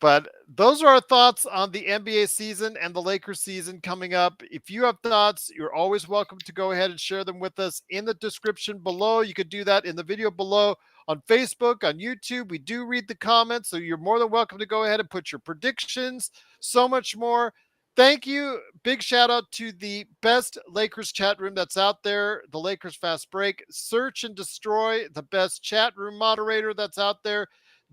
But those are our thoughts on the NBA season and the Lakers season coming up. If you have thoughts, you're always welcome to go ahead and share them with us in the description below. You could do that in the video below on Facebook, on YouTube. We do read the comments, so you're more than welcome to go ahead and put your predictions, so much more. Thank you. Big shout out to the best Lakers chat room that's out there, the Lakers Fast Break. Search and destroy the best chat room moderator that's out there.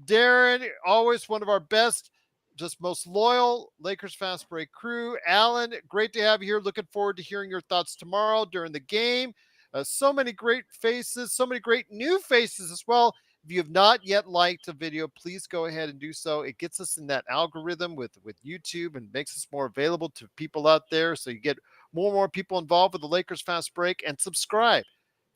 Darren, always one of our best, just most loyal Lakers Fast Break crew. Alan, great to have you here. Looking forward to hearing your thoughts tomorrow during the game. So many great faces, so many great new faces as well. If you have not yet liked a video, please go ahead and do so. It gets us in that algorithm with YouTube and makes us more available to people out there. So you get more and more people involved with the Lakers Fast Break. And subscribe,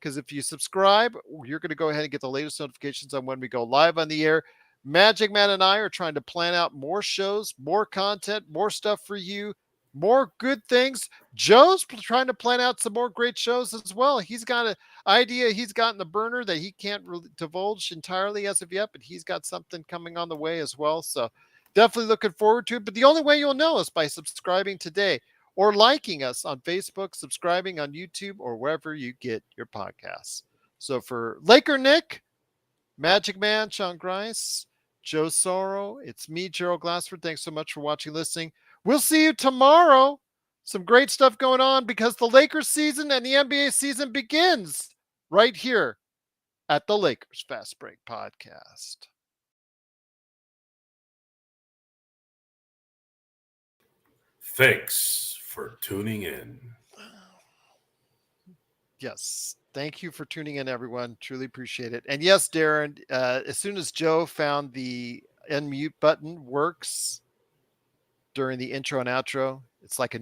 because if you subscribe, you're going to go ahead and get the latest notifications on when we go live on the air. Magic Man and I are trying to plan out more shows, more content, more stuff for you, more good things. Joe's trying to plan out some more great shows as well. He's got an idea he's got in the burner that he can't really divulge entirely as of yet, but he's got something coming on the way as well. So definitely looking forward to it. But the only way you'll know is by subscribing today or liking us on Facebook, subscribing on YouTube, or wherever you get your podcasts. So for Laker Nick, Magic Man, Sean Grice, Joe Sorrow, it's me, Gerald Glassford. Thanks so much for watching, listening. We'll see you tomorrow. Some great stuff going on because the Lakers season and the NBA season begins right here at the Lakers Fast Break Podcast. Thanks for tuning in. Yes. Thank you for tuning in, everyone. Truly appreciate it. And yes, Darren, as soon as Joe found the unmute button works during the intro and outro, it's like a